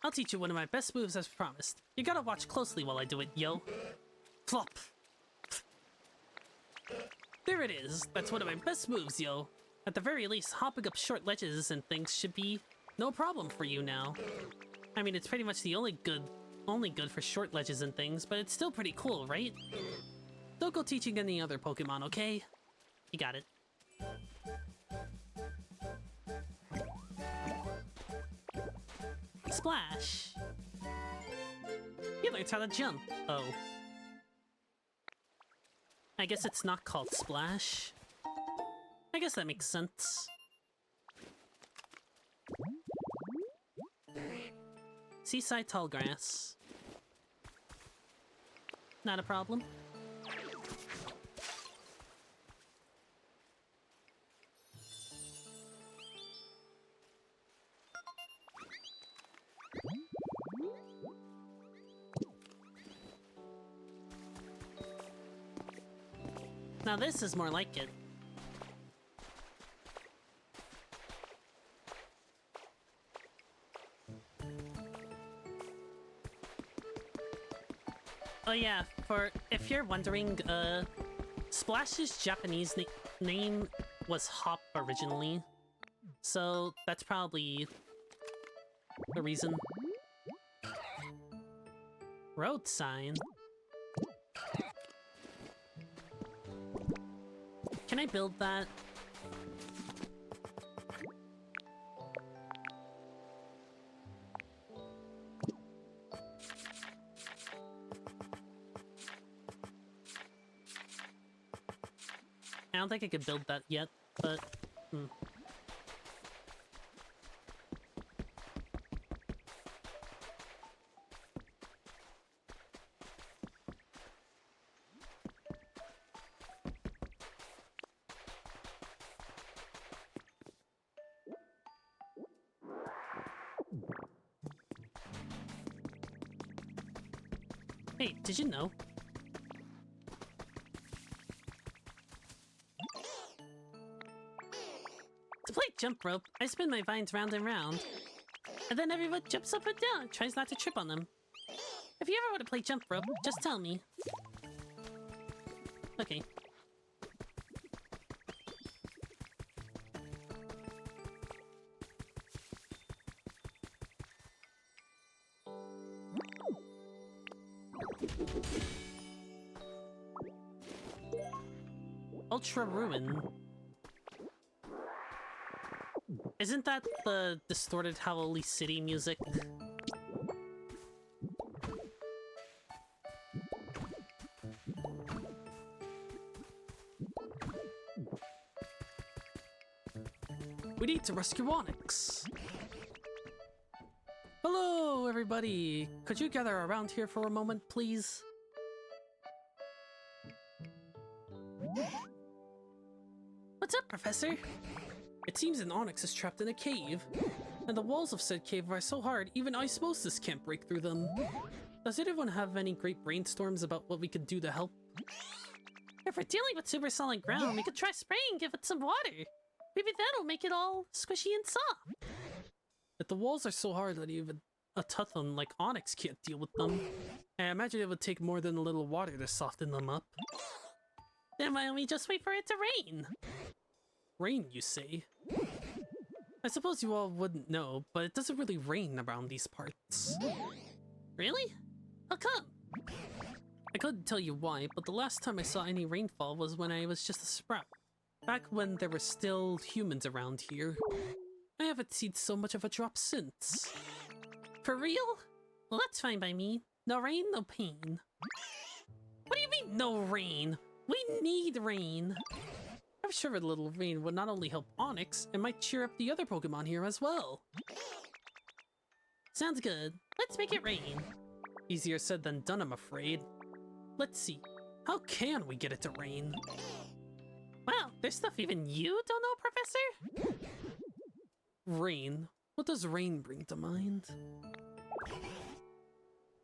I'll teach you one of my best moves as promised. You gotta watch closely while I do it, yo. Flop. There it is. That's one of my best moves, yo. At the very least, hopping up short ledges and things should be no problem for you now. I mean, it's pretty much the only good for short ledges and things, but it's still pretty cool, right? Don't go teaching any other Pokemon, okay? You got it. Splash! You learned how to jump. Oh. I guess it's not called Splash. I guess that makes sense. Seaside tall grass. Not a problem. Now this is more like it. Oh yeah, if you're wondering, Splash's Japanese name was Hop originally. So that's probably the reason. Road sign. Can I build that? I don't think I could build that yet, but... Hey, did you know? To play jump rope, I spin my vines round and round. And then everyone jumps up and down and tries not to trip on them. If you ever want to play jump rope, just tell me. Okay. Ultra Ruin. Isn't that the distorted Howley City music? We need to rescue Onyx. Hello, everybody. Could you gather around here for a moment, please? What's up, Professor? It seems an Onyx is trapped in a cave, and the walls of said cave are so hard even osmosis can't break through them. Does anyone have any great brainstorms about what we could do to help? If we're dealing with super solid ground, we could try spraying it with some water. Maybe that'll make it all squishy and soft. If the walls are so hard that even a Tuthon like Onyx can't deal with them, I imagine it would take more than a little water to soften them up. Then why don't we just wait for it to rain? Rain, you say? I suppose you all wouldn't know, but it doesn't really rain around these parts. Really? How come? I couldn't tell you why, but the last time I saw any rainfall was when I was just a sprout. Back when there were still humans around here. I haven't seen so much of a drop since. For real? Well, that's fine by me. No rain, no pain. What do you mean, no rain? We need rain. I'm sure a little rain would not only help Onyx, it might cheer up the other Pokemon here as well. Sounds good. Let's make it rain. Easier said than done, I'm afraid. Let's see. How can we get it to rain? Wow, there's stuff even you don't know, Professor? Rain. What does rain bring to mind?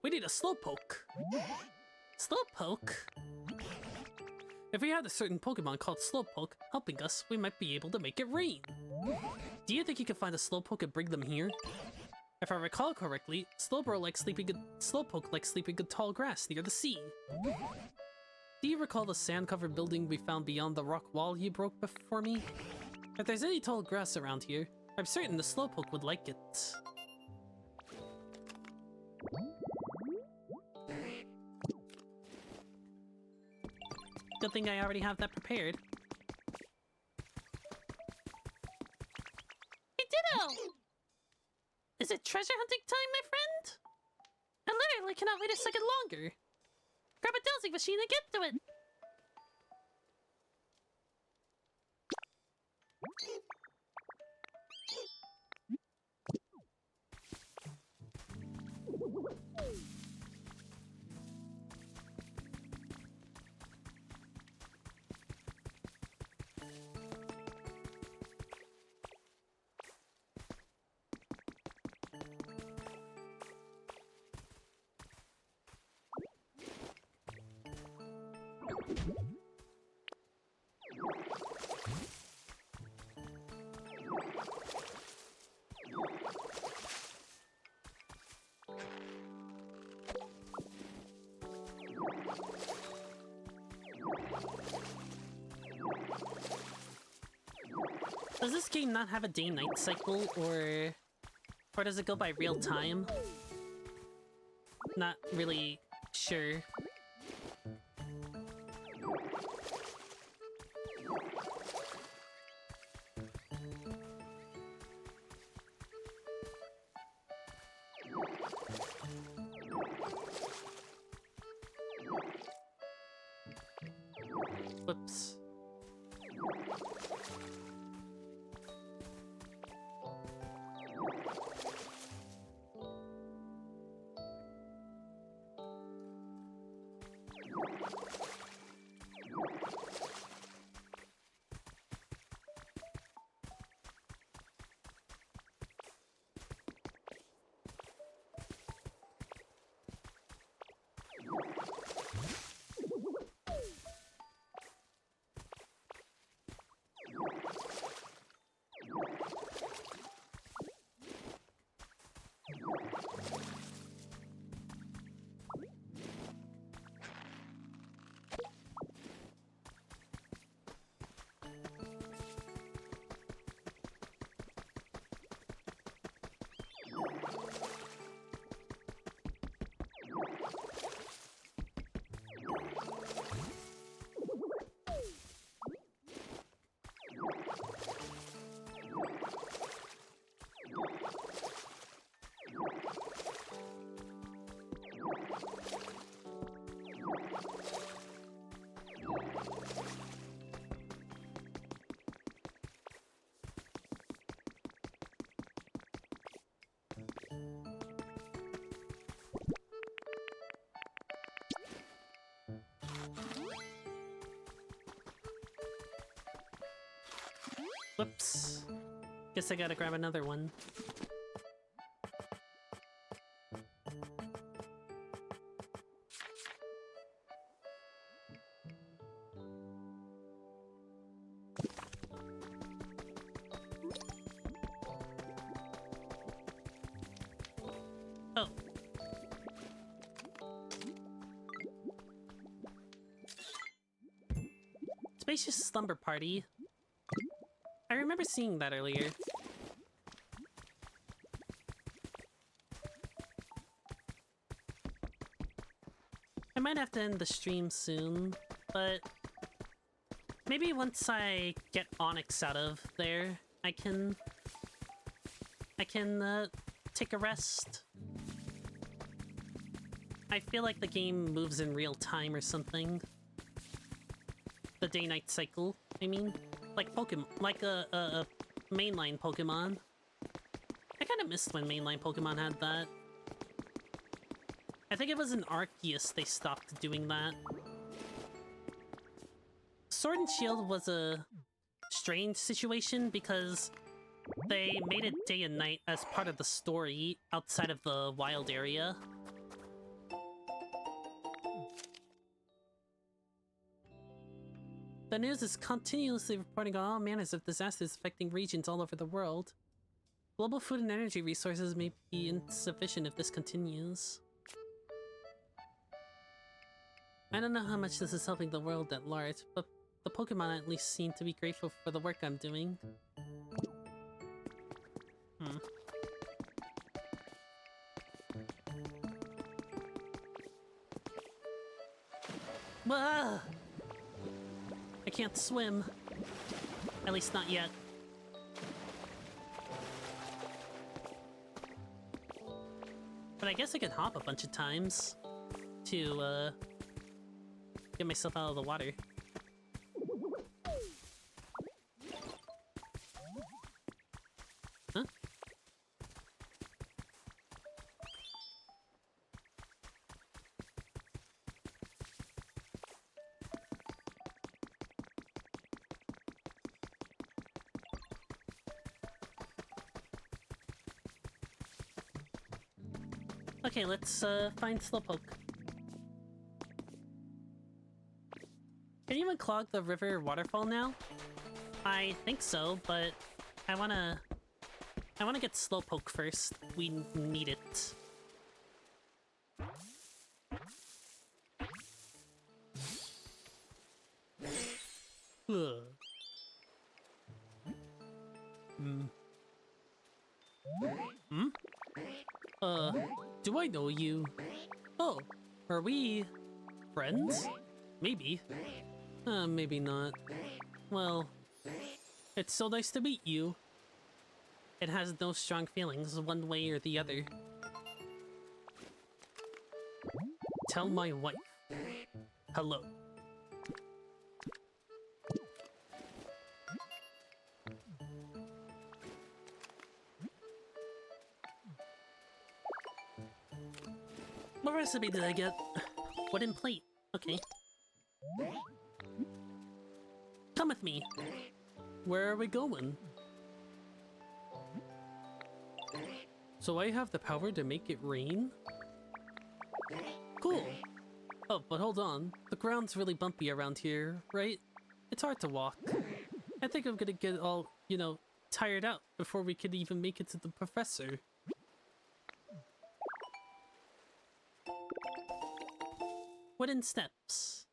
We need a Slowpoke. Slowpoke? If we had a certain Pokemon called Slowpoke helping us, we might be able to make it rain. Do you think you could find a Slowpoke and bring them here? If I recall correctly, Slowpoke likes sleeping in tall grass near the sea. Do you recall the sand-covered building we found beyond the rock wall you broke before me? If there's any tall grass around here, I'm certain the Slowpoke would like it. Good thing I already have that prepared. Hey, Ditto! Is it treasure hunting time, my friend? I literally cannot wait a second longer. Grab a dowsing machine and get to it! Does this game not have a day-night cycle, or does it go by real time? Not really Sure. Whoops. Whoops. Guess I gotta grab another one. Oh. Spacious slumber party. I remember seeing that earlier. I might have to end the stream soon, but maybe once I get Onyx out of there, I can take a rest. I feel like the game moves in real time or something. The day-night cycle, I mean. Like Pokemon, like a mainline Pokemon. I kind of missed when mainline Pokemon had that. I think it was in Arceus they stopped doing that. Sword and Shield was a strange situation because they made it day and night as part of the story outside of the wild area. The news is continuously reporting on all manners of disasters affecting regions all over the world. Global food and energy resources may be insufficient if this continues. I don't know how much this is helping the world at large, but the Pokemon at least seem to be grateful for the work I'm doing. Whoa! I can't swim. At least not yet. But I guess I can hop a bunch of times to, get myself out of the water. Huh? Okay, let's find Slowpoke. Can you even clog the river waterfall now? I think so, but I wanna get Slowpoke first. We need it. Ugh. Hmm? Do I know you? Oh, Are we friends? Maybe. Maybe not. Well, it's so nice to meet you. It has no strong feelings one way or the other. Tell my wife. Hello. What recipe did I get? Wooden plate. Okay. Come with me. Where are we going? So I have the power to make it rain? Cool. Oh, but hold on. The ground's really bumpy around here, right? It's hard to walk. I think I'm gonna get all, you know, tired out before we could even make it to the professor. Wooden steps.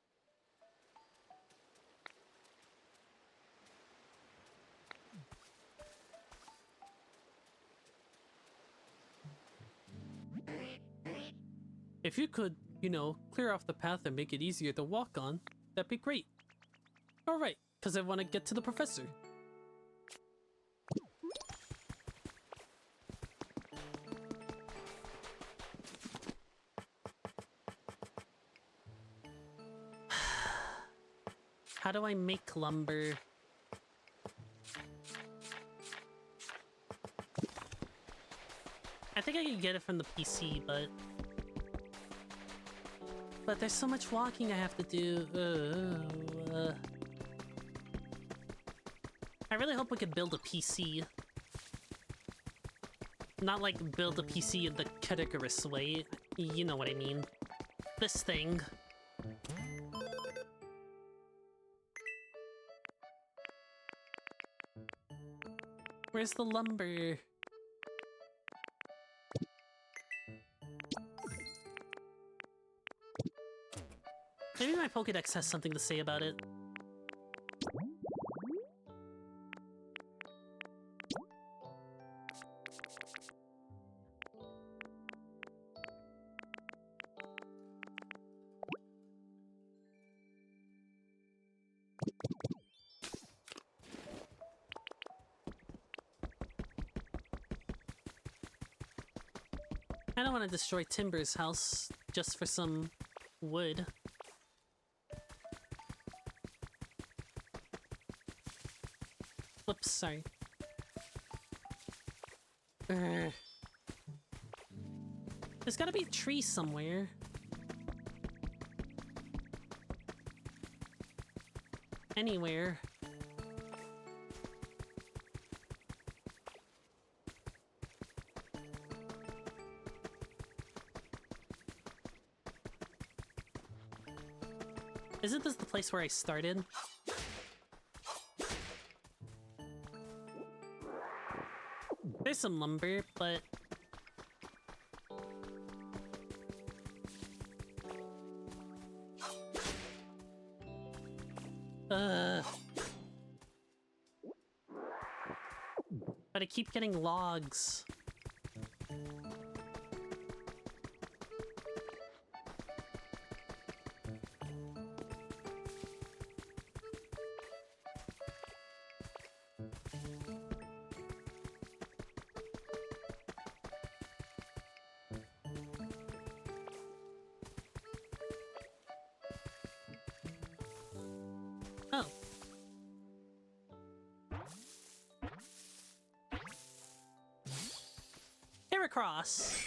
If you could, you know, clear off the path and make it easier to walk on, that'd be great. Alright, because I want to get to the professor. How do I make lumber? I think I could get it from the PC, but there's so much walking I have to do. I really hope we could build a PC. Not like build a PC in the categories way. You know what I mean. This thing. Where's the lumber? Maybe my Pokédex has something to say about it. I don't want to destroy Timber's house just for some wood. Whoops, sorry. There's gotta be a tree somewhere. Anywhere. Isn't this the place where I started? There's some lumber, but... But I keep getting logs. Oh. Heracross!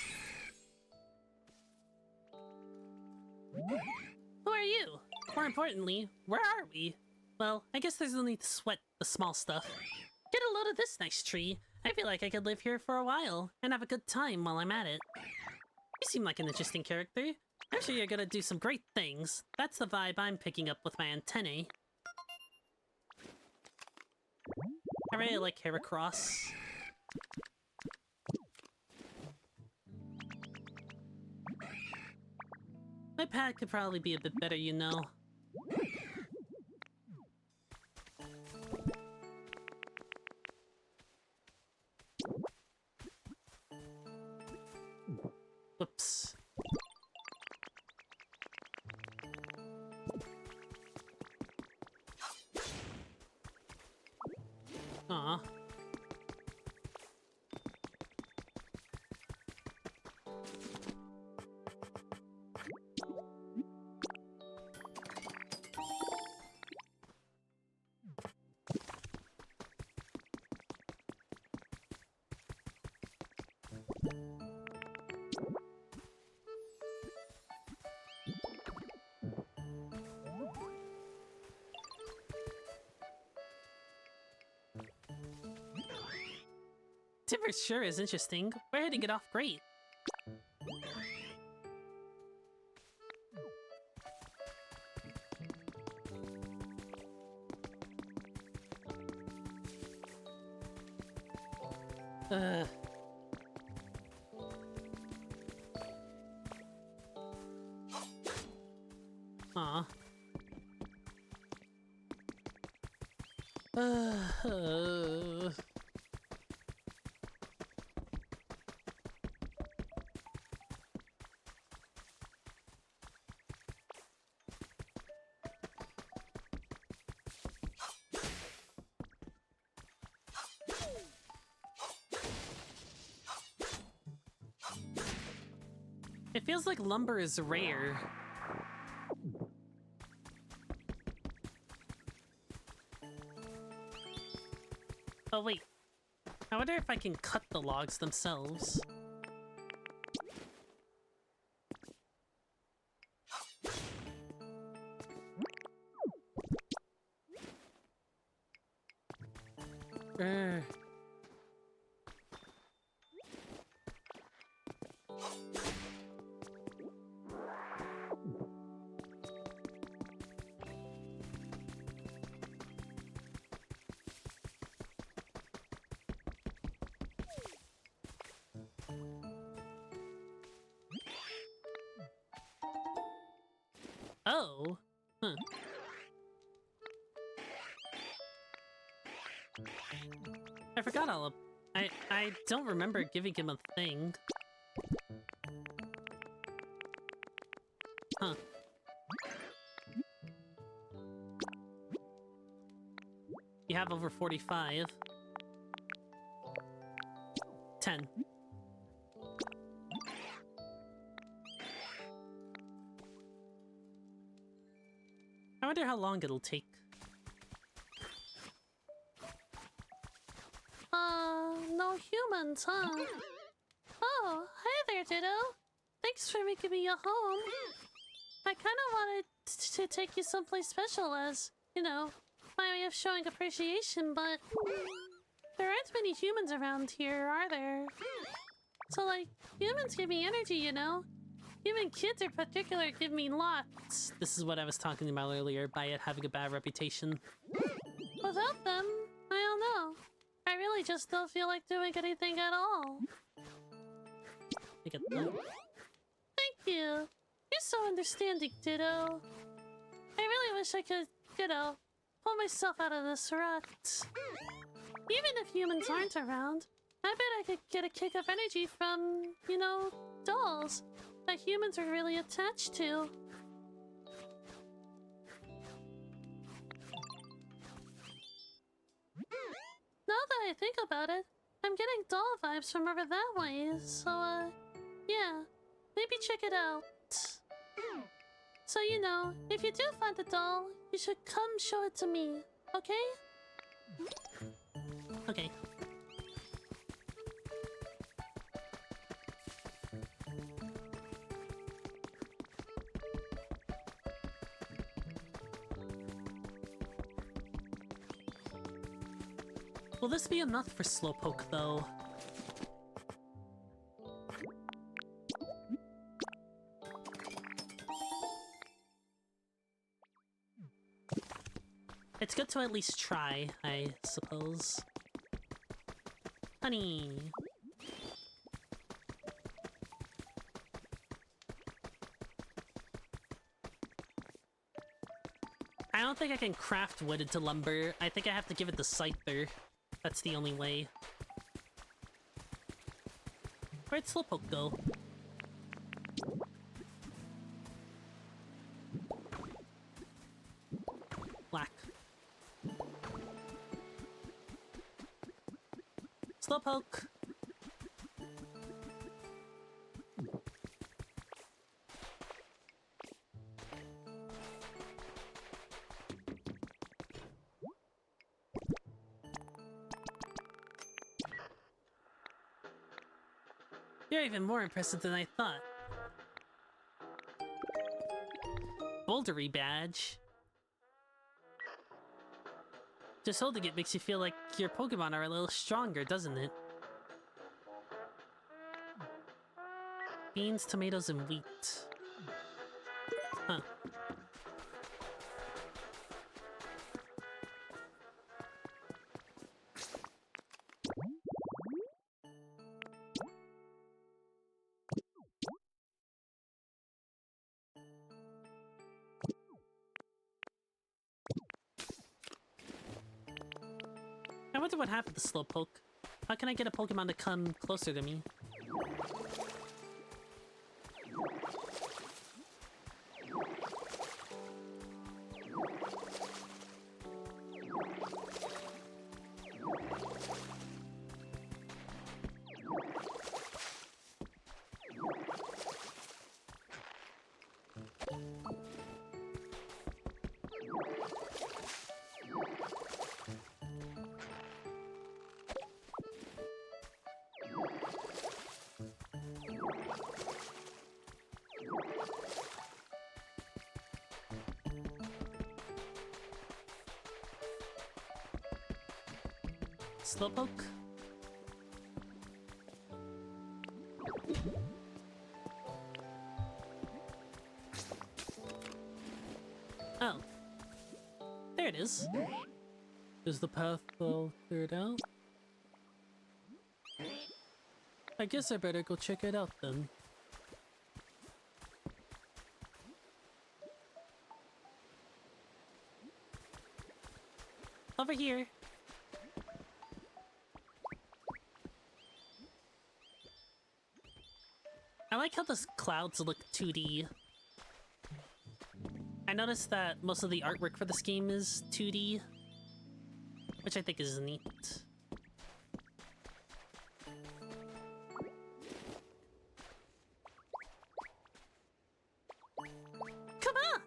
Who are you? More importantly, where are we? Well, I guess there's no need to sweat the small stuff. Get a load of this nice tree. I feel like I could live here for a while and have a good time while I'm at it. You seem like an interesting character. I'm sure you're gonna do some great things. That's the vibe I'm picking up with my antennae. I really like Heracross. My pad could probably be a bit better, you know. Whoops. Aw. Timber sure is interesting. We're hitting it off great. Uh. Aw. It feels like lumber is rare. Oh wait, I wonder if I can cut the logs themselves. Oh. Huh. I forgot all of... I don't remember giving him a thing. Huh. You have over 45. 10. I wonder how long it'll take. No humans, huh? Oh, hi there, Ditto. Thanks for making me a home. I kind of wanted to take you someplace special as, you know, my way of showing appreciation, but there aren't many humans around here, are there? So, like, humans give me energy, you know? Human kids in particular give me lots. This is what I was talking about earlier, by it having a bad reputation. Without them, I don't know. I really just don't feel like doing anything at all. I get that. Thank you. You're so understanding, Ditto. I really wish I could, you know, pull myself out of this rut. Even if humans aren't around, I bet I could get a kick of energy from, you know, dolls that humans are really attached to. Now that I think about it, I'm getting doll vibes from over that way, so, yeah, maybe check it out. So, you know, if you do find the doll, you should come show it to me, okay? Okay. Will this be enough for Slowpoke, though? It's good to at least try, I suppose. Honey! I don't think I can craft wood into lumber. I think I have to give it the Scyther. That's the only way. Where'd Slowpoke go? Black. Slowpoke. You're even more impressive than I thought. Bouldery badge. Just holding it makes you feel like your Pokemon are a little stronger, doesn't it? Beans, tomatoes, and wheat. Huh. I wonder what happened to Slowpoke. How can I get a Pokemon to come closer to me? Slowpoke? Oh. There it is. Is the path all cleared out? I guess I better go check it out then. Over here. I like how the clouds look 2D. I noticed that most of the artwork for this game is 2D, which I think is neat. Come on!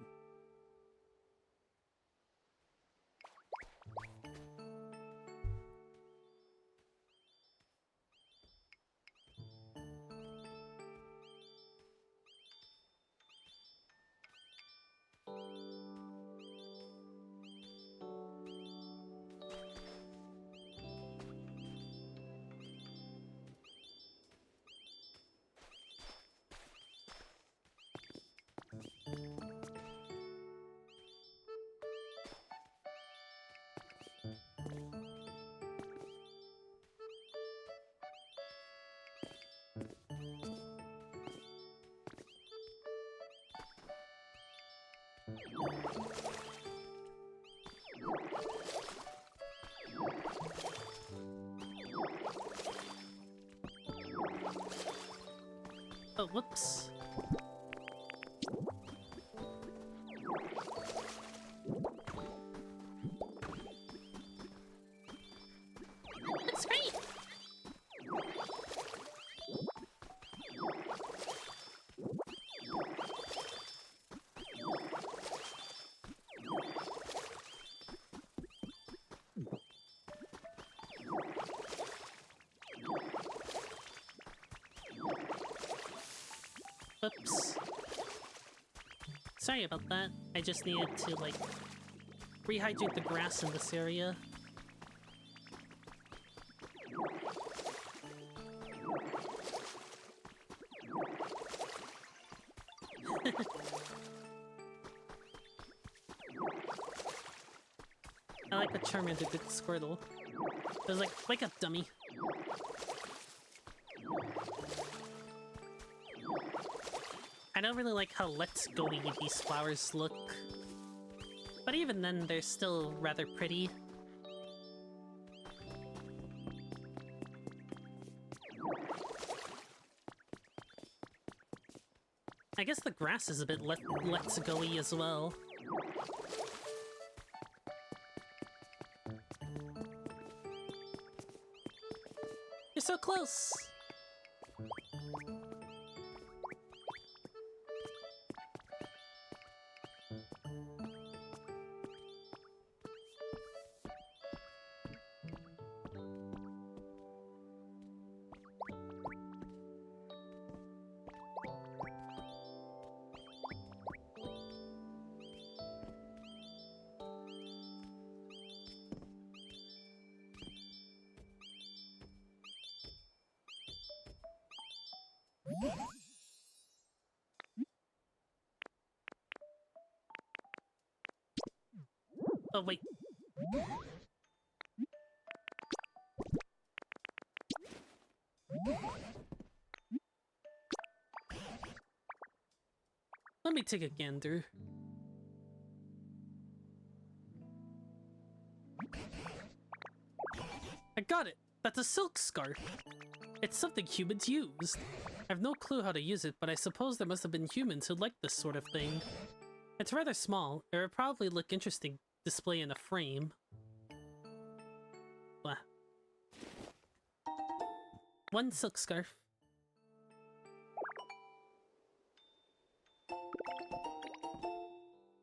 Oh, whoops. It's great! Oops. Sorry about that. I just needed to, like, rehydrate the grass in this area. I like what Charmander did to Squirtle. It was like, wake up, dummy. I don't really like how let's go-y these flowers look. But even then, they're still rather pretty. I guess the grass is a bit let's go-y as well. so close! Oh, wait. Let me take a gander. I got it! That's a silk scarf! It's something humans used. I have no clue how to use it, but I suppose there must have been humans who liked this sort of thing. It's rather small. It would probably look interesting display in a frame. Blah. One silk scarf.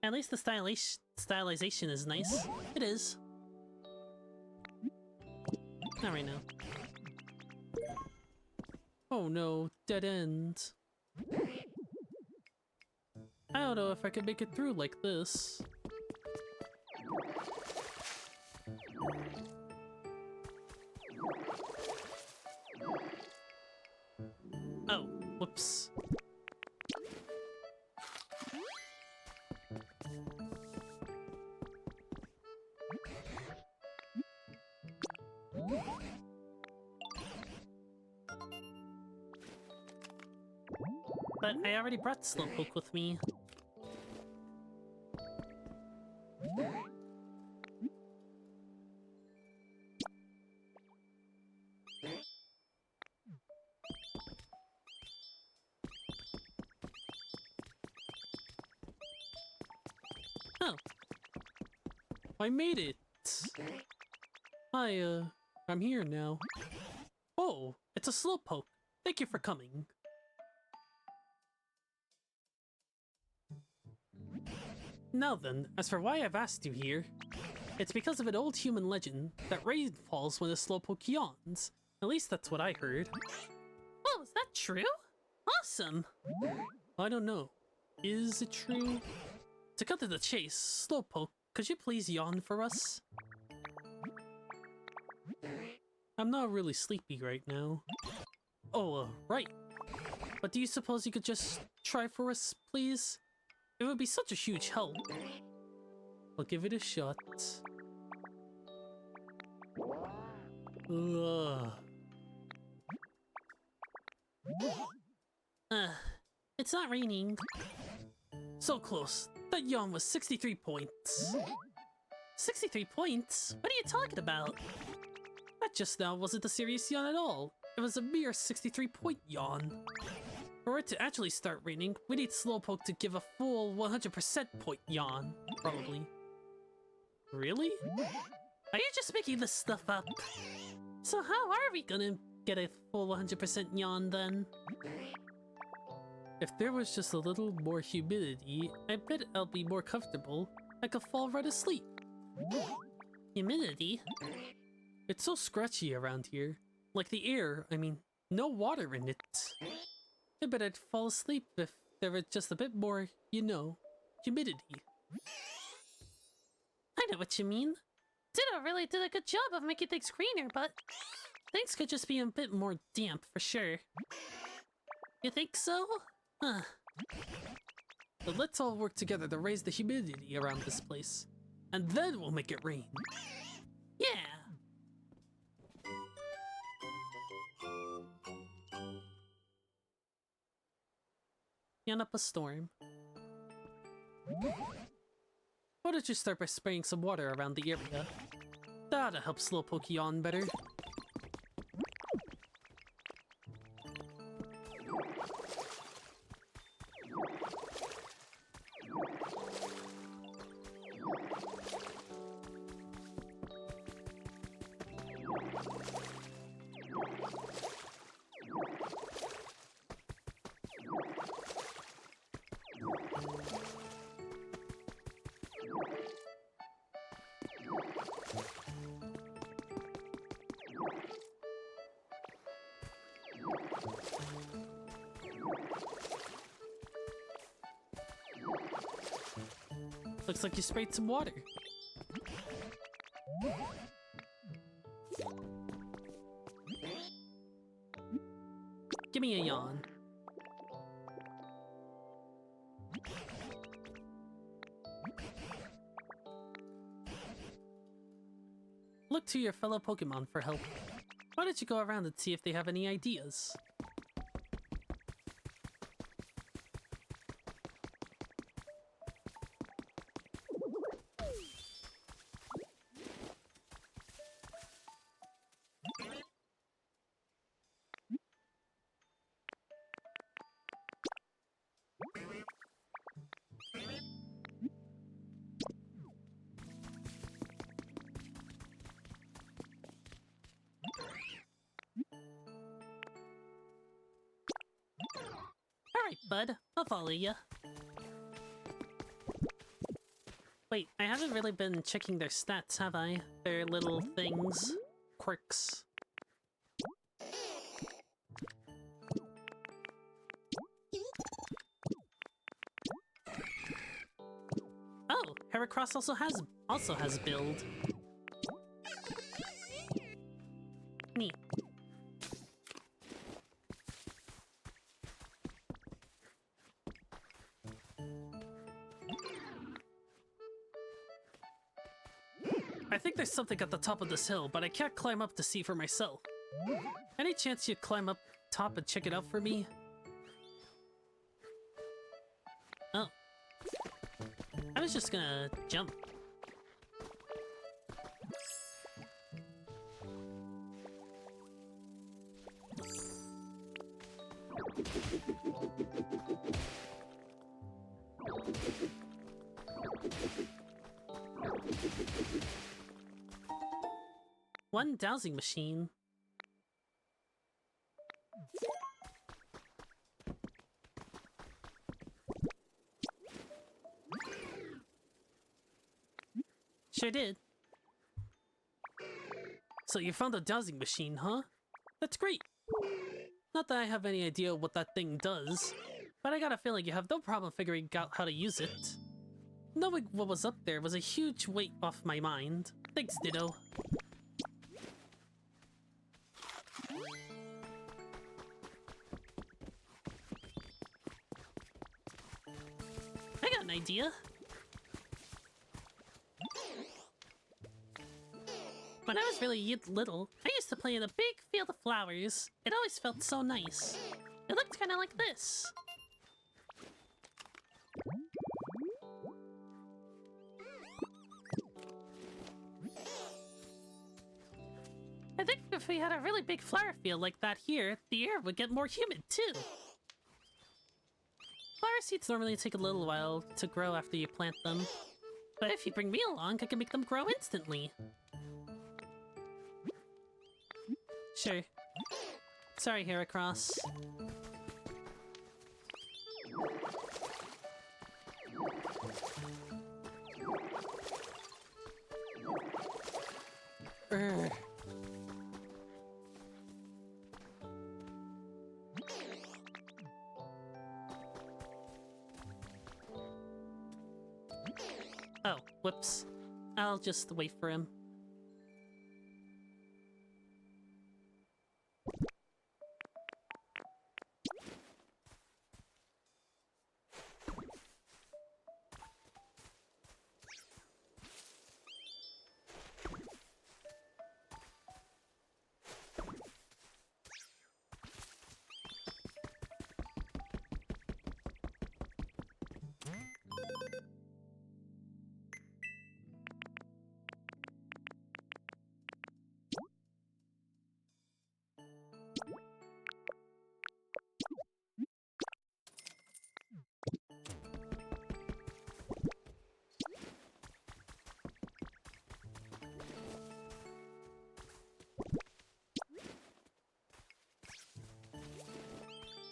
At least the stylization is nice. It is. Not right now. Oh no, dead end. I don't know if I could make it through like this. Oh, whoops. But I already brought Slowpoke with me. Oh. I made it! I'm here now. Oh, it's a Slowpoke. Thank you for coming. Now then, as for why I've asked you here, it's because of an old human legend that rain falls when a Slowpoke yawns. At least that's what I heard. Oh, is that true? Awesome! I don't know. Is it true? To cut to the chase, Slowpoke, could you please yawn for us? I'm not really sleepy right now. Oh, right. But do you suppose you could just try for us, please? It would be such a huge help. I'll give it a shot. Ugh. It's not raining. So close. That yawn was 63 points. 63 points? What are you talking about? That just now wasn't a serious yawn at all. It was a mere 63-point yawn. For it to actually start raining, we need Slowpoke to give a full 100% point yawn, probably. Really? Are you just making this stuff up? So how are we gonna get a full 100% yawn then? If there was just a little more humidity, I bet I'll be more comfortable. I could fall right asleep. Humidity? It's so scratchy around here. Like the air, I mean, no water in it. I bet I'd fall asleep if there was just a bit more, you know, humidity. I know what you mean. Ditto really did a good job of making things greener, but things could just be a bit more damp for sure. You think so? Huh. But let's all work together to raise the humidity around this place. And then we'll make it rain. Yeah! Yan up a storm. Why don't you start by spraying some water around the area? That'll help Slowpoke yawn better. Looks like you sprayed some water. Give me a yawn. Look to your fellow Pokemon for help. Why don't you go around and see if they have any ideas? Alright, bud. I'll follow you. Wait, I haven't really been checking their stats, have I? Their little things. Quirks. Oh, Heracross also has build. Neat. I think there's something at the top of this hill, but I can't climb up to see for myself. Any chance you'd climb up top and check it out for me? Oh. I was just gonna jump. One dowsing machine. Sure did. So you found a dowsing machine, huh? That's great. Not that I have any idea what that thing does, but I got a feeling you have no problem figuring out how to use it. Knowing what was up there was a huge weight off my mind. Thanks, Ditto. I got an idea. When I was really little, I used to play in a big field of flowers. It always felt so nice. It looked kind of like this. I think if we had a really big flower field like that here, the air would get more humid too. Flower seeds normally take a little while to grow after you plant them. But if you bring me along, I can make them grow instantly. Sure. Sorry, Heracross. Urgh. Oh, whoops. I'll just wait for him.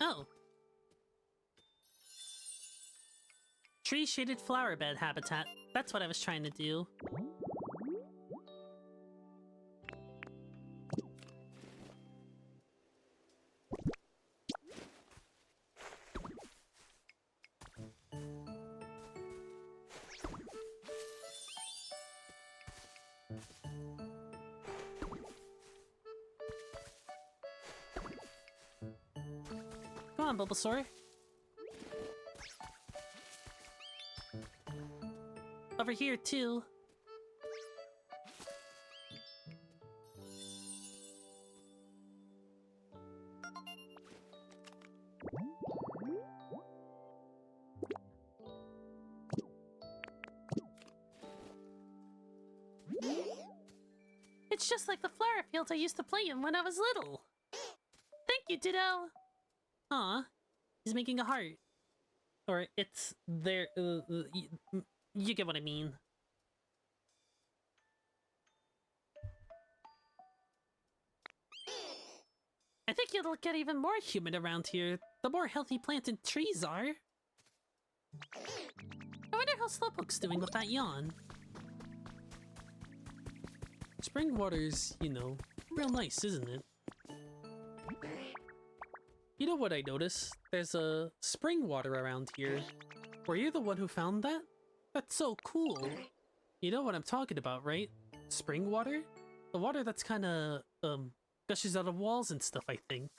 Oh. Tree-shaded flower bed habitat. That's what I was trying to do. Come on, Bulbasaur. Over here, too. It's just like the flower fields I used to play in when I was little. Thank you, Ditto. Aw, he's making a heart. Or it's there. You get what I mean. I think it'll get even more humid around here, the more healthy planted trees are. I wonder how Slowpoke's doing with that yawn. Spring water's, you know, real nice, isn't it? You know what I noticed? There's a spring water around here. Were you the one who found that? That's so cool. You know what I'm talking about, right? Spring water? The water that's kinda, gushes out of walls and stuff, I think.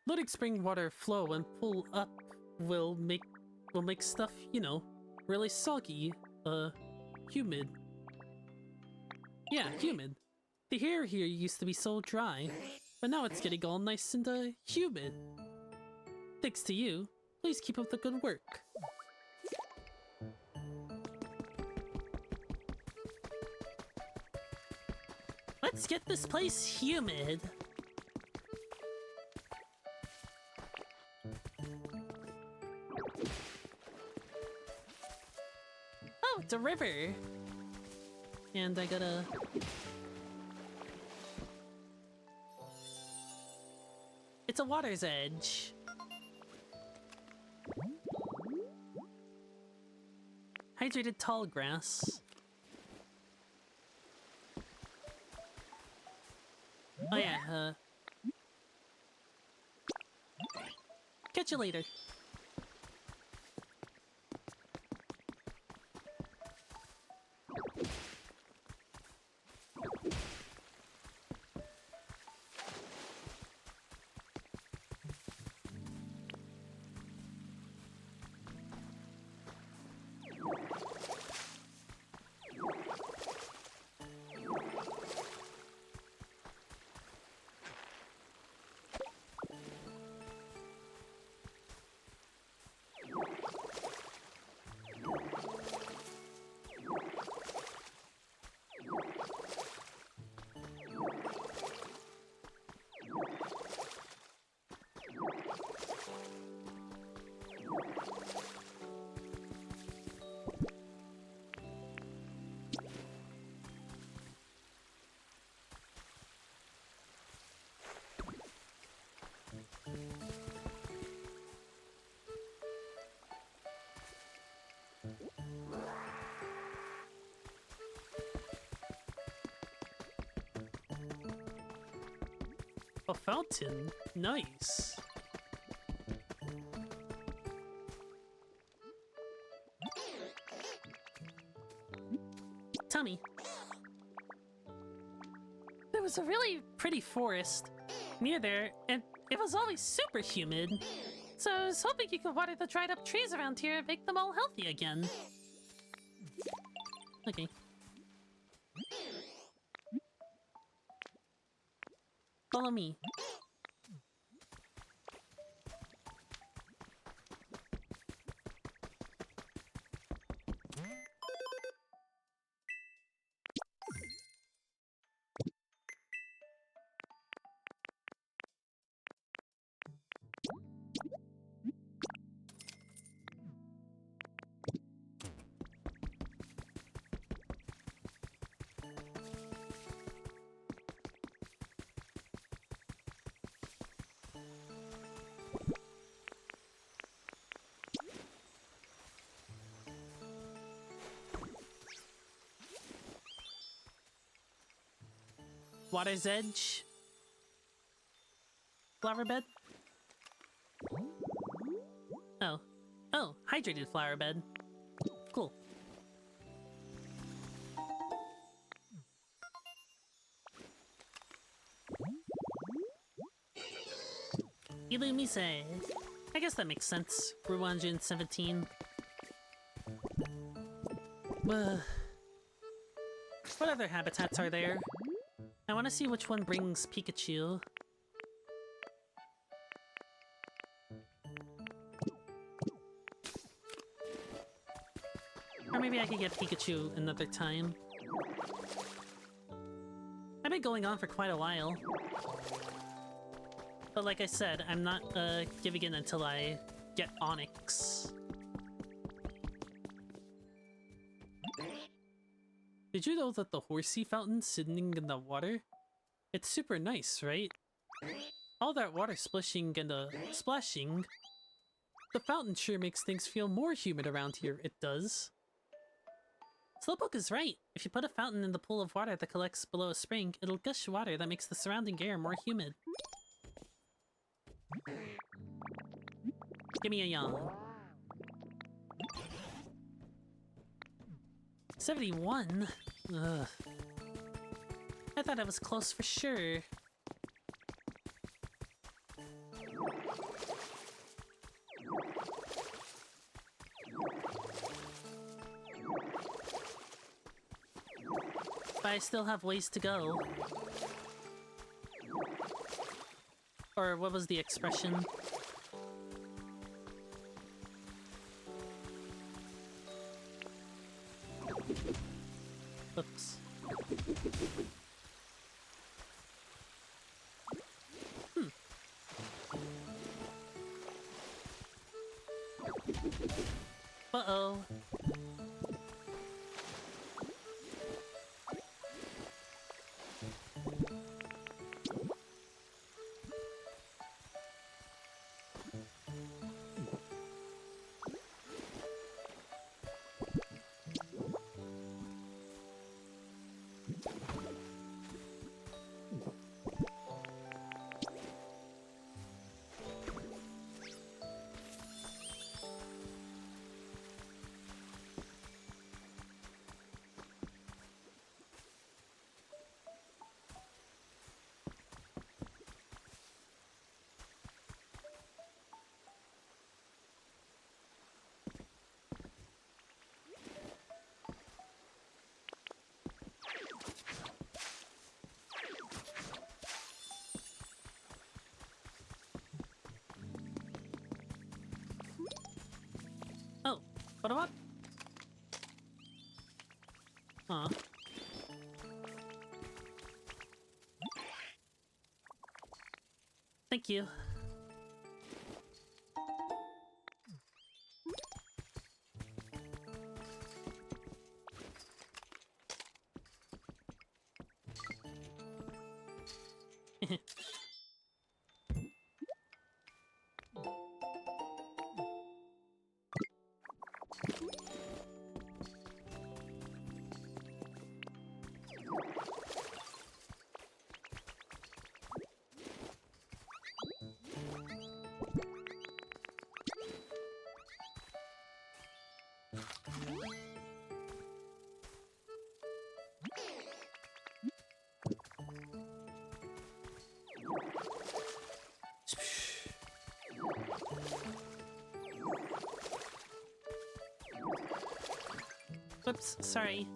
Letting spring water flow and pull up will make stuff, you know, really soggy, humid. Yeah, humid. The air here used to be so dry, but now it's getting all nice and, humid. Thanks to you. Please keep up the good work. Let's get this place humid. Oh, it's a river. And I gotta... It's a water's edge. Hydrated tall grass. Oh yeah, catch you later. A fountain? Nice. Tell me. There was a really pretty forest near there, and it was always super humid. So I was hoping you could water the dried up trees around here and make them all healthy again. Okay. Follow me. Water's edge. Flower bed. Oh. Oh, hydrated flower bed. Cool. Illumise. I guess that makes sense. Route 117. What other habitats are there? I want to see which one brings Pikachu. Or maybe I could get Pikachu another time. I've been going on for quite a while. But like I said, I'm not giving in until I get Onyx. Did you know that the horsey fountain sitting in the water? It's super nice, right? All that water splashing and splashing. The fountain sure makes things feel more humid around here, it does. Slowpoke is right. If you put a fountain in the pool of water that collects below a spring, it'll gush water that makes the surrounding air more humid. Give me a yawn. 71? Ugh. I thought I was close for sure. But I still have ways to go. Or what was the expression? Oops. Uh-oh. Oh, what? Huh. Thank you. Whoops, sorry.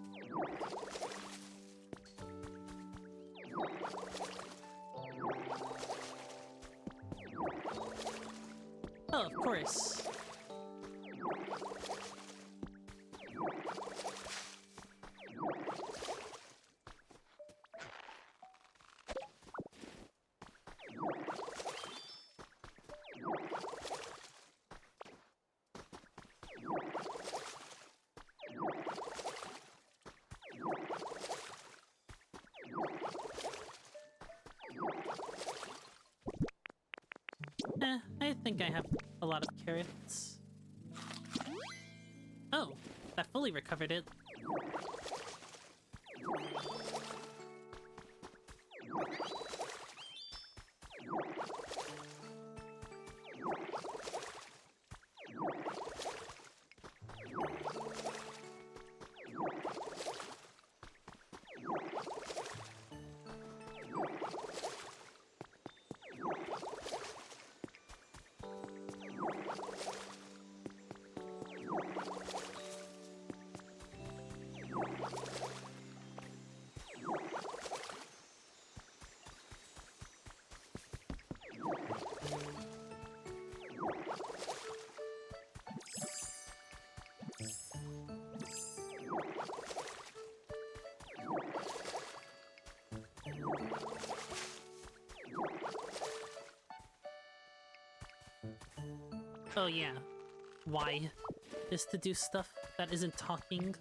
Oh, of course. I think I have a lot of carrots. Oh, that fully recovered it. Oh yeah. Why? Is to do stuff that isn't talking?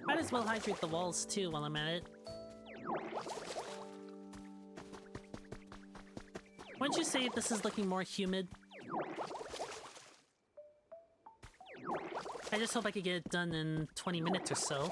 Might as well hydrate the walls too while I'm at it. Wouldn't you say this is looking more humid? I just hope I could get it done in 20 minutes or so.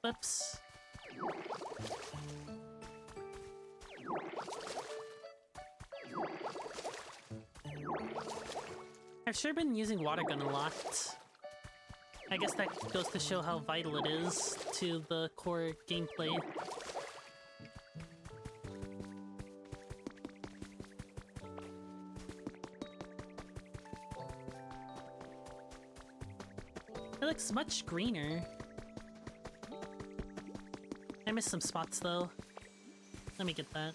Whoops. I've sure been using water gun a lot. I guess that goes to show how vital it is to the core gameplay. It looks much greener. I missed some spots though. Let me get that.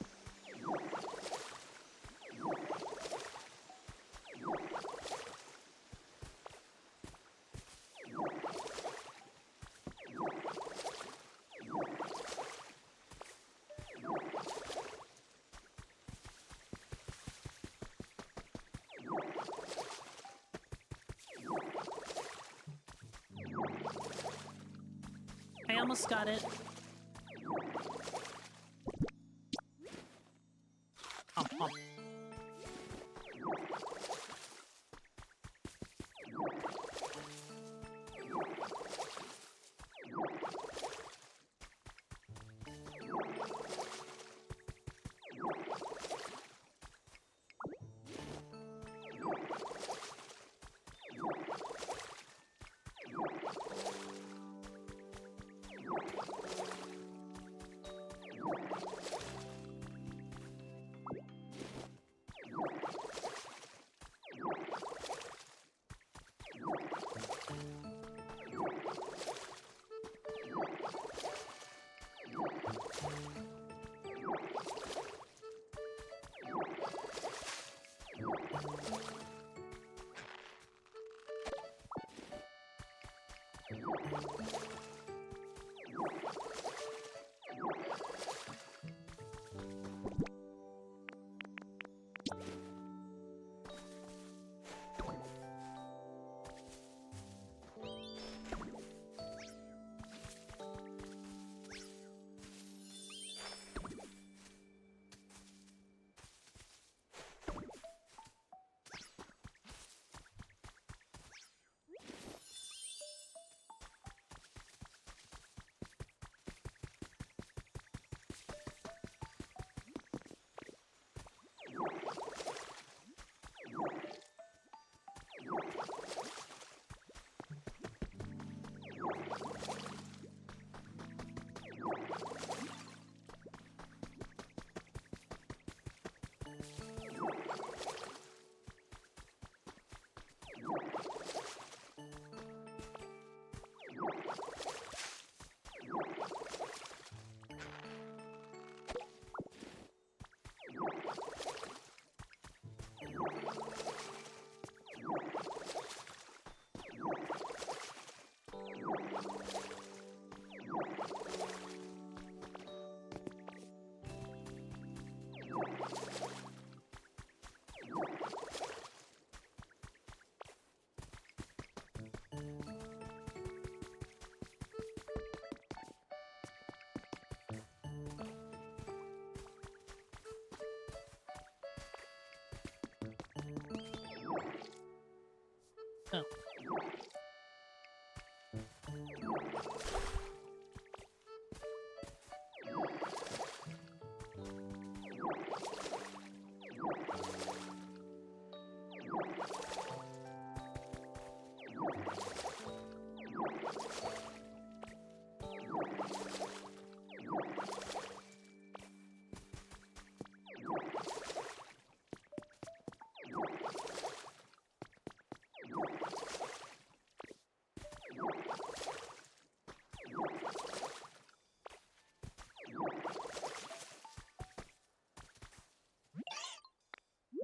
I almost got it. Oh. Oh.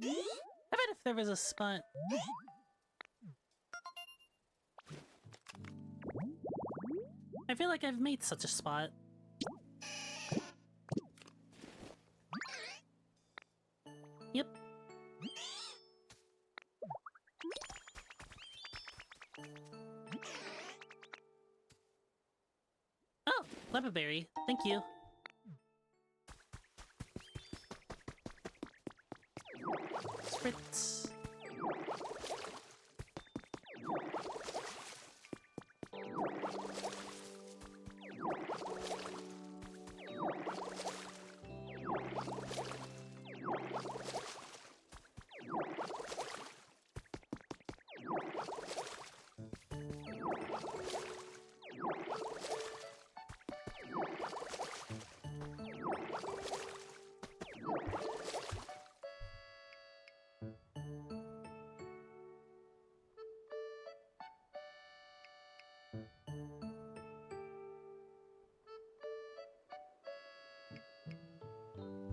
I bet if there was a spot. I feel like I've made such a spot. Yep. Oh, Leperberry. Thank you. Spritz.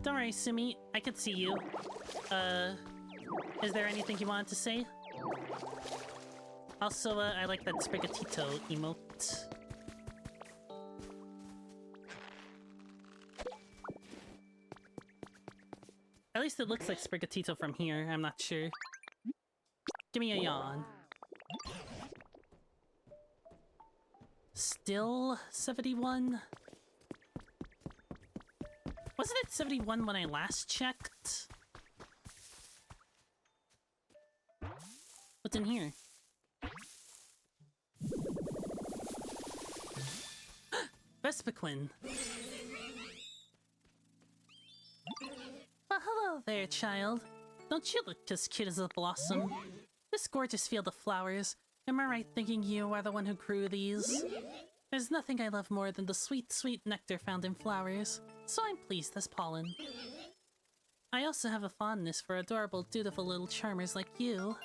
Don't worry, Sumi. I could see you. Is there anything you wanted to say? Also, I like that Sprigatito emote. At least it looks like Sprigatito from here, I'm not sure. Give me a yawn. Still 71? Wasn't it 71 when I last checked? What's in here? Vespiquen. Well, hello there, child. Don't you look as cute as a blossom? This gorgeous field of flowers. Am I right thinking you are the one who grew these? There's nothing I love more than the sweet, sweet nectar found in flowers, so I'm pleased as pollen. I also have a fondness for adorable, dutiful little charmers like you.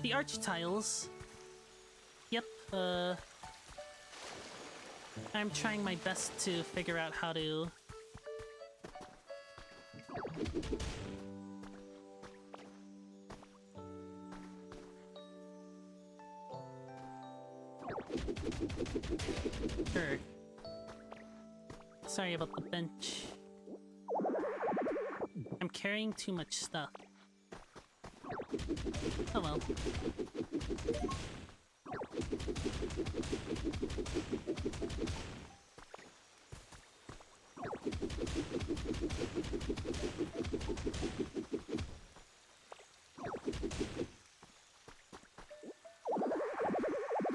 The arch tiles. Yep, I'm trying my best to figure out how to... Sure. Sorry about the bench. I'm carrying too much stuff. Oh well.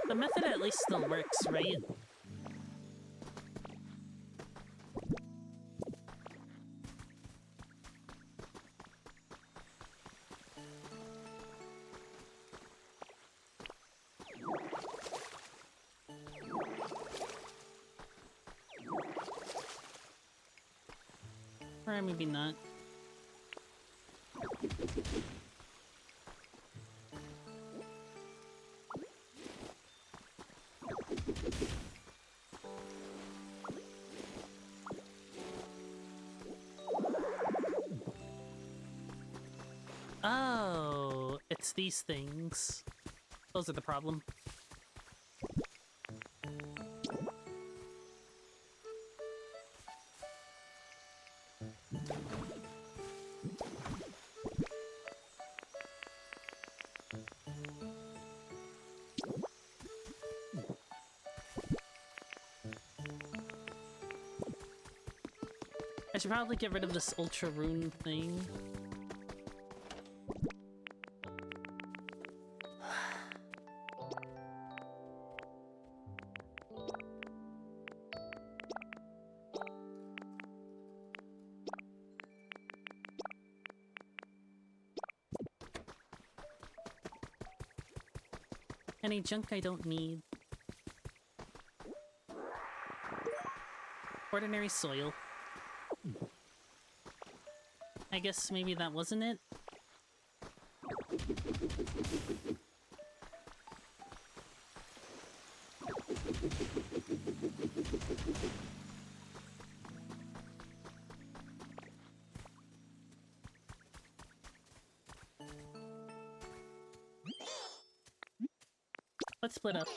The method at least still works, right? Or maybe not. Oh, it's these things. Those are the problem. I should probably get rid of this ultra rune thing. Any junk I don't need. Ordinary soil. I guess maybe that wasn't it? Let's split up.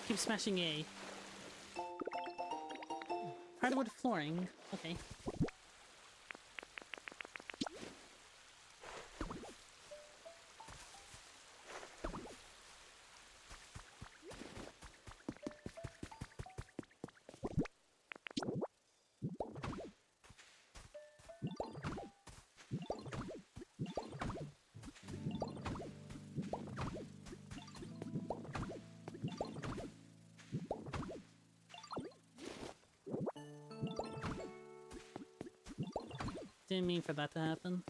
Keep smashing A. Hardwood flooring. Okay. Didn't mean for that to happen.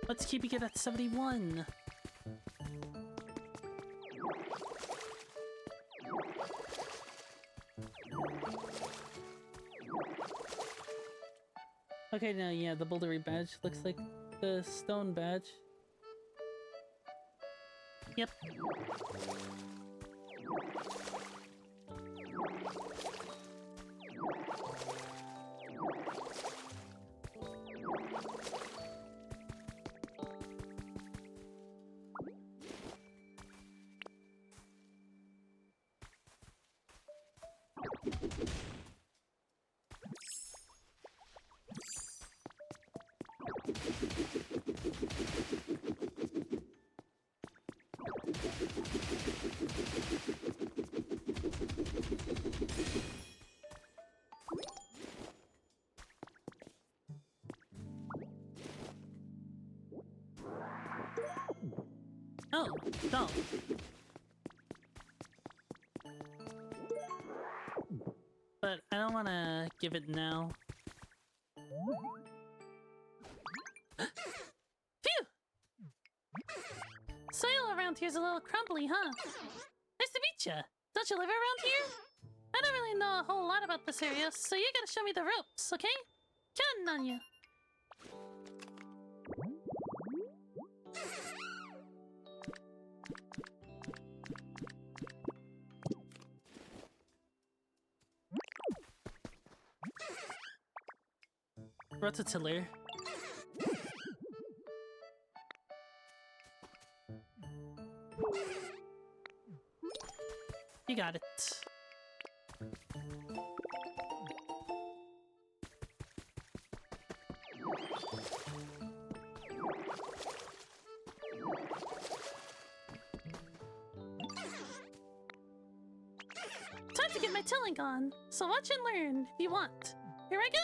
Let's keep it at 71. Okay, now yeah, the bouldery badge looks like the stone badge. Yep. Oh, no. But I don't want to give it now. Phew! Soil around here's a little crumbly, huh? Nice to meet ya. Don't you live around here? I don't really know a whole lot about this area, so you gotta show me the ropes, okay? Counting on you. Rototiller. You got it. Time to get my tilling on, so watch and learn if you want. Here I go!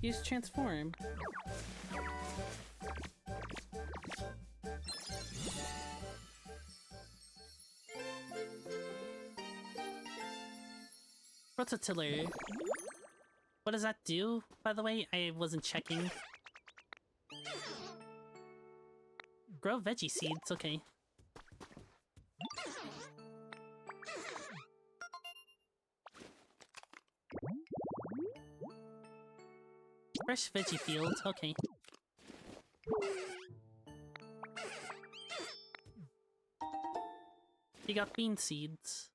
Use transform. Rototiller. What does that do, by the way? I wasn't checking. Grow veggie seeds, okay. Fresh veggie field, okay. You got bean seeds.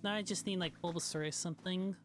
Now I just need like Bulbasaur or something.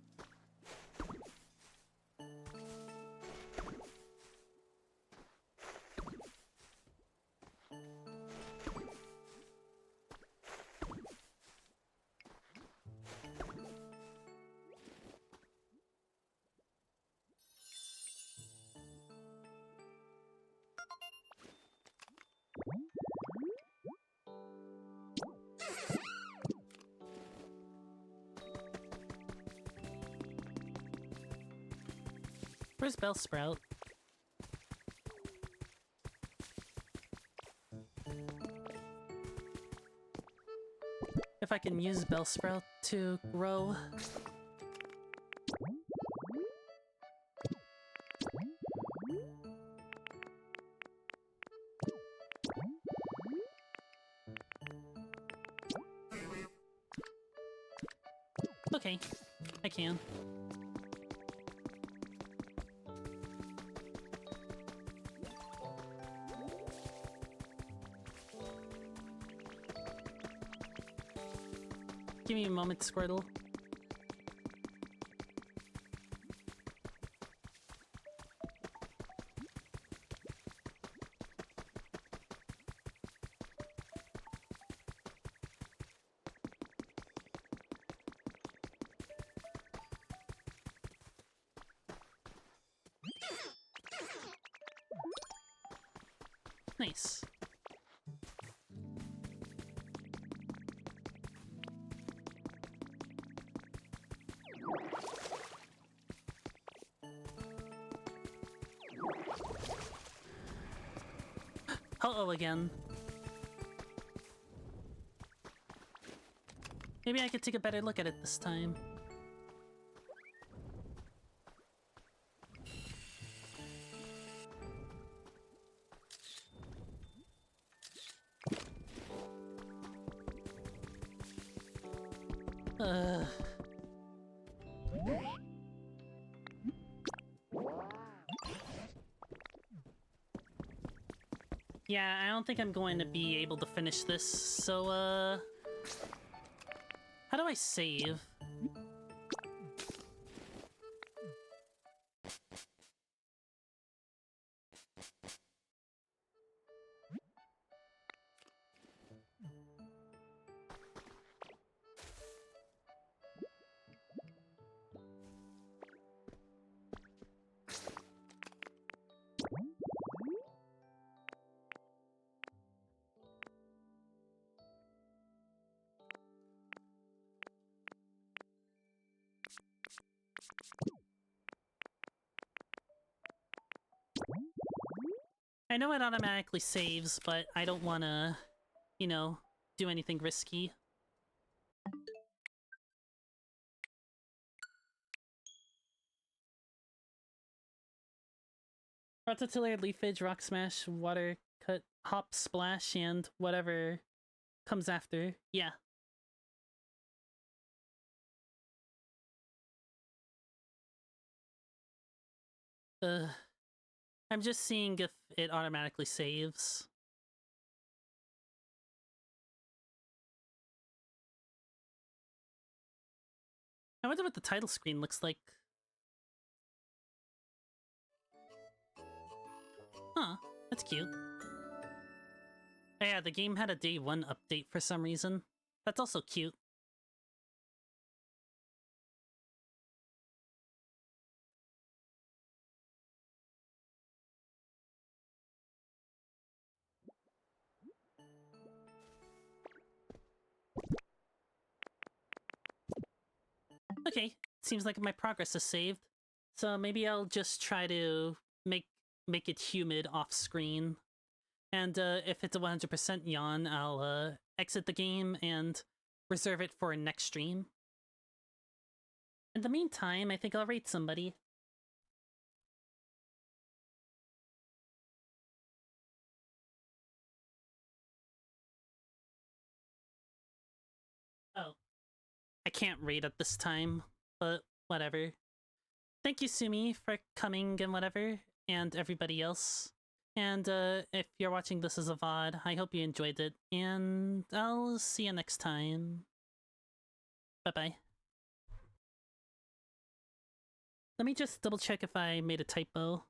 Where's Bellsprout? If I can use Bellsprout to grow. Okay, I can. Give me a moment, Squirtle. Nice. Uh-oh again. Maybe I could take a better look at it this time. Yeah, I don't think I'm going to be able to finish this, so, how do I save? I know it automatically saves, but I don't want to, you know, do anything risky. Rototiller, Leafage, Rock Smash, Water Cut, Hop Splash, and whatever comes after. Yeah. I'm just seeing if it automatically saves. I wonder what the title screen looks like. Huh, that's cute. Oh yeah, the game had a day 1 update for some reason. That's also cute. Okay, seems like my progress is saved. So maybe I'll just try to make it humid off screen. And if it's a 100% yawn, I'll exit the game and reserve it for next stream. In the meantime, I think I'll rate somebody. Oh. I can't rate at this time, but whatever. Thank you, Sumi, for coming and whatever, and everybody else. And if you're watching this as a VOD, I hope you enjoyed it, and I'll see you next time. Bye-bye. Let me just double check if I made a typo.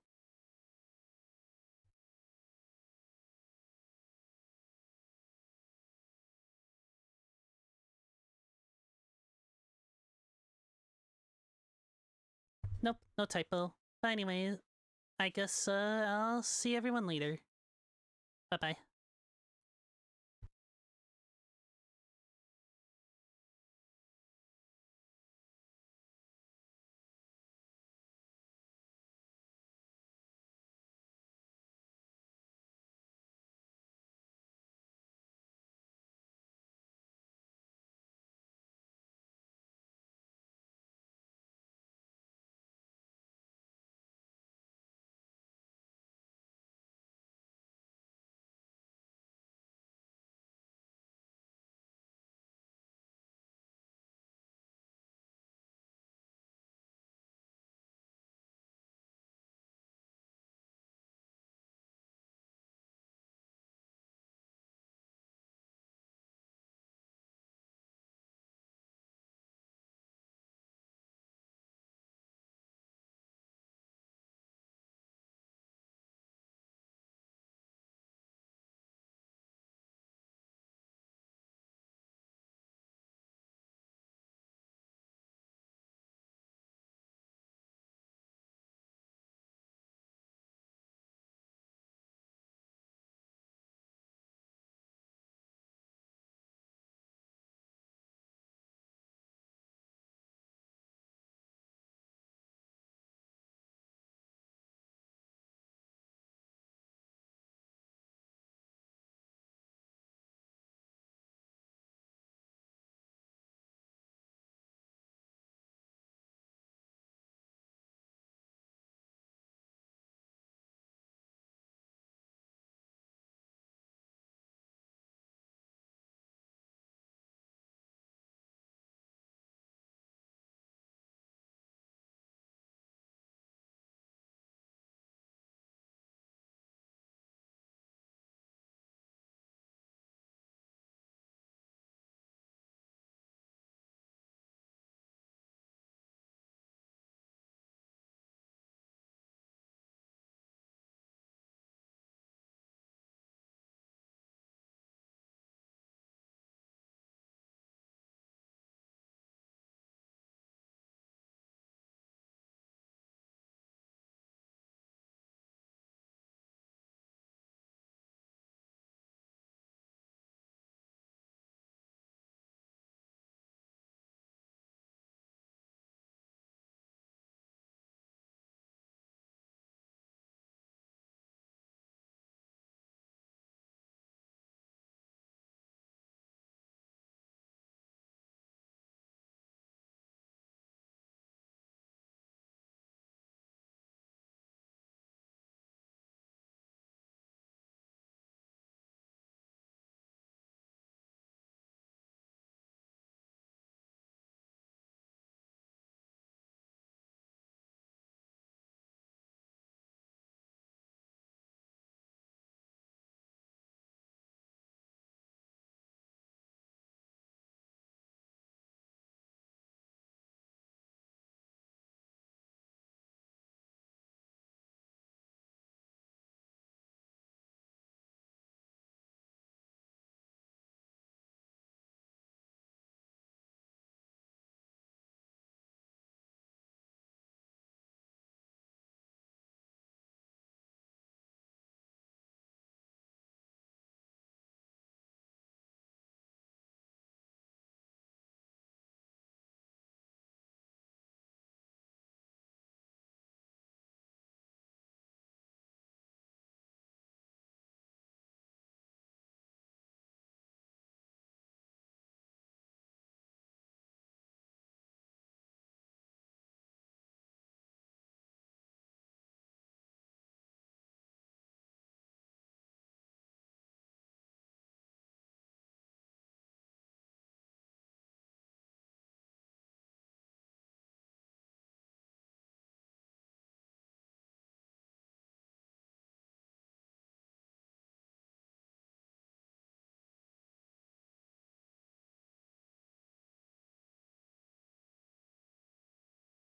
Nope, no typo. But anyway, I guess I'll see everyone later. Bye-bye.